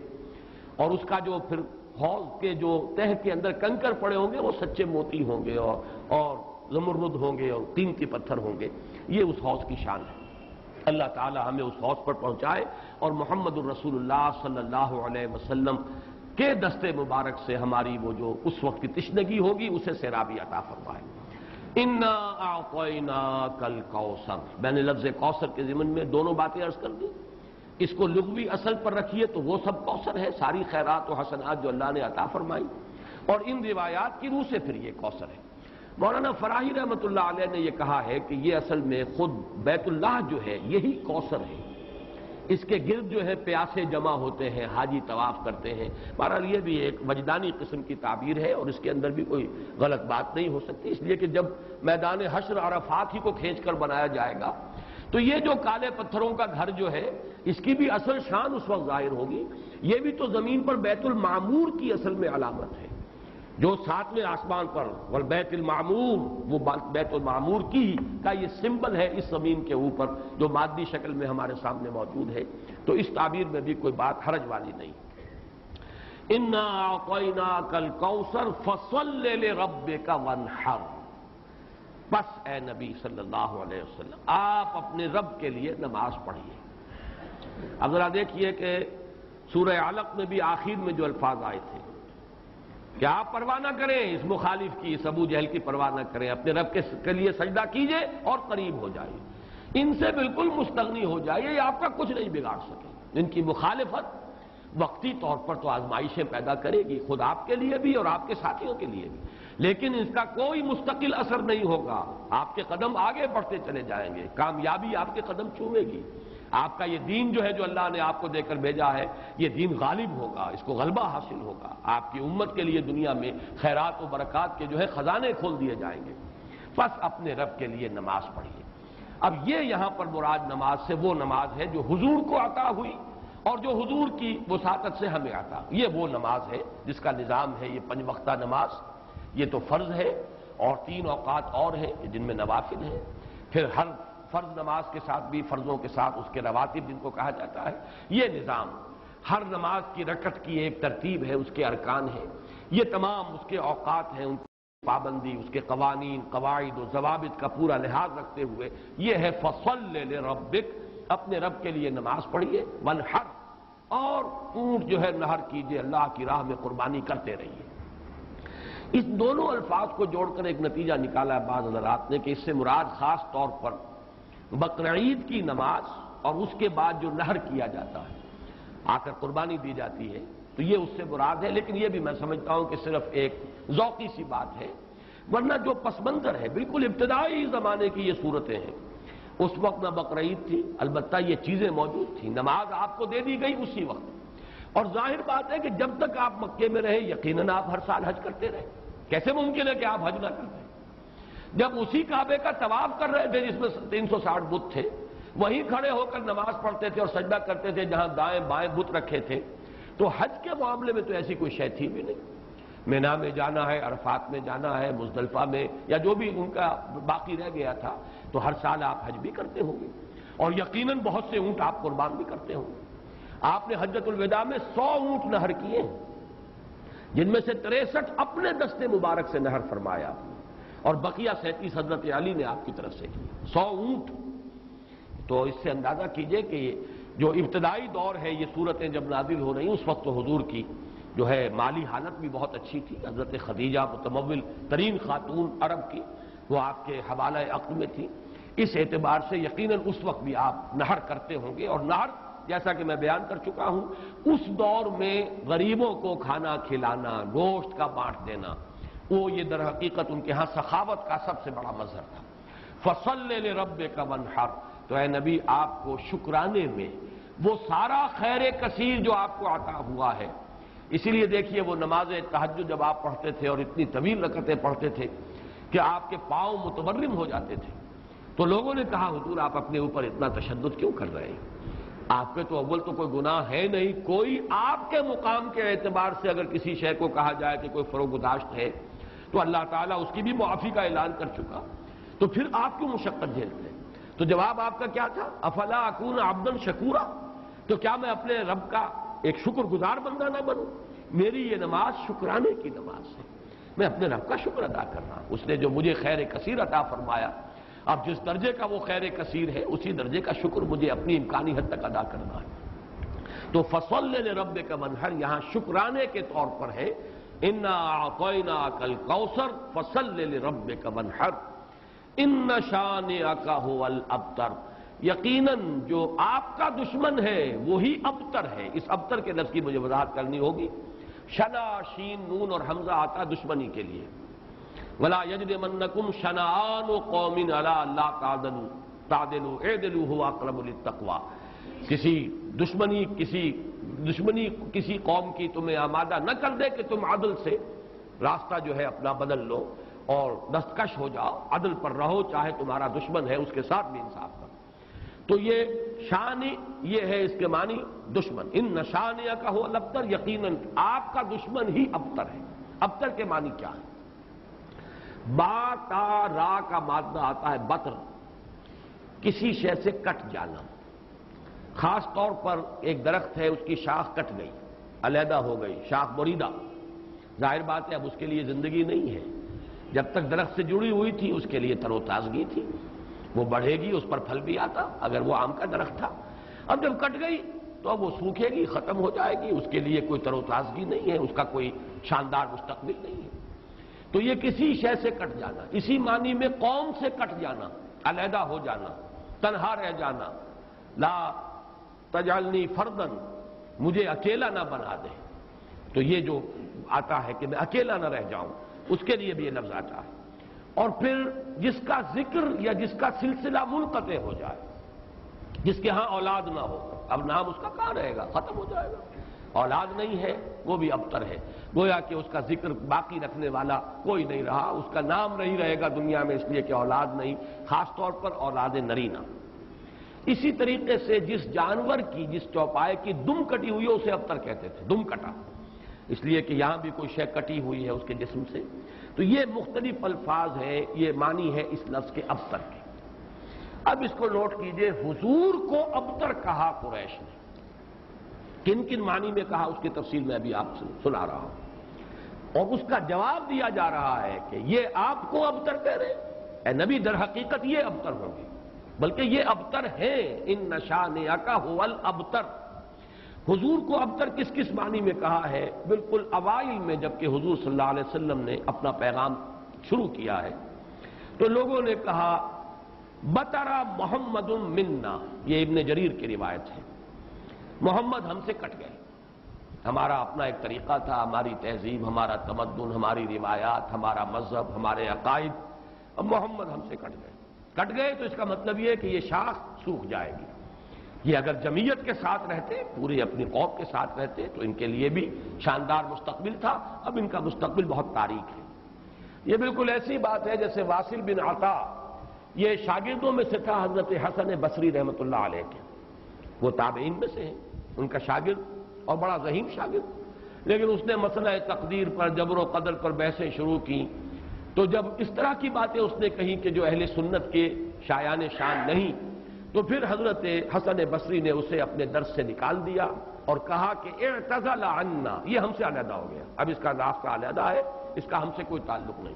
اور اس کا جو پھر حوض کے جو تہ کے اندر کنکر پڑے ہوں گے وہ سچے موتی ہوں گے اور زمرد ہوں گے اور قیمتی پتھر ہوں گے۔ یہ اس حوض کی شان ہے۔ اللہ تعالی ہمیں اس حوض پر پہنچائے اور محمد الرسول اللہ صلی اللہ علیہ وسلم کے دستے مبارک سے ہماری وہ جو اس وقت کی تشنگی ہوگی اسے سیرابی عطا فرمائے۔ انا اعطیناک الکوثر، میں نے لفظ کوثر کے ضمن میں دونوں باتیں عرض کر دی، اس کو لغوی اصل پر رکھیے تو وہ سب کوثر ہے، ساری خیرات و حسنات جو اللہ نے عطا فرمائی، اور ان روایات کی روح سے پھر یہ کوثر ہے۔ مولانا فراہی رحمۃ اللہ علیہ نے یہ کہا ہے کہ یہ اصل میں خود بیت اللہ جو ہے یہی کوثر ہے، اس کے گرد جو ہے پیاسے جمع ہوتے ہیں، حاجی طواف کرتے ہیں۔ بہرحال یہ بھی ایک وجدانی قسم کی تعبیر ہے اور اس کے اندر بھی کوئی غلط بات نہیں ہو سکتی، اس لیے کہ جب میدان حشر عرفات ہی کو کھینچ کر بنایا جائے گا تو یہ جو کالے پتھروں کا گھر جو ہے اس کی بھی اصل شان اس وقت ظاہر ہوگی۔ یہ بھی تو زمین پر بیت المعمور کی اصل میں علامت ہے، جو 7ویں آسمان پر والبیت المعمور، وہ بیت المعمور کی کا یہ سمبل ہے اس زمین کے اوپر جو مادی شکل میں ہمارے سامنے موجود ہے، تو اس تعبیر میں بھی کوئی بات حرج والی نہیں۔ انا اعطیناک الکوثر فصل لربک وانحر، بس اے نبی صلی اللہ علیہ وسلم آپ اپنے رب کے لیے نماز پڑھیے۔ اب ذرا دیکھیے کہ سورہ علق میں بھی آخر میں جو الفاظ آئے تھے کہ آپ پرواہ نہ کریں اس مخالف کی، اس ابو جہل کی پرواہ نہ کریں، اپنے رب کے لیے سجدہ کیجئے اور قریب ہو جائیے، ان سے بالکل مستغنی ہو جائیے، یہ آپ کا کچھ نہیں بگاڑ سکے۔ ان کی مخالفت وقتی طور پر تو آزمائشیں پیدا کرے گی، خود آپ کے لیے بھی اور آپ کے ساتھیوں کے لیے بھی، لیکن اس کا کوئی مستقل اثر نہیں ہوگا، آپ کے قدم آگے بڑھتے چلے جائیں گے، کامیابی آپ کے قدم چومے گی۔ آپ کا یہ دین جو ہے جو اللہ نے آپ کو دے کر بھیجا ہے، یہ دین غالب ہوگا، اس کو غلبہ حاصل ہوگا، آپ کی امت کے لیے دنیا میں خیرات و برکات کے جو ہے خزانے کھول دیے جائیں گے۔ بس اپنے رب کے لیے نماز پڑھیے۔ اب یہ یہاں پر مراد نماز سے وہ نماز ہے جو حضور کو عطا ہوئی اور جو حضور کی وساطت سے ہمیں عطا، یہ وہ نماز ہے جس کا نظام ہے یہ 5 وقتہ نماز، یہ تو فرض ہے، اور 3 اوقات اور ہیں جن میں نوافل ہیں، پھر ہر فرض نماز کے ساتھ بھی فرضوں کے ساتھ اس کے رواتب جن کو کہا جاتا ہے، یہ نظام ہر نماز کی رکعت کی ایک ترتیب ہے، اس کے ارکان ہیں، یہ تمام اس کے اوقات ہیں، ان کی پابندی، اس کے قوانین، قواعد و ضوابط کا پورا لحاظ رکھتے ہوئے یہ ہے فصل لربک، اپنے رب کے لیے نماز پڑھیے، وانحر، اور اونٹ جو ہے نہر کیجئے، اللہ کی راہ میں قربانی کرتے رہیے۔ اس دونوں الفاظ کو جوڑ کر ایک نتیجہ نکالا ہے بعض حضرات نے کہ اس سے مراد خاص طور پر بقرعید کی نماز اور اس کے بعد جو نہر کیا جاتا ہے، آ کر قربانی دی جاتی ہے، تو یہ اس سے مراد ہے، لیکن یہ بھی میں سمجھتا ہوں کہ صرف ایک ذوقی سی بات ہے، ورنہ جو پس منظر ہے بالکل ابتدائی زمانے کی یہ صورتیں ہیں، اس وقت نہ بقرعید تھی، البتہ یہ چیزیں موجود تھیں، نماز آپ کو دے دی گئی اسی وقت، اور ظاہر بات ہے کہ جب تک آپ مکے میں رہے یقیناً آپ ہر سال حج کرتے رہے، کیسے ممکن ہے کہ آپ حج نہ کرتے؟ جب اسی کعبے کا طواف کر رہے تھے جس میں 360 بت تھے، وہیں کھڑے ہو کر نماز پڑھتے تھے اور سجدہ کرتے تھے جہاں دائیں بائیں بت رکھے تھے، تو حج کے معاملے میں تو ایسی کوئی شے تھی بھی نہیں۔ مینا میں جانا ہے، عرفات میں جانا ہے، مزدلفہ میں، یا جو بھی ان کا باقی رہ گیا تھا، تو ہر سال آپ حج بھی کرتے ہوں گے، اور یقیناً بہت سے اونٹ آپ قربان بھی کرتے ہوں گے۔ آپ نے حجۃ الوداع میں 100 اونٹ نہر کیے ہیں، جن میں سے 63 اپنے دستے مبارک سے نہر فرمایا، اور بقیہ 37 حضرت علی نے آپ کی طرف سے کی، 100 اونٹ۔ تو اس سے اندازہ کیجئے کہ جو ابتدائی دور ہے، یہ صورتیں جب نازل ہو رہی ہیں، اس وقت تو حضور کی جو ہے مالی حالت بھی بہت اچھی تھی، حضرت خدیجہ متمول ترین خاتون عرب کی، وہ آپ کے حوالہ عقد میں تھی، اس اعتبار سے یقیناً اس وقت بھی آپ نہر کرتے ہوں گے، اور نہر جیسا کہ میں بیان کر چکا ہوں، اس دور میں غریبوں کو کھانا کھلانا، گوشت کا بانٹ دینا، وہ یہ در حقیقت ان کے ہاں سخاوت کا سب سے بڑا مظہر تھا۔ فصل لربک وانحر، تو اے نبی آپ کو شکرانے میں وہ سارا خیر کثیر جو آپ کو عطا ہوا ہے، اسی لیے دیکھیے وہ نماز تہجد جب آپ پڑھتے تھے اور اتنی طویل رکعتیں پڑھتے تھے کہ آپ کے پاؤں متورم ہو جاتے تھے، تو لوگوں نے کہا حضور آپ اپنے اوپر اتنا تشدد کیوں کر رہے ہیں؟ آپ کے تو اول تو کوئی گناہ ہے نہیں، کوئی آپ کے مقام کے اعتبار سے اگر کسی شے کو کہا جائے کہ کوئی فروگزاشت ہے تو اللہ تعالیٰ اس کی بھی معافی کا اعلان کر چکا، تو پھر آپ کیوں مشقت جھیلتے ہیں؟ تو جواب آپ کا کیا تھا؟ افلا اکون عبدا شکورا، تو کیا میں اپنے رب کا ایک شکر گزار بندہ نہ بنوں؟ میری یہ نماز شکرانے کی نماز ہے، میں اپنے رب کا شکر ادا کر رہا ہوں، اس نے جو مجھے خیر کثیر عطا فرمایا، اب جس درجے کا وہ خیر کثیر ہے اسی درجے کا شکر مجھے اپنی امکانی حد تک ادا کرنا ہے۔ تو فصل لربک وانحر یہاں شکرانے کے طور پر ہے، انا اعطیناک الکوثر فصل لربک وانحر ان شانئک هو الابتر، یقیناً جو آپ کا دشمن ہے وہی ابتر ہے۔ اس ابتر کے لفظ کی مجھے وضاحت کرنی ہوگی، شنا شین نون اور حمزہ آتا دشمنی کے لیے، ولا یجرمنکم شنآن قوم علی الا تعدلوا اعدلوا هو اقرب للتقوی، کسی دشمنی کسی قوم کی تمہیں آمادہ نہ کر دے کہ تم عدل سے راستہ جو ہے اپنا بدل لو اور دستکش ہو جاؤ، عدل پر رہو، چاہے تمہارا دشمن ہے اس کے ساتھ بھی انصاف کرو۔ تو یہ شان یہ ہے، اس کے معنی دشمن، ان شانئک هو الابتر، یقیناً آپ کا دشمن ہی ابتر ہے، ابتر کے معنی کیا ہے؟ با تا را کا مادہ آتا ہے بطر، کسی شے سے کٹ جانا. خاص طور پر ایک درخت ہے، اس کی شاخ کٹ گئی، علیحدہ ہو گئی، شاخ بریدہ. ظاہر بات ہے اب اس کے لیے زندگی نہیں ہے. جب تک درخت سے جڑی ہوئی تھی اس کے لیے تر و تازگی تھی، وہ بڑھے گی، اس پر پھل بھی آتا اگر وہ آم کا درخت تھا. اب جب کٹ گئی تو اب وہ سوکھے گی، ختم ہو جائے گی، اس کے لیے کوئی تر و تازگی نہیں ہے، اس کا کوئی شاندار مستقبل نہیں ہے. تو یہ کسی شے سے کٹ جانا، اسی معنی میں قوم سے کٹ جانا، علیحدہ ہو جانا، تنہا رہ جانا. لا تجعلنی فردن، مجھے اکیلا نہ بنا دے. تو یہ جو آتا ہے کہ میں اکیلا نہ رہ جاؤں، اس کے لیے بھی یہ لفظ آتا ہے. اور پھر جس کا ذکر یا جس کا سلسلہ منقطع ہو جائے، جس کے ہاں اولاد نہ ہو، اب نام اس کا کہاں رہے گا، ختم ہو جائے گا. اولاد نہیں ہے وہ بھی ابتر ہے، گویا کہ اس کا ذکر باقی رکھنے والا کوئی نہیں رہا، اس کا نام نہیں رہے گا دنیا میں، اس لیے کہ اولاد نہیں، خاص طور پر اولاد نرینہ. اسی طریقے سے جس جانور کی، جس چوپائے کی دم کٹی ہوئی ہے اسے ابتر کہتے تھے، دم کٹا، اس لیے کہ یہاں بھی کوئی شے کٹی ہوئی ہے اس کے جسم سے. تو یہ مختلف الفاظ ہیں، یہ معنی ہے اس لفظ کے ابتر کے. اب اس کو نوٹ کیجئے، حضور کو ابتر کہا قریش نے. کن کن معنی میں کہا اس کی تفصیل میں ابھی آپ سے سنا رہا ہوں، اور اس کا جواب دیا جا رہا ہے کہ یہ آپ کو ابتر کہہ رہے اے نبی، در حقیقت یہ ابتر ہوں گے، بلکہ یہ ابتر ہیں. ان شانئک ھو الابتر. حضور کو ابتر کس کس معنی میں کہا ہے؟ بالکل اوائل میں جبکہ حضور صلی اللہ علیہ وسلم نے اپنا پیغام شروع کیا ہے تو لوگوں نے کہا بطرا محمد منا، یہ ابن جریر کی روایت ہے، محمد ہم سے کٹ گئے. ہمارا اپنا ایک طریقہ تھا، ہماری تہذیب، ہمارا تمدن، ہماری روایات، ہمارا مذہب، ہمارے عقائد، اب محمد ہم سے کٹ گئے. کٹ گئے تو اس کا مطلب یہ ہے کہ یہ شاخ سوکھ جائے گی. یہ اگر جمعیت کے ساتھ رہتے، پوری اپنی قوم کے ساتھ رہتے تو ان کے لیے بھی شاندار مستقبل تھا. اب ان کا مستقبل بہت تاریک ہے. یہ بالکل ایسی بات ہے جیسے واصل بن عطا، یہ شاگردوں میں سے تھا حضرت حسن بصری رحمۃ اللہ علیہ کے، وہ تابعین میں سے ہیں، ان کا شاگرد اور بڑا ذہین شاگرد. لیکن اس نے مسئلہ تقدیر پر، جبر و قدر پر بحثیں شروع کی. تو جب اس طرح کی باتیں اس نے کہیں کہ جو اہل سنت کے شایان شان نہیں، تو پھر حضرت حسن بصری نے اسے اپنے درس سے نکال دیا اور کہا کہ اعتزل عنا، یہ ہم سے علیحدہ ہو گیا، اب اس کا راستہ علیحدہ ہے، اس کا ہم سے کوئی تعلق نہیں.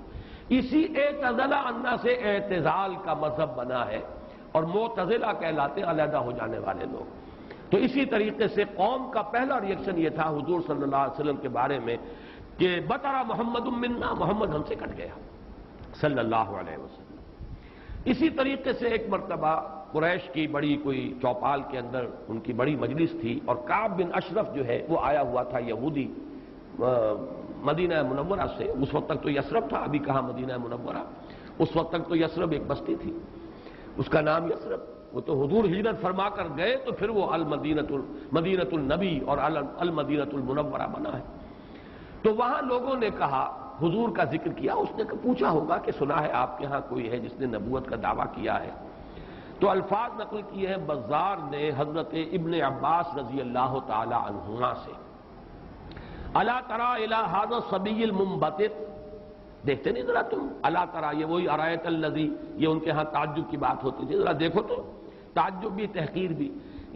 اسی اعتزل عنا سے اعتزال کا مذہب بنا ہے، اور معتزلہ کہلاتے ہیں علیحدہ ہو جانے والے لوگ. تو اسی طریقے سے قوم کا پہلا ریئیکشن یہ تھا حضور صلی اللہ علیہ وسلم کے بارے میں کہ بطرا محمد منا، محمد ہم سے کٹ گیا صلی اللہ علیہ وسلم. اسی طریقے سے ایک مرتبہ قریش کی بڑی کوئی چوپال کے اندر ان کی بڑی مجلس تھی، اور کعب بن اشرف جو ہے وہ آیا ہوا تھا، یہودی، مدینہ منورہ سے. اس وقت تک تو یثرب تھا، ابھی کہاں مدینہ منورہ، اس وقت تک تو یثرب ایک بستی تھی، اس کا نام یثرب. وہ تو حضور ہجرت فرما کر گئے تو پھر وہ مدینۃ النبی اور المدینۃ المنورہ بنا ہے. تو وہاں لوگوں نے کہا، حضور کا ذکر کیا، اس نے پوچھا ہوگا کہ سنا ہے آپ کے ہاں کوئی ہے جس نے نبوت کا دعویٰ کیا ہے. تو الفاظ نقل کیے ہیں بزار نے حضرت ابن عباس رضی اللہ تعالی عنہما سے، الا تری الی ھذا الصبی المنبتر، دیکھتے نہیں ذرا تم، الا تری، یہ وہی ارایت الذی، یہ ان کے ہاں تعجب کی بات ہوتی تھی، ذرا دیکھو تو، تعجب بھی تحقیر بھی.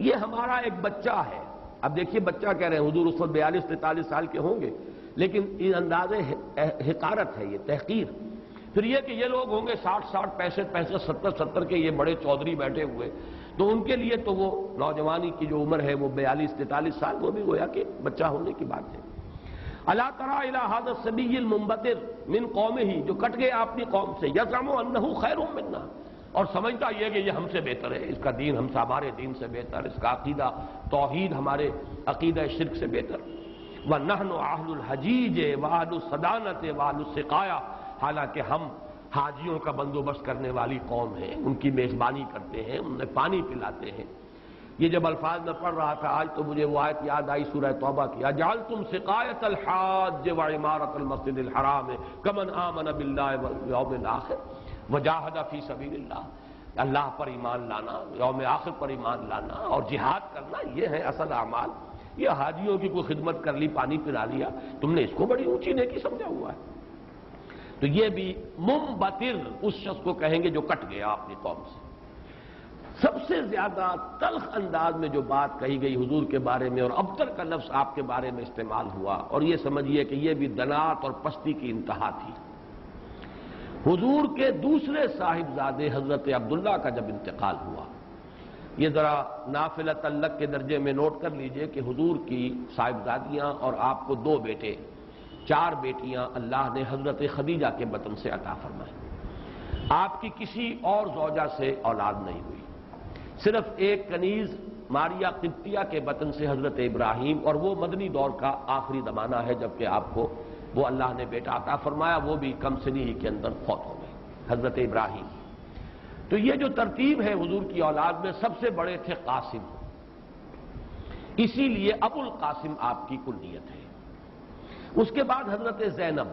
یہ ہمارا ایک بچہ ہے. اب دیکھیے بچہ کہہ رہے ہیں، حضور اس وقت 42-43 سال کے ہوں گے، لیکن یہ انداز حقارت ہے، یہ تحقیر. پھر یہ کہ یہ لوگ ہوں گے 60 65 70 کے، یہ بڑے چودھری بیٹھے ہوئے، تو ان کے لیے تو وہ نوجوانی کی جو عمر ہے وہ 42-43 سال، وہ بھی گویا کہ بچہ ہونے کی بات ہے. الا تری الی ھذا الصبی المنبتر من قومہ، جو کٹ گئے اپنی قوم سے، یزعم انہ خیر منا، اور سمجھتا یہ کہ یہ ہم سے بہتر ہے، اس کا دین ہم سے، ہمارے دین سے بہتر، اس کا عقیدہ توحید ہمارے عقیدہ شرک سے بہتر. وَنَحْنُ أَهْلُ الْحَجِيجِ وَأَهْلُ الصَّدَانَةِ وَأَهْلُ السِّقَايَةِ، حالانکہ ہم حاجیوں کا بندوبست کرنے والی قوم ہیں، ان کی میزبانی کرتے ہیں، انہیں پانی پلاتے ہیں. یہ جب الفاظ میں پڑھ رہا تھا آج تو مجھے وہ آیت یاد آئی سورہ توبہ کی، اجعلتم سقایۃ الحاج وعمارۃ المسجد الحرام کمن آمن باللہ والیوم الآخر وجاہد فی سبیل اللہ. اللہ پر ایمان لانا، یوم آخر پر ایمان لانا اور جہاد کرنا، یہ ہے اصل اعمال. یہ حاجیوں کی کوئی خدمت کر لی، پانی پلا لیا، تم نے اس کو بڑی اونچی نیکی سمجھا ہوا ہے؟ تو یہ بھی منبتر اس شخص کو کہیں گے جو کٹ گیا اپنی قوم سے۔ سب سے زیادہ تلخ انداز میں جو بات کہی گئی حضور کے بارے میں، اور ابتر کا لفظ آپ کے بارے میں استعمال ہوا، اور یہ سمجھیے کہ یہ بھی دنات اور پستی کی انتہا تھی۔ حضور کے دوسرے صاحبزادے حضرت عبداللہ کا جب انتقال ہوا، یہ ذرا نافلہ تعلق کے درجے میں نوٹ کر لیجئے کہ حضور کی صاحبزادیاں اور آپ کو 2 بیٹے، 4 بیٹیاں اللہ نے حضرت خدیجہ کے بطن سے عطا فرمائیں۔ آپ کی کسی اور زوجہ سے اولاد نہیں ہوئی، صرف ایک کنیز ماریا قبطیہ کے بطن سے حضرت ابراہیم، اور وہ مدنی دور کا آخری زمانہ ہے جبکہ آپ کو وہ اللہ نے بیٹا عطا فرمایا، وہ بھی کم سنی ہی کے اندر فوت ہو گئے حضرت ابراہیم۔ تو یہ جو ترتیب ہے حضور کی اولاد میں، سب سے بڑے تھے قاسم، اسی لیے ابو القاسم آپ کی کنیت ہے۔ اس کے بعد حضرت زینب،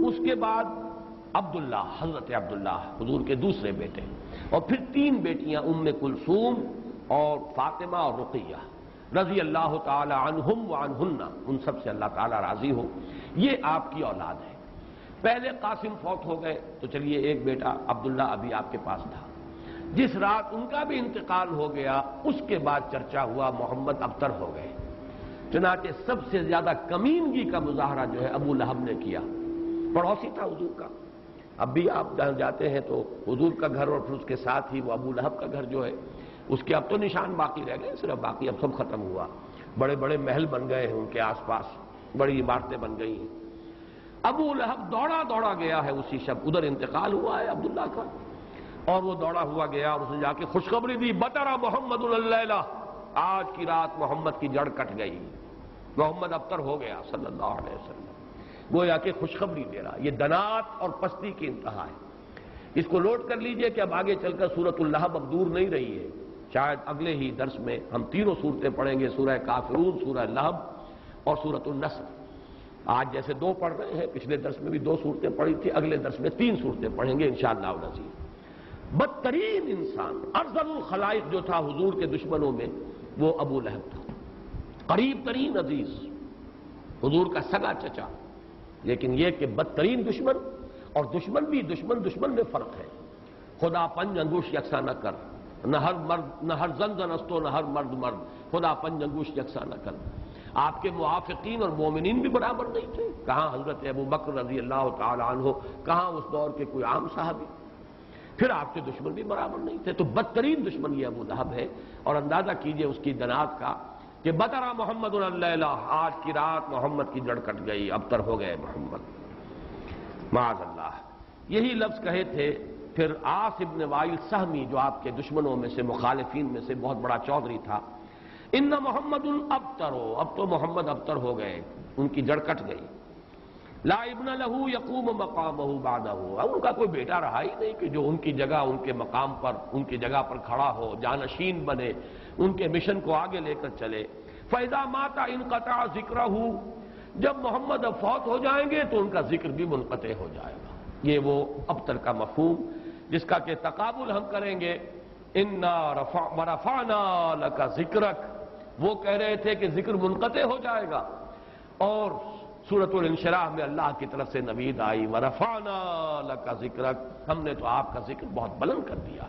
اس کے بعد عبداللہ، حضرت عبداللہ حضور کے دوسرے بیٹے، اور پھر 3 بیٹیاں ام کلثوم اور فاطمہ اور رقیہ رضی اللہ تعالی عنہم وعنہن، ان سب سے اللہ تعالی راضی ہو۔ یہ آپ کی اولاد ہے۔ پہلے قاسم فوت ہو گئے تو چلیے ایک بیٹا عبداللہ ابھی آپ کے پاس تھا، جس رات ان کا بھی انتقال ہو گیا اس کے بعد چرچا ہوا محمد ابتر ہو گئے۔ چنانچہ سب سے زیادہ کمینگی کا مظاہرہ جو ہے ابو لہب نے کیا، پڑوسی تھا حضور کا۔ اب بھی آپ جہاں جاتے ہیں تو حضور کا گھر اور پھر اس کے ساتھ ہی وہ ابو لہب کا گھر جو ہے، اس کے اب تو نشان باقی رہ گئے، صرف باقی اب سب ختم ہوا، بڑے بڑے محل بن گئے ہیں ان کے آس پاس، بڑی عمارتیں بن گئی ہیں۔ ابو لہب دوڑا دوڑا گیا ہے اسی شب، ادھر انتقال ہوا ہے عبداللہ کا، اور وہ دوڑا ہوا گیا اور اس نے جا کے خوشخبری دی، بطر محمد اللیلہ، آج کی رات محمد کی جڑ کٹ گئی، محمد ابتر ہو گیا صلی اللہ علیہ وسلم۔ گویا کہ خوشخبری دے رہا۔ یہ دنات اور پستی کی انتہا ہے۔ اس کو نوٹ کر لیجئے کہ اب آگے چل کر سورۃ اللہب اب دور نہیں رہی ہے، شاید اگلے ہی درس میں ہم 3 صورتیں پڑھیں گے، سورہ کافرون، سورہ لہب اور سورۃ النصر۔ آج جیسے 2 پڑھ رہے ہیں، پچھلے درس میں بھی 2 صورتیں پڑھی تھی، اگلے درس میں 3 صورتیں پڑھیں گے انشاءاللہ العزیز۔ بدترین انسان، ارذل الخلائق جو تھا حضور کے دشمنوں میں، وہ ابو لہب تھا، قریب ترین عزیز، حضور کا سگا چچا، لیکن یہ کہ بدترین دشمن، اور دشمن بھی دشمن میں فرق ہے۔ خدا 5 انگوش یکساں نہ کر، نہ ہر زن زن استو، نہ ہر مرد مرد، خدا 5 انگوش یکساں نہ کر۔ آپ کے موافقین اور مومنین بھی برابر نہیں تھے، کہاں حضرت ابو بکر رضی اللہ تعالی عنہ، کہاں اس دور کے کوئی عام صحابی، پھر آپ کے دشمن بھی برابر نہیں تھے۔ تو بدترین دشمن یہ ابو لہب ہے، اور اندازہ کیجئے اس کی دنات کا کہ بطر محمد اللیلہ، آج کی رات محمد کی جڑ کٹ گئی، ابتر ہو گئے محمد، معاذ اللہ۔ یہی لفظ کہے تھے پھر عاص ابن وائل سہمی، جو آپ کے دشمنوں میں سے، مخالفین میں سے بہت بڑا چودھری تھا، ان محمد ابتر، اب تو محمد ابتر ہو گئے، ان کی جڑ کٹ گئی۔ لا ابن لہ یقوم مقامہ بعدہ، ان کا کوئی بیٹا رہا ہی نہیں کہ جو ان کی جگہ، ان کے مقام پر، ان کی جگہ پر کھڑا ہو، جانشین بنے، ان کے مشن کو آگے لے کر چلے۔ فَإِذَا مَاتَ انقطع ذِكْرَهُ، جب محمد اب فوت ہو جائیں گے تو ان کا ذکر بھی منقطع ہو جائے گا۔ یہ وہ ابتر کا مفہوم جس کا کہ تقابل ہم کریں گے، اِنَّا وَرَفَعْنَا لَكَ ذِكْرَكَ، وہ کہہ رہے تھے کہ ذکر منقطع ہو جائے گا، اور سورۃ الانشراح میں اللہ کی طرف سے نوید آئی، وَرَفَعْنَا لَكَ ذِكْرَكَ، ہم نے تو آپ کا ذکر بہت بلند کر دیا۔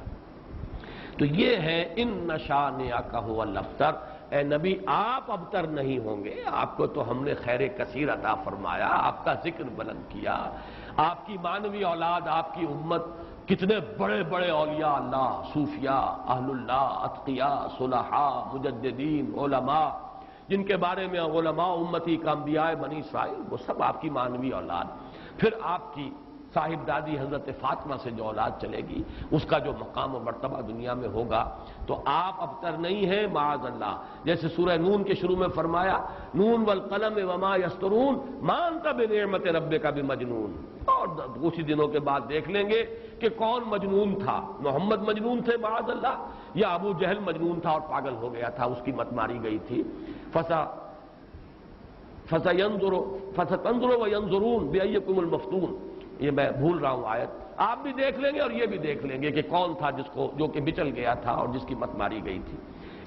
تو یہ ہے اِنَّ شَانِئَكَ هُوَ الْأَبْتَرُ، اے نبی آپ ابتر نہیں ہوں گے، آپ کو تو ہم نے خیر کثیر عطا فرمایا، آپ کا ذکر بلند کیا، آپ کی مانوی اولاد، آپ کی امت، کتنے بڑے بڑے اولیاء اللہ، صوفیاء، اہل اللہ، اتقیاء، صلحاء، مجددین، علماء، جن کے بارے میں علماء امتی کا انبیاء بنی اسرائیل، وہ سب آپ کی مانوی اولاد۔ پھر آپ کی صاحبزادی حضرت فاطمہ سے جو اولاد چلے گی، اس کا جو مقام و مرتبہ دنیا میں ہوگا، تو آپ ابتر نہیں ہیں معاذ اللہ۔ جیسے سورہ نون کے شروع میں فرمایا، نون والقلم وما یسطرون ما انت بنعمت ربک بمجنون، اور اسی دنوں کے بعد دیکھ لیں گے کہ کون مجنون تھا، محمد مجنون تھے معاذ اللہ، یا ابو جہل مجنون تھا اور پاگل ہو گیا تھا، اس کی مت ماری گئی تھی۔ فَسَتَنظُرُ وَيَنظُرُونَ بِأَيِّكُمُ الْمَفْتُونُ، یہ میں بھول رہا ہوں آیت، آپ بھی دیکھ لیں گے اور یہ بھی دیکھ لیں گے کہ کون تھا جو کہ بچل گیا تھا اور جس کی مت ماری گئی تھی۔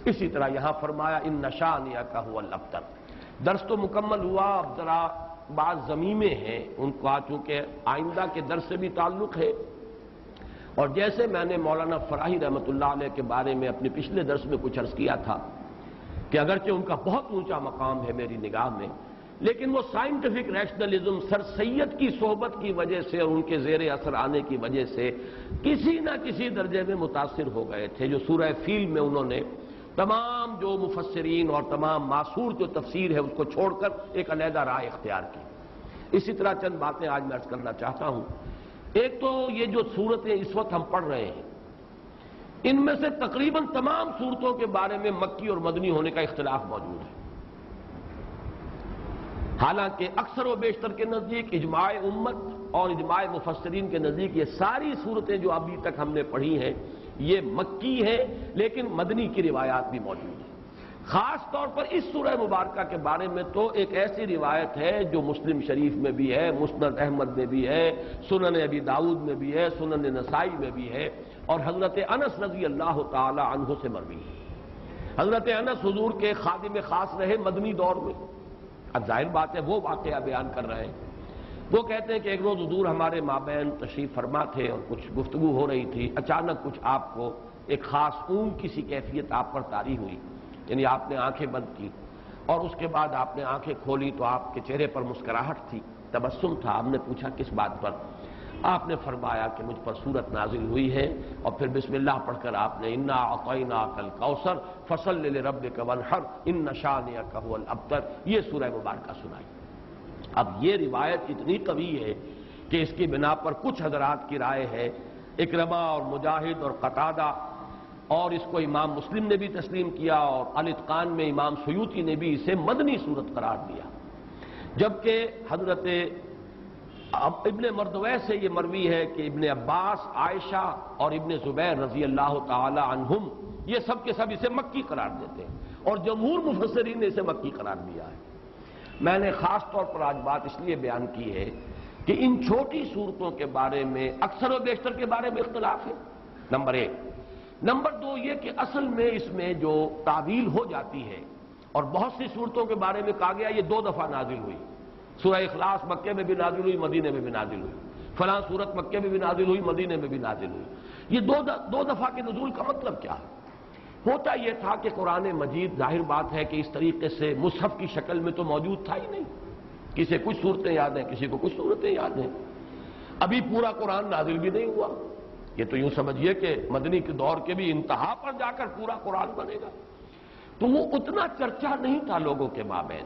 اسی طرح یہاں فرمایا ان شانئک ھو الابتر۔ درس تو مکمل ہوا، اب ذرا بعض ضمیمیں ہیں، ان کا چونکہ آئندہ کے درس سے بھی تعلق ہے، اور جیسے میں نے مولانا فراہی رحمۃ اللہ علیہ کے بارے میں اپنے پچھلے درس میں کچھ عرض کیا تھا کہ اگرچہ ان کا بہت اونچا مقام ہے میری نگاہ میں، لیکن وہ سائنٹیفک ریشنلزم سر سید کی صحبت کی وجہ سے اور ان کے زیر اثر آنے کی وجہ سے کسی نہ کسی درجے میں متاثر ہو گئے تھے، جو سورہ فیل میں انہوں نے تمام جو مفسرین اور تمام معصور جو تفسیر ہے اس کو چھوڑ کر ایک علیحدہ رائے اختیار کی۔ اسی طرح چند باتیں آج میں عرض کرنا چاہتا ہوں۔ ایک تو یہ جو صورتیں اس وقت ہم پڑھ رہے ہیں، ان میں سے تقریباً تمام صورتوں کے بارے میں مکی اور مدنی ہونے کا اختلاف موجود ہے، حالانکہ اکثر و بیشتر کے نزدیک اجماع امت اور اجماع مفسرین کے نزدیک یہ ساری صورتیں جو ابھی تک ہم نے پڑھی ہیں یہ مکی ہیں، لیکن مدنی کی روایات بھی موجود ہیں۔ خاص طور پر اس سورہ مبارکہ کے بارے میں تو ایک ایسی روایت ہے جو مسلم شریف میں بھی ہے، مسند احمد میں بھی ہے، سنن ابی داؤد میں بھی ہے، سنن نسائی میں بھی ہے، اور حضرت انس رضی اللہ تعالی عنہ سے مروی ہے۔ حضرت انس حضور کے خادم خاص رہے مدنی دور میں۔ اب ظاہر بات ہے وہ واقعہ بیان کر رہے ہیں۔ وہ کہتے ہیں کہ ایک روز حضور ہمارے مابین تشریف فرما تھے اور کچھ گفتگو ہو رہی تھی، اچانک کچھ آپ کو ایک خاص اونگ کی سی کیفیت آپ پر طاری ہوئی، یعنی آپ نے آنکھیں بند کی اور اس کے بعد آپ نے آنکھیں کھولی تو آپ کے چہرے پر مسکراہٹ تھی، تبسم تھا۔ ہم نے پوچھا کس بات پر؟ آپ نے فرمایا کہ مجھ پر سورت نازل ہوئی ہے، اور پھر بسم اللہ پڑھ کر آپ نے انا اعطیناک الکوثر فصل لربک وانحر ان شانئک ھو الابتر یہ سورہ مبارکہ سنائی۔ اب یہ روایت اتنی قوی ہے کہ اس کی بنا پر کچھ حضرات کی رائے ہے، اکرمہ اور مجاہد اور قتادہ، اور اس کو امام مسلم نے بھی تسلیم کیا، اور الاتقان میں امام سیوطی نے بھی اسے مدنی صورت قرار دیا، جبکہ حضرت ابن مردویہ سے یہ مروی ہے کہ ابن عباس، عائشہ اور ابن زبیر رضی اللہ تعالی عنہم یہ سب کے سب اسے مکی قرار دیتے ہیں، اور جمہور مفسرین نے اسے مکی قرار دیا ہے۔ میں نے خاص طور پر آج بات اس لیے بیان کی ہے کہ ان چھوٹی صورتوں کے بارے میں اکثر و بیشتر کے بارے میں اختلاف ہے، نمبر ایک۔ نمبر دو یہ کہ اصل میں اس میں جو تعویل ہو جاتی ہے، اور بہت سی صورتوں کے بارے میں کہا گیا یہ 2 دفعہ نازل ہوئی، سورہ اخلاص مکے میں بھی نازل ہوئی، مدینے میں بھی نازل ہوئی، فلاں سورت مکے میں بھی نازل ہوئی، مدینے میں بھی نازل ہوئی۔ یہ دو دفعہ کے نزول کا مطلب کیا ہے؟ ہوتا یہ تھا کہ قرآن مجید ظاہر بات ہے کہ اس طریقے سے مصحف کی شکل میں تو موجود تھا ہی نہیں، کسی کچھ صورتیں یاد ہیں، کسی کو کچھ صورتیں یاد ہیں، ابھی پورا قرآن نازل بھی نہیں ہوا۔ یہ تو یوں سمجھیے کہ مدنی کے دور کے بھی انتہا پر جا کر پورا قرآن بنے گا، تو وہ اتنا چرچا نہیں تھا لوگوں کے مابین۔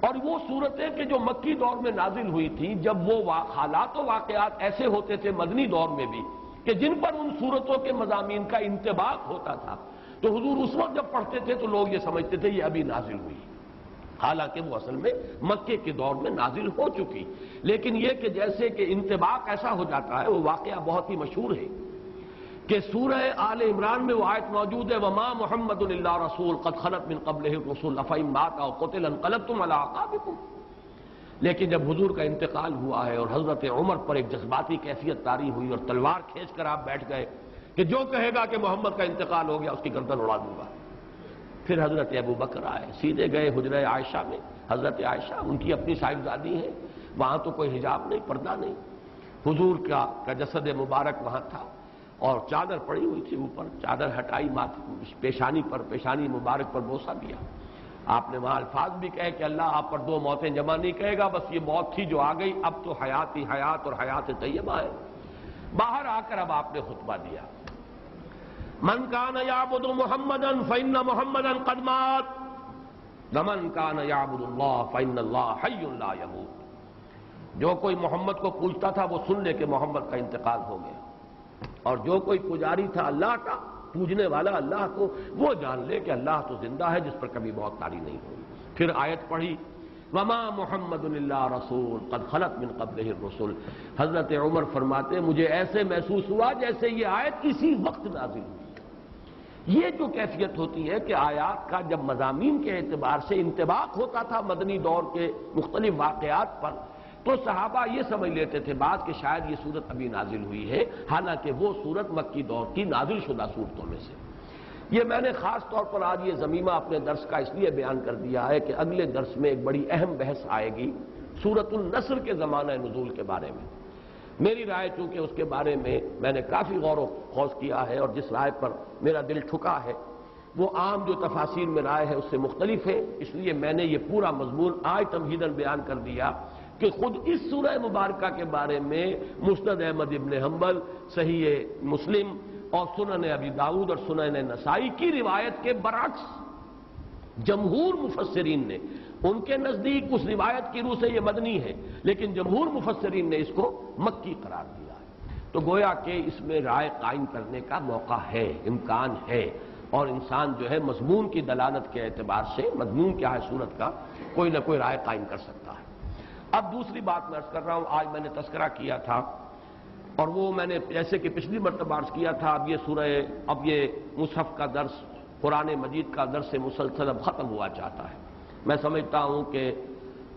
اور وہ صورتیں کہ جو مکی دور میں نازل ہوئی تھیں، جب وہ حالات و واقعات ایسے ہوتے تھے مدنی دور میں بھی کہ جن پر ان صورتوں کے مضامین کا انطباق ہوتا تھا، تو حضور اس وقت جب پڑھتے تھے تو لوگ یہ سمجھتے تھے یہ ابھی نازل ہوئی، حالانکہ وہ اصل میں مکے کے دور میں نازل ہو چکی۔ لیکن یہ کہ جیسے کہ انطباق ایسا ہو جاتا ہے، وہ واقعہ بہت ہی مشہور ہے کہ سورہ آل عمران میں وہ آیت موجود ہے وما محمد الا رسول قد خلت من قبلہ الرسل افئن مات او قتل انقلبتم علی اعقابکم۔ لیکن جب حضور کا انتقال ہوا ہے اور حضرت عمر پر ایک جذباتی کیفیت طاری ہوئی اور تلوار کھینچ کر آپ بیٹھ گئے کہ جو کہے گا کہ محمد کا انتقال ہو گیا اس کی گردن اڑا دوں گا، پھر حضرت ابو بکر آئے، سیدھے گئے حجرہ عائشہ میں۔ حضرت عائشہ ان کی اپنی صاحبزادی ہے، وہاں تو کوئی حجاب نہیں، پردہ نہیں، حضور کا جسد مبارک وہاں تھا اور چادر پڑی ہوئی تھی اوپر، چادر ہٹائی پیشانی مبارک پر بوسہ دیا۔ آپ نے وہاں الفاظ بھی کہے کہ اللہ آپ پر 2 موتیں جمع نہیں کہے گا، بس یہ موت تھی جو آ گئی، اب تو حیات ہی حیات اور حیات طیبہ ہے۔ باہر آ کر اب آپ نے خطبہ دیا، من کان یعبد محمدا فإن محمدا قد مات ومن کان یعبد اللہ فإن اللہ حی لا یموت۔ جو کوئی محمد کو پوجتا تھا وہ سن لے کہ محمد کا انتقال ہو گیا، اور جو کوئی پجاری تھا اللہ کا، پوجنے والا اللہ کو، وہ جان لے کہ اللہ تو زندہ ہے جس پر کبھی موت طاری نہیں ہوئی۔ پھر آیت پڑھی وما محمد الا رسول قد خلت من قبلہ الرسل۔ حضرت عمر فرماتے مجھے ایسے محسوس ہوا جیسے یہ آیت اسی وقت نازل ہوئی۔ یہ جو کیفیت ہوتی ہے کہ آیات کا جب مضامین کے اعتبار سے انطباق ہوتا تھا مدنی دور کے مختلف واقعات پر، تو صحابہ یہ سمجھ لیتے تھے بات کہ شاید یہ صورت ابھی نازل ہوئی ہے، حالانکہ وہ صورت مکی دور کی نازل شدہ صورتوں میں سے۔ یہ میں نے خاص طور پر آج یہ ضمیمہ اپنے درس کا اس لیے بیان کر دیا ہے کہ اگلے درس میں ایک بڑی اہم بحث آئے گی سورۃ النصر کے زمانہ نزول کے بارے میں۔ میری رائے چونکہ اس کے بارے میں نے کافی غور و خوض کیا ہے، اور جس رائے پر میرا دل ٹھکا ہے وہ عام جو تفاسیر میں رائے ہے اس سے مختلف ہے، اس لیے میں نے یہ پورا مضمون آج تمہیداً بیان کر دیا کہ خود اس سورہ مبارکہ کے بارے میں مسند احمد ابن حنبل، صحیح مسلم اور سنن ابی داؤد اور سنن نسائی کی روایت کے برعکس جمہور مفسرین نے، ان کے نزدیک اس روایت کی روح سے یہ مدنی ہے، لیکن جمہور مفسرین نے اس کو مکی قرار دیا ہے۔ تو گویا کہ اس میں رائے قائم کرنے کا موقع ہے، امکان ہے، اور انسان جو ہے مضمون کی دلالت کے اعتبار سے، مضمون کیا ہے صورت کا، کوئی نہ کوئی رائے قائم کر سکتا ہے۔ اب دوسری بات میں عرض کر رہا ہوں، آج میں نے تذکرہ کیا تھا، اور وہ میں نے جیسے کہ پچھلی مرتبہ عرض کیا تھا، اب یہ مصحف کا درس، قرآن مجید کا درس مسلسل اب ختم ہوا چاہتا ہے۔ میں سمجھتا ہوں کہ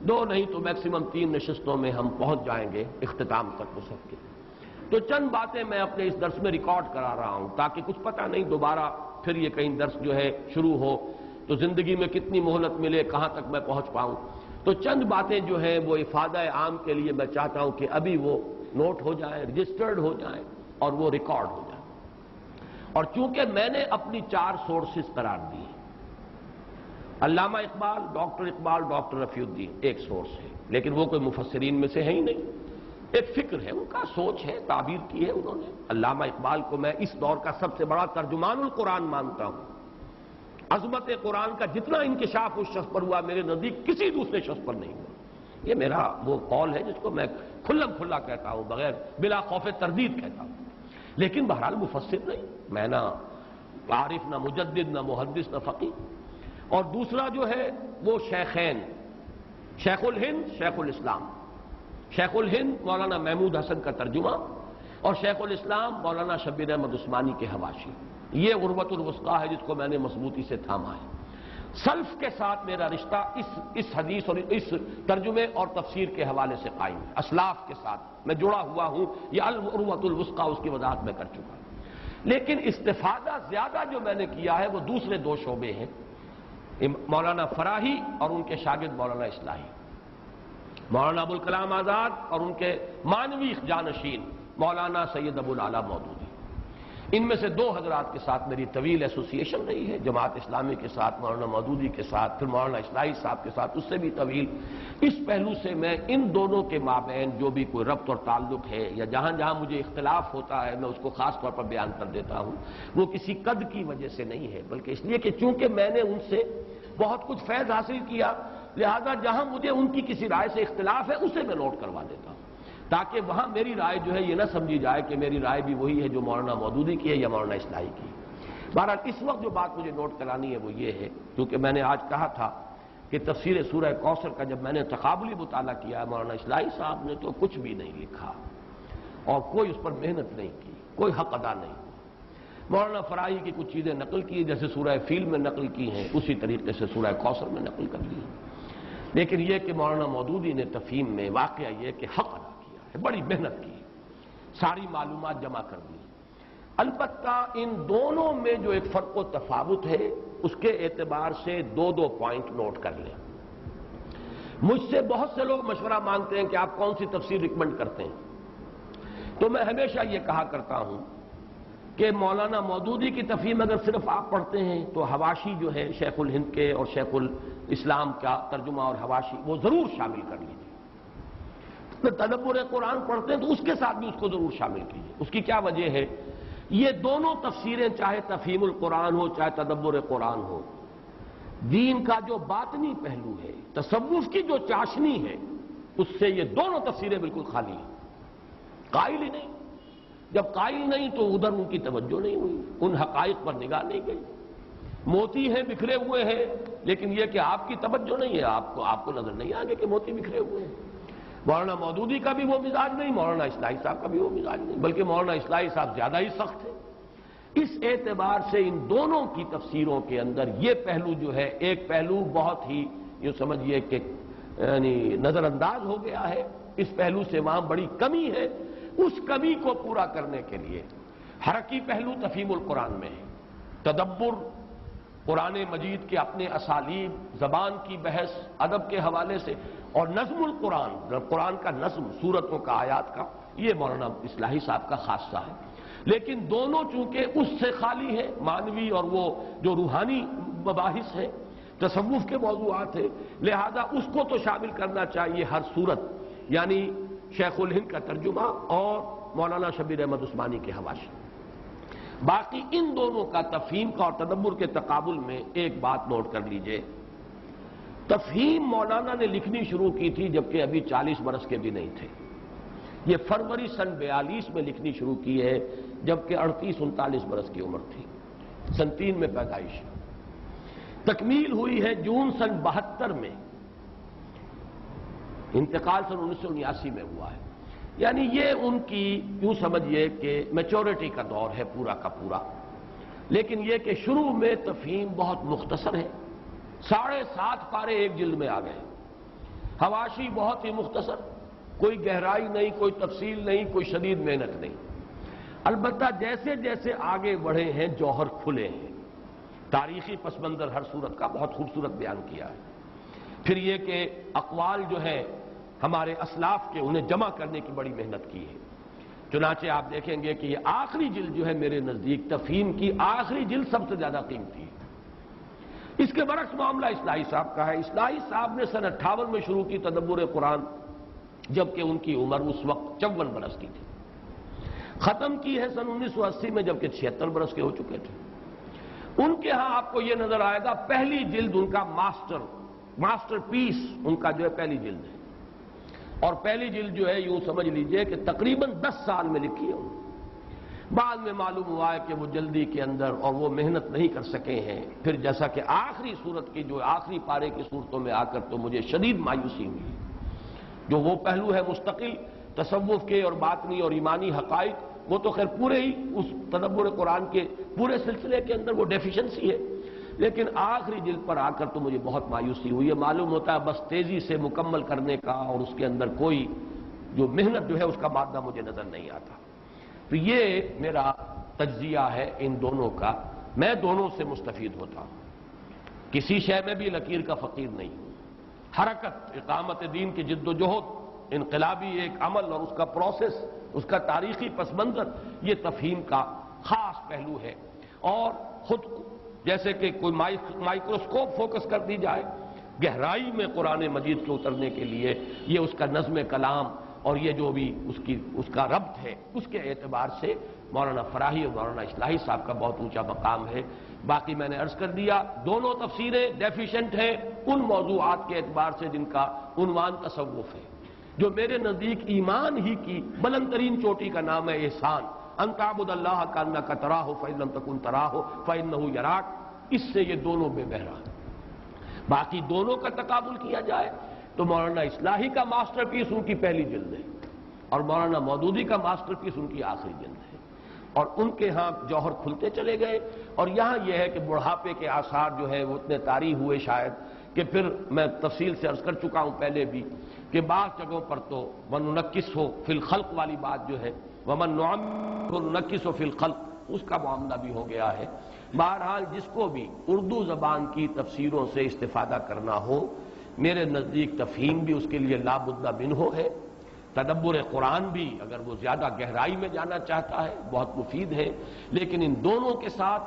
2 نہیں تو میکسیمم 3 نشستوں میں ہم پہنچ جائیں گے اختتام تک مصحف کے۔ تو چند باتیں میں اپنے اس درس میں ریکارڈ کرا رہا ہوں تاکہ کچھ پتہ نہیں دوبارہ پھر یہ کہیں درس جو ہے شروع ہو تو زندگی میں کتنی مہلت ملے، کہاں تک میں پہنچ پاؤں۔ تو چند باتیں جو ہیں وہ افادہ عام کے لیے میں چاہتا ہوں کہ ابھی وہ نوٹ ہو جائیں، رجسٹرڈ ہو جائیں اور وہ ریکارڈ ہو جائیں۔ اور چونکہ میں نے اپنی 4 سورسز قرار دی، علامہ اقبال، ڈاکٹر رفیع الدین ایک سورس ہے، لیکن وہ کوئی مفسرین میں سے ہے ہی نہیں، ایک فکر ہے، ان کا سوچ ہے، تعبیر کی ہے انہوں نے۔ علامہ اقبال کو میں اس دور کا سب سے بڑا ترجمان القرآن مانتا ہوں۔ عظمت قرآن کا جتنا انکشاف اس شخص پر ہوا میرے نزدیک کسی دوسرے شخص پر نہیں ہوا۔ یہ میرا وہ قول ہے جس کو میں کھلم کھلا کہتا ہوں، بغیر بلا خوف تردید کہتا ہوں، لیکن بہرحال مفسر نہیں، میں نہ عارف، نہ مجدد، نہ محدث، نہ فقیہ۔ اور دوسرا جو ہے وہ شیخین، شیخ الہند، شیخ الاسلام۔ شیخ الہند مولانا محمود حسن کا ترجمہ، اور شیخ الاسلام مولانا شبیر احمد عثمانی کے حواشی۔ یہ عروۃ الوثقیٰ ہے جس کو میں نے مضبوطی سے تھاما ہے۔ سلف کے ساتھ میرا رشتہ اس حدیث اور اس ترجمے اور تفسیر کے حوالے سے قائم ہے، اسلاف کے ساتھ میں جڑا ہوا ہوں، یہ عروۃ الوثقیٰ اس کی وضاحت میں کر چکا ہوں۔ لیکن استفادہ زیادہ جو میں نے کیا ہے وہ دوسرے 2 شعبے ہیں، مولانا فراہی اور ان کے شاگرد مولانا اصلاحی، مولانا ابوالکلام آزاد اور ان کے معنوی جانشین مولانا سید ابو العلا مودودی۔ ان میں سے 2 حضرات کے ساتھ میری طویل ایسوسیشن رہی ہے، جماعت اسلامی کے ساتھ مولانا مودودی کے ساتھ، پھر مولانا اصلاحی صاحب کے ساتھ اس سے بھی طویل۔ اس پہلو سے میں ان دونوں کے مابین جو بھی کوئی ربط اور تعلق ہے یا جہاں جہاں مجھے اختلاف ہوتا ہے میں اس کو خاص طور پر بیان کر دیتا ہوں، وہ کسی قد کی وجہ سے نہیں ہے، بلکہ اس لیے کہ چونکہ میں نے ان سے بہت کچھ فیض حاصل کیا، لہذا جہاں مجھے ان کی کسی رائے سے اختلاف ہے اسے میں نوٹ کروا دیتا ہوں، تاکہ وہاں میری رائے جو ہے یہ نہ سمجھی جائے کہ میری رائے بھی وہی ہے جو مولانا مودودی کی ہے یا مولانا اصلاحی کی ہے۔ بہرحال اس وقت جو بات مجھے نوٹ کرانی ہے وہ یہ ہے، کیونکہ میں نے آج کہا تھا کہ تفسیر سورہ کوثر کا جب میں نے تقابلی مطالعہ کیا، مولانا اصلاحی صاحب نے تو کچھ بھی نہیں لکھا اور کوئی اس پر محنت نہیں کی، کوئی حق ادا نہیں ہوا۔ مولانا فراہی کی کچھ چیزیں نقل کی جیسے سورہ فیل میں نقل کی ہیں، اسی طریقے سے سورہ کوثر میں نقل کر لی، لیکن یہ کہ مولانا مودودی نے تفہیم میں واقعہ یہ کہ حق ادا کیا ہے، بڑی محنت کی، ساری معلومات جمع کر دی۔ البتہ ان دونوں میں جو ایک فرق و تفاوت ہے اس کے اعتبار سے 2 پوائنٹ نوٹ کر لیں۔ مجھ سے بہت سے لوگ مشورہ مانگتے ہیں کہ آپ کون سی تفسیر ریکمنڈ کرتے ہیں، تو میں ہمیشہ یہ کہا کرتا ہوں کہ مولانا مودودی کی تفہیم اگر صرف آپ پڑھتے ہیں تو حواشی جو ہے شیخ الہند کے اور شیخ الاسلام کا ترجمہ اور حواشی وہ ضرور شامل کر لیجیے۔ تدبر قرآن پڑھتے ہیں تو اس کے ساتھ بھی اس کو ضرور شامل کیجیے۔ اس کی کیا وجہ ہے؟ یہ دونوں تفسیریں چاہے تفہیم القرآن ہو چاہے تدبر قرآن ہو، دین کا جو باطنی پہلو ہے، تصوف کی جو چاشنی ہے، اس سے یہ دونوں تفسیریں بالکل خالی ہیں، قائل ہی نہیں۔ جب قائل نہیں تو ادھر ان کی توجہ نہیں ہوئی، ان حقائق پر نگاہ نہیں گئی۔ موتی ہیں بکھرے ہوئے ہیں، لیکن یہ کہ آپ کی توجہ نہیں ہے، آپ کو نظر نہیں آگے کہ موتی بکھرے ہوئے ہیں۔ مولانا مودودی کا بھی وہ مزاج نہیں، مولانا اصلاحی صاحب کا بھی وہ مزاج نہیں، بلکہ مولانا اصلاحی صاحب زیادہ ہی سخت ہے۔ اس اعتبار سے ان دونوں کی تفسیروں کے اندر یہ پہلو جو ہے، ایک پہلو بہت ہی یوں سمجھیے کہ یعنی نظر انداز ہو گیا ہے، اس پہلو سے وہاں بڑی کمی ہے۔ اس کمی کو پورا کرنے کے لیے حرکی پہلو تفہیم القرآن میں ہے، تدبر قرآن مجید کے اپنے اسالیب، زبان کی بحث، ادب کے حوالے سے، اور نظم القرآن، قرآن کا نظم، سورتوں کا، آیات کا، یہ مولانا اصلاحی صاحب کا خاصہ ہے۔ لیکن دونوں چونکہ اس سے خالی ہے، معنوی اور وہ جو روحانی مباحث ہے، تصوف کے موضوعات ہیں، لہذا اس کو تو شامل کرنا چاہیے ہر صورت، یعنی شیخ الہند کا ترجمہ اور مولانا شبیر احمد عثمانی کے حواشی۔ باقی ان دونوں کا تفہیم کا اور تدبر کے تقابل میں ایک بات نوٹ کر لیجئے، تفہیم مولانا نے لکھنی شروع کی تھی جبکہ ابھی 40 برس کے بھی نہیں تھے۔ یہ فروری سن 42 میں لکھنی شروع کی ہے جبکہ 38-39 برس کی عمر تھی، سن 3 میں پیدائش، تکمیل ہوئی ہے جون سن 72 میں، انتقال سن 1979 میں ہوا ہے۔ یعنی یہ ان کی یوں سمجھئے کہ میچورٹی کا دور ہے پورا کا پورا، لیکن یہ کہ شروع میں تفہیم بہت مختصر ہے، 7.5 پارے ایک جلد میں آ گئے، حواشی بہت ہی مختصر، کوئی گہرائی نہیں، کوئی تفصیل نہیں، کوئی شدید محنت نہیں۔ البتہ جیسے جیسے آگے بڑھے ہیں جوہر کھلے ہیں، تاریخی پس منظر ہر صورت کا بہت خوبصورت بیان کیا ہے۔ پھر یہ کہ اقوال جو ہے ہمارے اسلاف کے، انہیں جمع کرنے کی بڑی محنت کی ہے۔ چنانچہ آپ دیکھیں گے کہ یہ آخری جلد جو ہے میرے نزدیک تفہیم کی آخری جلد سب سے زیادہ قیمتی ہے۔ اس کے برعکس معاملہ اصلاحی صاحب کا ہے۔ اصلاحی صاحب نے سن 58 میں شروع کی تدبر قرآن، جبکہ ان کی عمر اس وقت 54 برس کی تھی، ختم کی ہے سن 1980 میں جبکہ 76 برس کے ہو چکے تھے۔ ان کے ہاں آپ کو یہ نظر آئے گا پہلی جلد ان کا ماسٹر پیس ان کا جو ہے پہلی جلد ہے، اور پہلی جلد جو ہے یوں سمجھ لیجئے کہ تقریباً 10 سال میں لکھی ہے۔ بعد میں معلوم ہوا ہے کہ وہ جلدی کے اندر اور وہ محنت نہیں کر سکے ہیں۔ پھر جیسا کہ آخری صورت کی جو آخری پارے کی صورتوں میں آ کر تو مجھے شدید مایوسی ہوئی، جو وہ پہلو ہے مستقل تصوف کے اور باطنی اور ایمانی حقائق، وہ تو خیر پورے ہی اس تدبر قرآن کے پورے سلسلے کے اندر وہ ڈیفیشنسی ہے، لیکن آخری جلد پر آ کر تو مجھے بہت مایوسی ہوئی ہے۔ معلوم ہوتا ہے بس تیزی سے مکمل کرنے کا اور اس کے اندر کوئی جو محنت جو ہے اس کا مادہ مجھے نظر نہیں آتا۔ تو یہ میرا تجزیہ ہے ان دونوں کا، میں دونوں سے مستفید ہوتا ہوں، کسی شے میں بھی لکیر کا فقیر نہیں ہوں۔ حرکت، اقامت دین کی جد و جہد، انقلابی ایک عمل اور اس کا پروسیس، اس کا تاریخی پس منظر، یہ تفہیم کا خاص پہلو ہے۔ اور خود جیسے کہ کوئی مائکروسکوپ فوکس کر دی جائے گہرائی میں قرآن مجید کے اترنے کے لیے، یہ اس کا نظم کلام اور یہ جو بھی اس کا ربط ہے، اس کے اعتبار سے مولانا فراہی اور مولانا اصلاحی صاحب کا بہت اونچا مقام ہے۔ باقی میں نے عرض کر دیا دونوں تفسیریں ڈیفیشنٹ ہیں ان موضوعات کے اعتبار سے جن کا عنوان تصوف ہے، جو میرے نزدیک ایمان ہی کی بلند ترین چوٹی کا نام ہے احسان، ان تعبد اللہ کانک تراہ فإن لم تکن تراہ فإنہ یراک، اس سے یہ دونوں بے بہرا ہیں۔ باقی دونوں کا تقابل کیا جائے تو مولانا اصلاحی کا ماسٹر پیس ان کی پہلی جلد ہے اور مولانا مودودی کا ماسٹر پیس ان کی آخری جلد ہے، اور ان کے ہاں جوہر کھلتے چلے گئے۔ اور یہاں یہ ہے کہ بڑھاپے کے آثار جو ہے وہ اتنے طاری ہوئے شاید کہ پھر میں تفصیل سے عرض کر چکا ہوں پہلے بھی کہ بعض جگہوں پر تو وَنُنَكِّسُ فِي الْخَلْقِ والی بات جو ہے وَمَن نُعَمِّرْهُ نُنَكِّسُ فِي الْخَلْقِ، اس کا معاملہ بھی ہو گیا ہے۔ بہرحال جس کو بھی اردو زبان کی تفسیروں سے استفادہ کرنا ہو، میرے نزدیک تفہیم بھی اس کے لیے لا بد منہ ہے، تدبر قرآن بھی اگر وہ زیادہ گہرائی میں جانا چاہتا ہے بہت مفید ہے، لیکن ان دونوں کے ساتھ